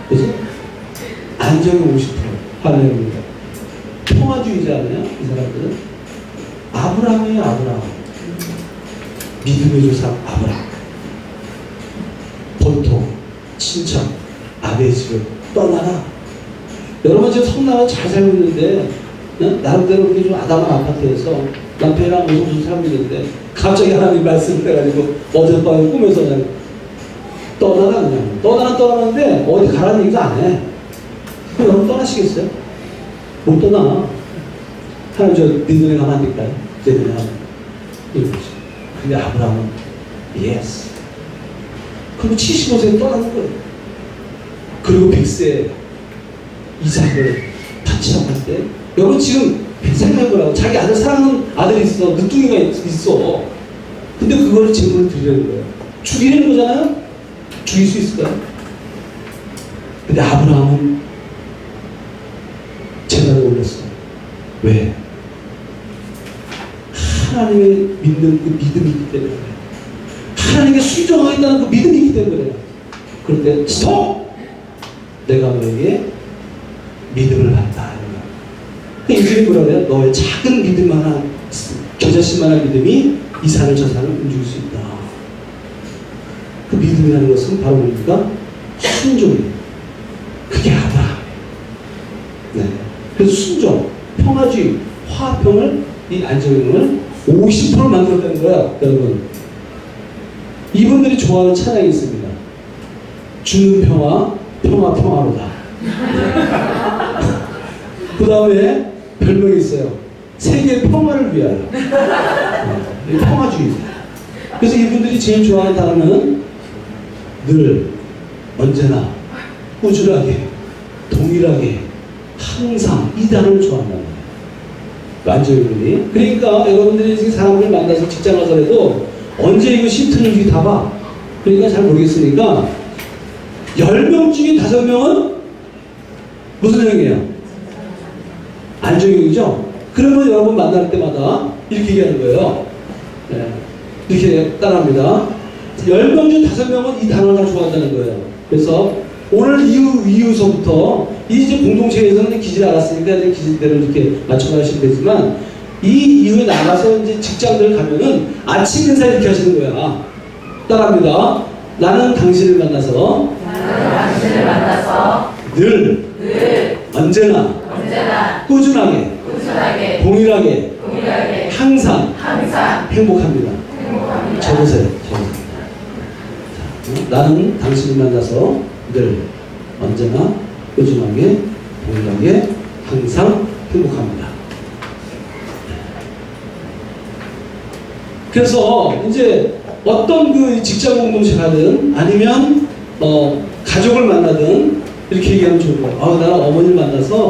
그죠? 안정이 50% 할렐루야. 평화주의자네요. 이 사람들은 아브라함이에요. 아브라함. 믿음의 조상 아브라함. 본토 친척 아베의 집을 떠나라. 여러분 지금 성나라 잘 살고 있는데 나름대로 이렇게 좀 아담한 아파트에서 남편이랑 무슨 살고 있는데 갑자기 하나님 말씀을 해가지고 어젯밤에 꿈에서 그냥 떠나라 그냥 떠나는데 어디 가라는 얘기도 안 해. 그럼 여러분 떠나시겠어요? 못 떠나. 하나님 저 네 눈에 가면 안 될까요? 내 눈에 가면 이거죠. 근데 아브라함은 예스. 그리고 75세에 떠나는 거예요. 그리고 100세에 이삭을 바치라고 할 때 여러분 지금 생각해보라고. 자기 아들 사랑하는 아들이 있어. 늦둥이가 있어. 근데 그거를 제물을 드리려는 거예요. 죽이려는 거잖아요? 죽일 수 있을까요? 근데 아브라함은 제단을 올렸어요. 왜? 하나님의 믿는 그 믿음이 있기 때문에 하나님께 순종하겠다는 그 믿음이 있기 때문에 그런데 스톱! 내가 너에게 믿음을 받다. 인생이 뭐라고 해요? 너의 작은 믿음만한 겨자씨만한 믿음이 이 산을 저 산을 움직일 수 있다. 그 믿음이라는 것은 바로 뭡니까? 순종이에요. 그게 아브라함. 네. 그래서 순종, 평화주의, 화평을 이 안정형을 50% 만들었다는 거야, 여러분. 이분들이 좋아하는 찬양이 있습니다. 주는 평화, 평화로다. 그 다음에 별명이 있어요. 세계 평화를 위하여. 평화주의. 그래서 이분들이 제일 좋아하는 단어는 늘, 언제나, 꾸준하게, 동일하게, 항상 이 단어를 좋아한다는 거예요. 안정형이. 그러니까 여러분들이 사람을 만나서 직장 가서라도 언제 이거 시트는지 다 봐. 그러니까 잘 모르겠으니까 10명 중에 5명은 무슨 형이에요? 안정형이죠? 그러면 여러분 만날 때마다 이렇게 얘기하는 거예요. 네. 이렇게 따라합니다. 10명 중 5명은 이 단어를 다 좋아한다는 거예요. 그래서 오늘 이후서부터 이제 공동체에서는 기질 알았으니까 이제 기질대로 이렇게 맞춰가시면 되지만 이 이후에 나가서 이제 직장들 가면은 아침 인사 이렇게 하시는 거야. 따라합니다. 나는 당신을 만나서 늘 언제나 꾸준하게 동일하게 항상 행복합니다. 적으세요. 나는 당신을 만나서 늘 언제나 꾸준하게 동일하게 항상 행복합니다. 그래서 이제 어떤 그 직장 공동체 가든 아니면 가족을 만나든 이렇게 얘기하면 좋을 거예요. 나는 어머니를 만나서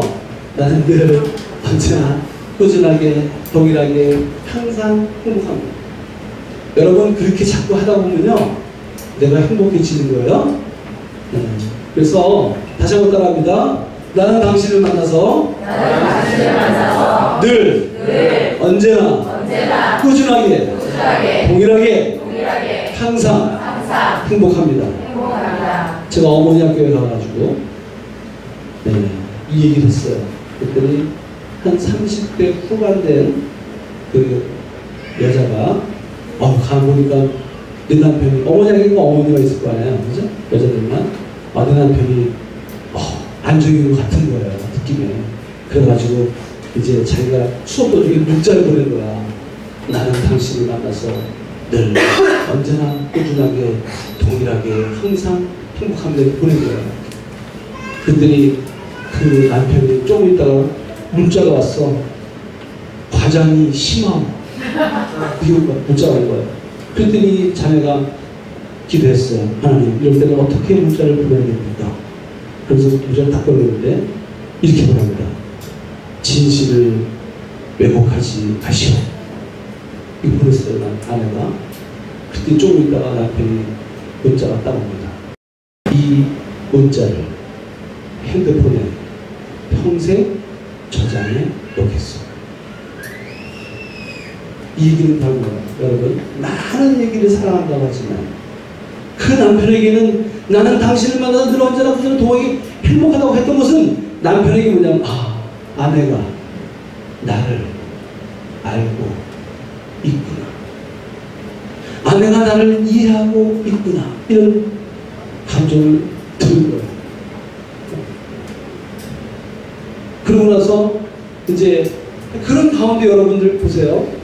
나는 늘 언제나 꾸준하게 동일하게 항상 행복합니다. 여러분 그렇게 자꾸 하다 보면요 내가 행복해지는 거예요. 그래서 다시 한번 따라합니다. 나는 당신을 만나서 늘 언제나 꾸준하게 동일하게 항상 행복합니다. 제가 어머니 학교에 가가지고 이 얘기를 했어요. 그랬더니 한 30대 후반 된 그 여자가 가보니까 내 남편이 어머니라니까 어머니가 있을 거 아니에요. 그죠? 여자들만 내 남편이 안정인 것 같은 거예요. 느낌에. 그래가지고 이제 자기가 수업 도중에 문자를 보낸 거야. 나는 당신을 만나서 늘 언제나 꾸준하게 동일하게 항상 행복합니다. 보낸 거야. 그랬더니 그 남편이 조금 있다가 문자가 왔어. 과장이 심함. 이거 문자가 온 거야. 그랬더니 자매가 기도했어요. 하나님, 이럴 때는 어떻게 문자를 보내야 됩니까? 그래서 문자를 딱 보냈는데 이렇게 보냅니다. 진실을 왜곡하지 마시오. 이거 보냈어요. 아내가. 그때 조금 있다가 남편이 문자가 딱 옵니다. 이 문자를 핸드폰에 평생 저장해 놓겠어. 이 얘기는 바로 뭐예요? 여러분, 많은 얘기를 사랑한다고 하지만 그 남편에게는 나는 당신을 만나서 늘 언제나 그저 동하게 행복하다고 했던 것은 남편에게 뭐냐면 아내가 나를 알고 있구나. 아내가 나를 이해하고 있구나. 이런 감정을 드는 거예요. 그러고 나서 이제 그런 가운데 여러분들 보세요.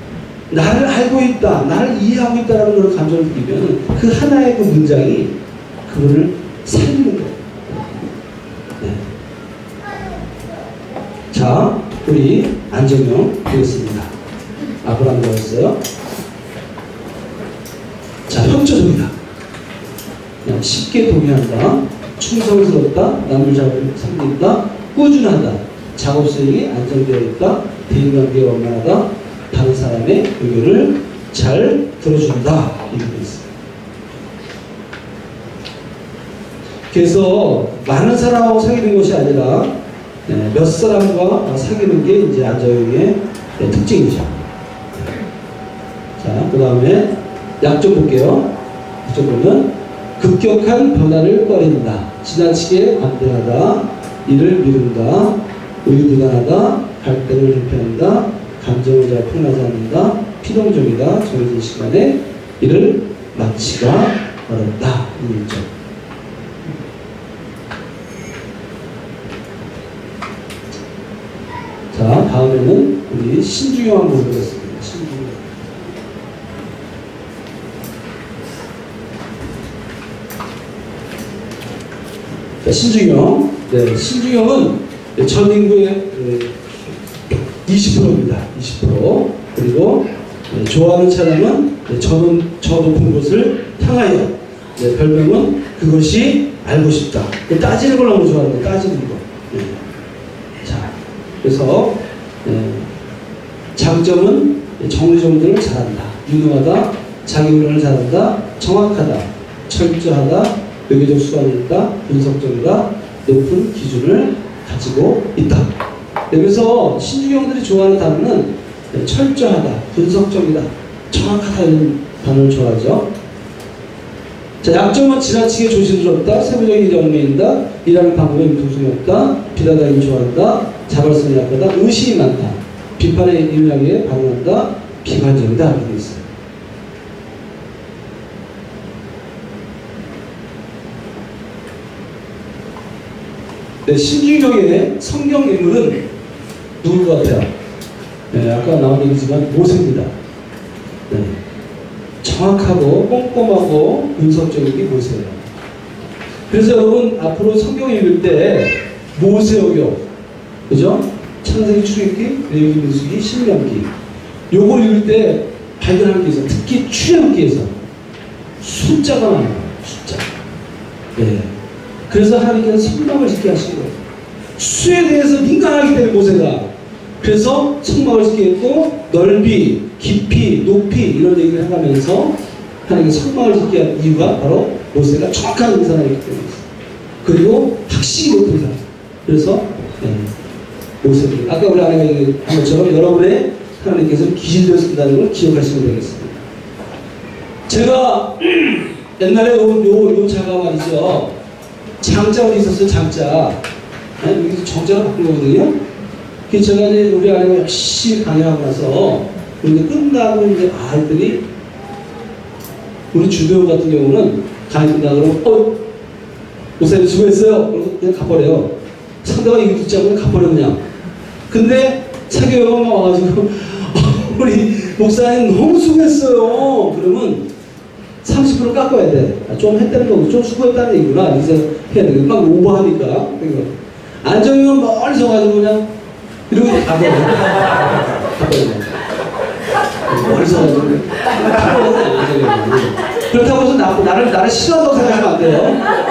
나를 알고 있다, 나를 이해하고 있다라는 그런 감정을 느끼면 그 하나의 그 문장이 그분을 살리는 거예요. 네. 자, 우리 안정형 되겠습니다. 아브라함이었어요. 자, 형처적이다. 쉽게 동의한다. 충성스럽다. 남을 잘 섬긴다. 꾸준하다. 작업 수행이 안정되어 있다. 대인관계가 원만하다. 다른 사람의 의견을 잘 들어준다. 이렇게 있어요. 그래서 많은 사람하고 사귀는 것이 아니라 몇 사람과 사귀는 게 이제 안정형의 특징이죠. 자, 그 다음에 약점 볼게요. 약점 보면 급격한 변화를 꺼린다. 지나치게 관대하다. 이를 미룬다. 우유부단하다. 갈등을 대표한다. 감정을 잘 표현하지 않는다. 피동적이다. 정해진 시간에 이를 마치가 어렵다. 이 일점. 자, 다음에는 우리 신중형 한번 보겠습니다. 신중형. 자, 신중형. 네, 신중형은 전 인구의 20%입니다. 20%. 그리고 좋아하는 차량은 저 높은 곳을 향하여. 별명은 그것이 알고 싶다. 따지는 걸 너무 좋아하는 거. 따지는 거. 자, 그래서 장점은 정리정돈을 잘한다. 유능하다. 자기운전을 잘한다. 정확하다. 철저하다. 외교적 수완이 있다. 분석적이다. 높은 기준을 가지고 있다. 그래서 신주경들이 좋아하는 단어는 철저하다, 분석적이다, 정확하다 이런 단어를 좋아하죠. 자, 약점은 지나치게 조심스럽다, 세부적인 경매인다, 일하는 방법에 융통성이 없다, 비다다임을 좋아한다, 자발성이 약하다, 의심이 많다, 비판에 예민하게 반응한다, 비관적이다 이렇게 되어 있어요. 네, 신주경의 성경 인물은 누굴 것 같아요? 네, 아까 나온 얘기지만 모세입니다. 네. 정확하고 꼼꼼하고 분석적인 게 모세예요. 그래서 여러분 앞으로 성경 읽을 때 모세오경, 그죠? 창세기, 출애굽기, 레위기, 민수기, 신명기 요걸 읽을 때 발견할 게 있어요. 특히 출애굽기에서 숫자가 많아요. 숫자. 네. 그래서 하나님께서 성막을 짓게 하신 거예요. 수에 대해서 민감하기 때문에 모세가. 그래서 성막을 짓게 했고 넓이, 깊이, 높이 이런 얘기를 해가면서 하나님께서 성막을 짓게 한 이유가 바로 모세가 정확한 사람이기 때문이었어요. 그리고 확실히 높은 사람. 그래서 모세. 아까 우리 아내가 얘기한 것처럼 여러분의 하나님께서 기질되어 쓴다는 걸 기억하시면 되겠습니다. 제가 옛날에 요 자가 말이죠. 장자 어디 있었어요? 장자. 여기서 정자로 바꾼 거거든요. 그래서 제가 이제 우리 아내가 열심히 강의하고 나서 근데 끝나고 이제 했더니 우리 주배우 같은 경우는 강의 끝나고 그러면 목사님 수고했어요. 그래서 그냥 가버려요. 상대가 이거 듣지 않고 가버려 그냥. 근데 사교육만 와가지고 우리 목사님 너무 수고했어요. 그러면 30% 깎아야 돼. 좀 했다는 거고 좀 수고했다는 얘기구나. 이제 해야 돼. 막 오버하니까. 그러니까 안정이면 멀리 서가지고 그냥 이러고 가버려. 멀리 서가지고 그렇다고 해서 나를 싫어한다고 생각하시면 안 돼요.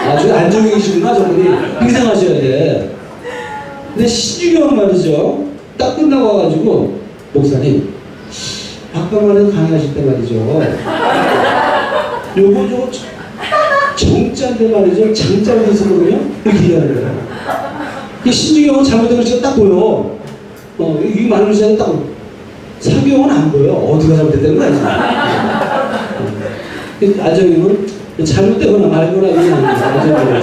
나중에 안정이시구나 저분이 이렇게 생각하셔야 돼. 근데 신주경 말이죠. 딱 끝나고 와가지고 목사님 아까만 해도 강의하실 때 말이죠. 요거 저거 정자인데 말이죠. 장자로 있었거든요. 이렇게 얘기하는 거예요. 신주경은 잘못된 걸 제가 딱 보여. 이 말을 제가 딱 사교형은 안 보여. 어디가 잘못됐다는 거야 지금. 안정형은 잘못되거나 말거나 이게 아니야.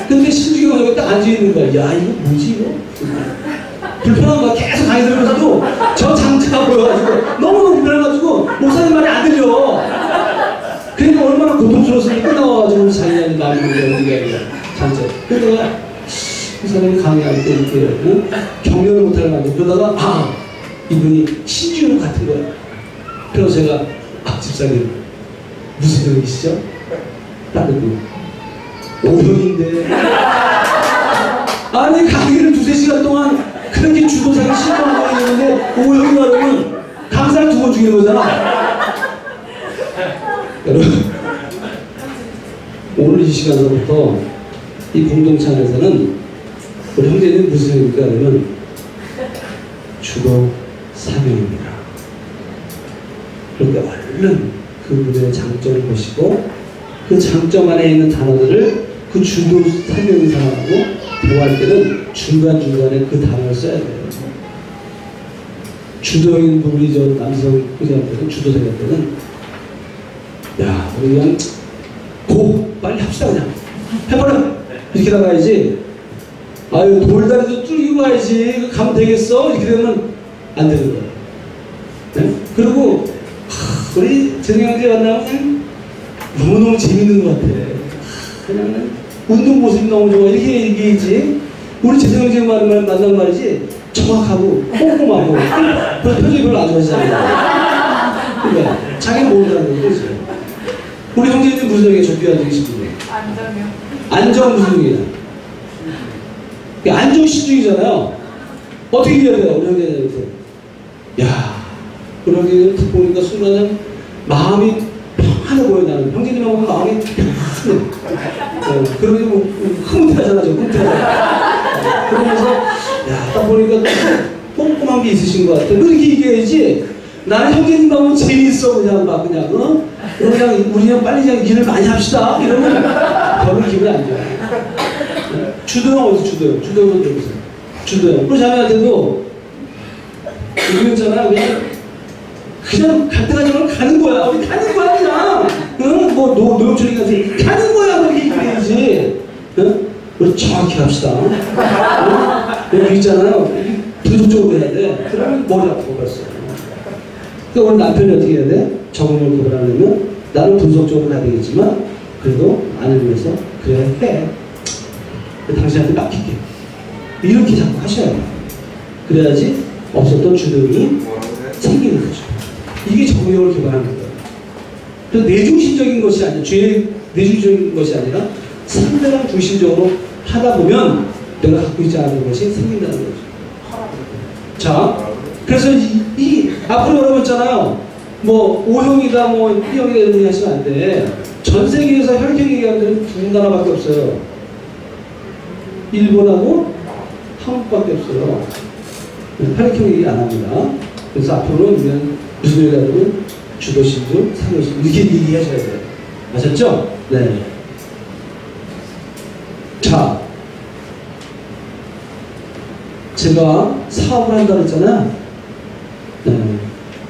근데 신주경은 여기 딱 앉아있는 거야. 야 이거 뭐지 이거? 불편한 거야. 계속 강의 들으면서도 저 장자가 보여가지고 너무너무 불편해가지고 목사님 말이 안 들려. 그러니까 얼마나 고통스러웠으면 끝나와가지고 자기한테 마음이 어디가 장자. 그러다가 그 사람이 강의할 때 이렇게 경련을 못하는 거야. 그러다가 이분이 신주경 같은 거야. 그래서 제가 집사님 무슨 형이시죠? 딱 그랬더니 오형인데 아니 강의를 2-3시간 동안 그렇게 주도사를 실망하고 있는데 오형이라 그러면 강사를 2번 죽이는 거잖아. 여러분 오늘 이 시간서부터 이 공동체 안에서는 우리 형제는 무슨 형입니까? 그러면 주도 사명입니다. 그러니까 얼른 그분의 장점을 보시고 그 장점 안에 있는 단어들을 그 주도 사명인 사람하고 대화할 때는 중간중간에 그 단어를 써야 돼요. 주도인 우리 저 남성 의사한테는 주도생한테는 야 우리 그냥 빨리 합시다 그냥 해버려 이렇게 나가야지. 아유 돌다리도 뚫리고 가야지 가면 되겠어 이렇게 되면 안 되는 거예요. 네? 그리고 우리 재승 형제 만나면 너무너무 재밌는 것 같아. 그냥 운동 모습이 너무 좋아 이렇게 얘기하지. 우리 재승 형제 만나면 말이지 정확하고 꼼꼼하고 그래서 표정이 별로 안 좋아지잖아요. 그러니까 자기는 모른다는 거지. 우리 형제는 무슨 형이에요? 저 귀한 적이 싶은데 안정요. 안정 무슨 형이야? 안정 신중이잖아요. 어떻게 해야 돼요? 우리 형제한테 야 그러게 딱 보니까 순간은 마음이 평안해 보여. 나는 형제님하고 마음이 평안해. 그러게 뭐 흐뭇해하잖아. 저 흐뭇해하잖아. 그러면서 야 딱 보니까 꼼꼼한 게 있으신 것 같아. 그렇게 얘기해야지. 나는 형제님하고 재미있어 그냥 막 그냥 그냥 우리 그냥 빨리 그냥 일을 많이 합시다 이러면 별로 기분이 안 좋아. 주도형 어디 주도형? 주도형은 좀 있어요. 주도형. 우리 자매한테도 그랬잖아. 그냥 갈 때가 되면 가는 거야. 우리 가는 거야, 그냥. 응? 뭐, 노영철이 가는 거야. 그렇게 얘기해야지. 응? 우리 정확히 합시다. 응? 여기 있잖아요. 분석적으로 해야 돼. 그러면 머리 아프고 벌써. 그러니까 우리 남편이 어떻게 해야 돼? 적응을 고발하려면 나는 분석적으로 해야 되겠지만 그래도 아내를 위해서 그래야 해. 당신한테 맡길게. 이렇게 자꾸 하셔야 돼. 그래야지 없었던 주둥이 생기는 거죠. 이게 적응력을 개발하는 거예요. 그래서 내중심적인 것이 아니라, 죄의 내중심적인 것이 아니라 상대방 중심적으로 하다 보면 내가 갖고 있지 않은 것이 생긴다는 거죠. 자, 그래서 앞으로 여러분 있잖아요. 뭐 O형이다, 뭐 B형이다 이런 얘기 하시면 안 돼. 전 세계에서 혈액형 얘기하는 데는 두 나라밖에 없어요. 일본하고 한국밖에 없어요. 혈액형 얘기 안 합니다. 그래서 앞으로는 우리는 무슨 얘기 하냐면 주도신주, 상호신주 이렇게 얘기하셔야 돼요. 아셨죠? 네. 자, 제가 사업을 한다고 했잖아요. 네.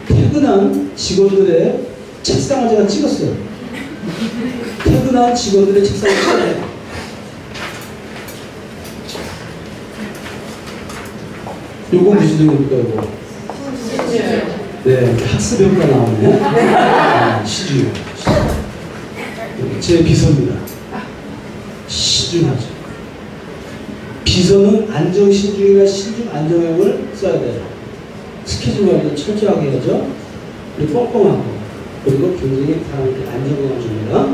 퇴근한 직원들의 책상을 제가 찍었어요. 퇴근한 직원들의 책상을 찍었어요. 요거 무슨 등입니까, 이거? 네, 학습효과 나오네. 아, 시주. 제 비서입니다. 시중하죠. 비서는 안정신중이나 신중안정형을 써야 돼요. 스케줄 관리도 철저하게 해야죠. 그리고 꼼꼼하고, 그리고 굉장히 사람한테 안정감을 줍니다.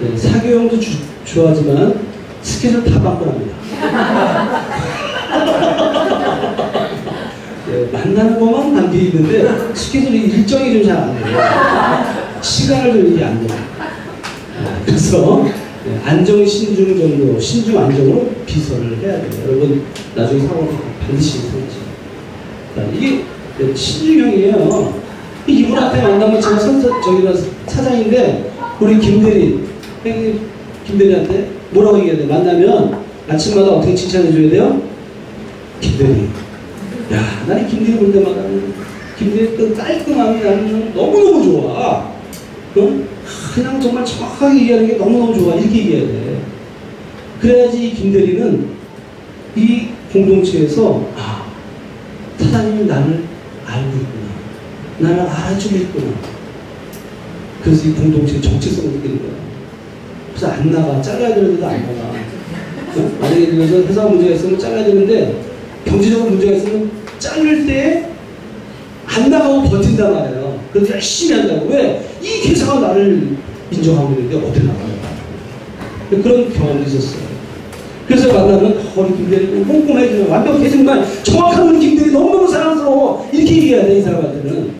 네, 사교형도 좋아하지만 스케줄 다 바꿔납니다. 네, 만나는 것만 담겨 있는데 스케줄이 일정이 좀 잘 안 돼요. 시간을 좀 이게 안 돼요. 그래서 네, 안정 신중 정도, 신중 안정으로 비서를 해야 돼요. 여러분 나중에 사고를 반드시 생기죠. 이게 네, 신중형이에요. 이분 앞에 만나면 제가 저기가 사장인데 우리 김대리, 김대리한테 뭐라고 얘기해야 돼? 만나면 아침마다 어떻게 칭찬해 줘야 돼요? 김대리. 야, 나는 김대리 볼 때마다 김대리 그 깔끔함이 나는 너무너무 좋아. 응? 그냥 정말 정확하게 얘기하는 게 너무너무 좋아. 이렇게 얘기해야 돼. 그래야지 이 김대리는 이 공동체에서 아, 사장님이 나를 알고 있구나. 나를 알아주고 있구나. 그래서 이 공동체의 정체성을 느끼는 거야. 그래서 안 나가. 잘라야 되는데도 안 나가. 응? 만약에 예를 들어서 회사 문제가 있으면 잘라야 되는데 경제적으로 문제가 있으면 자를 때 안 나가고 버틴단 말이에요. 그래서 열심히 한다고. 왜? 이 회사가 나를 인정하고 있는데 어떻게 나가요? 그런 경험도 있었어요. 그래서 만나면 우리 김대리 꼼꼼해지면 완벽해지면 정확한 우리 김대리 너무너무 사랑스러워. 이렇게 얘기해야 돼, 이 사람한테는.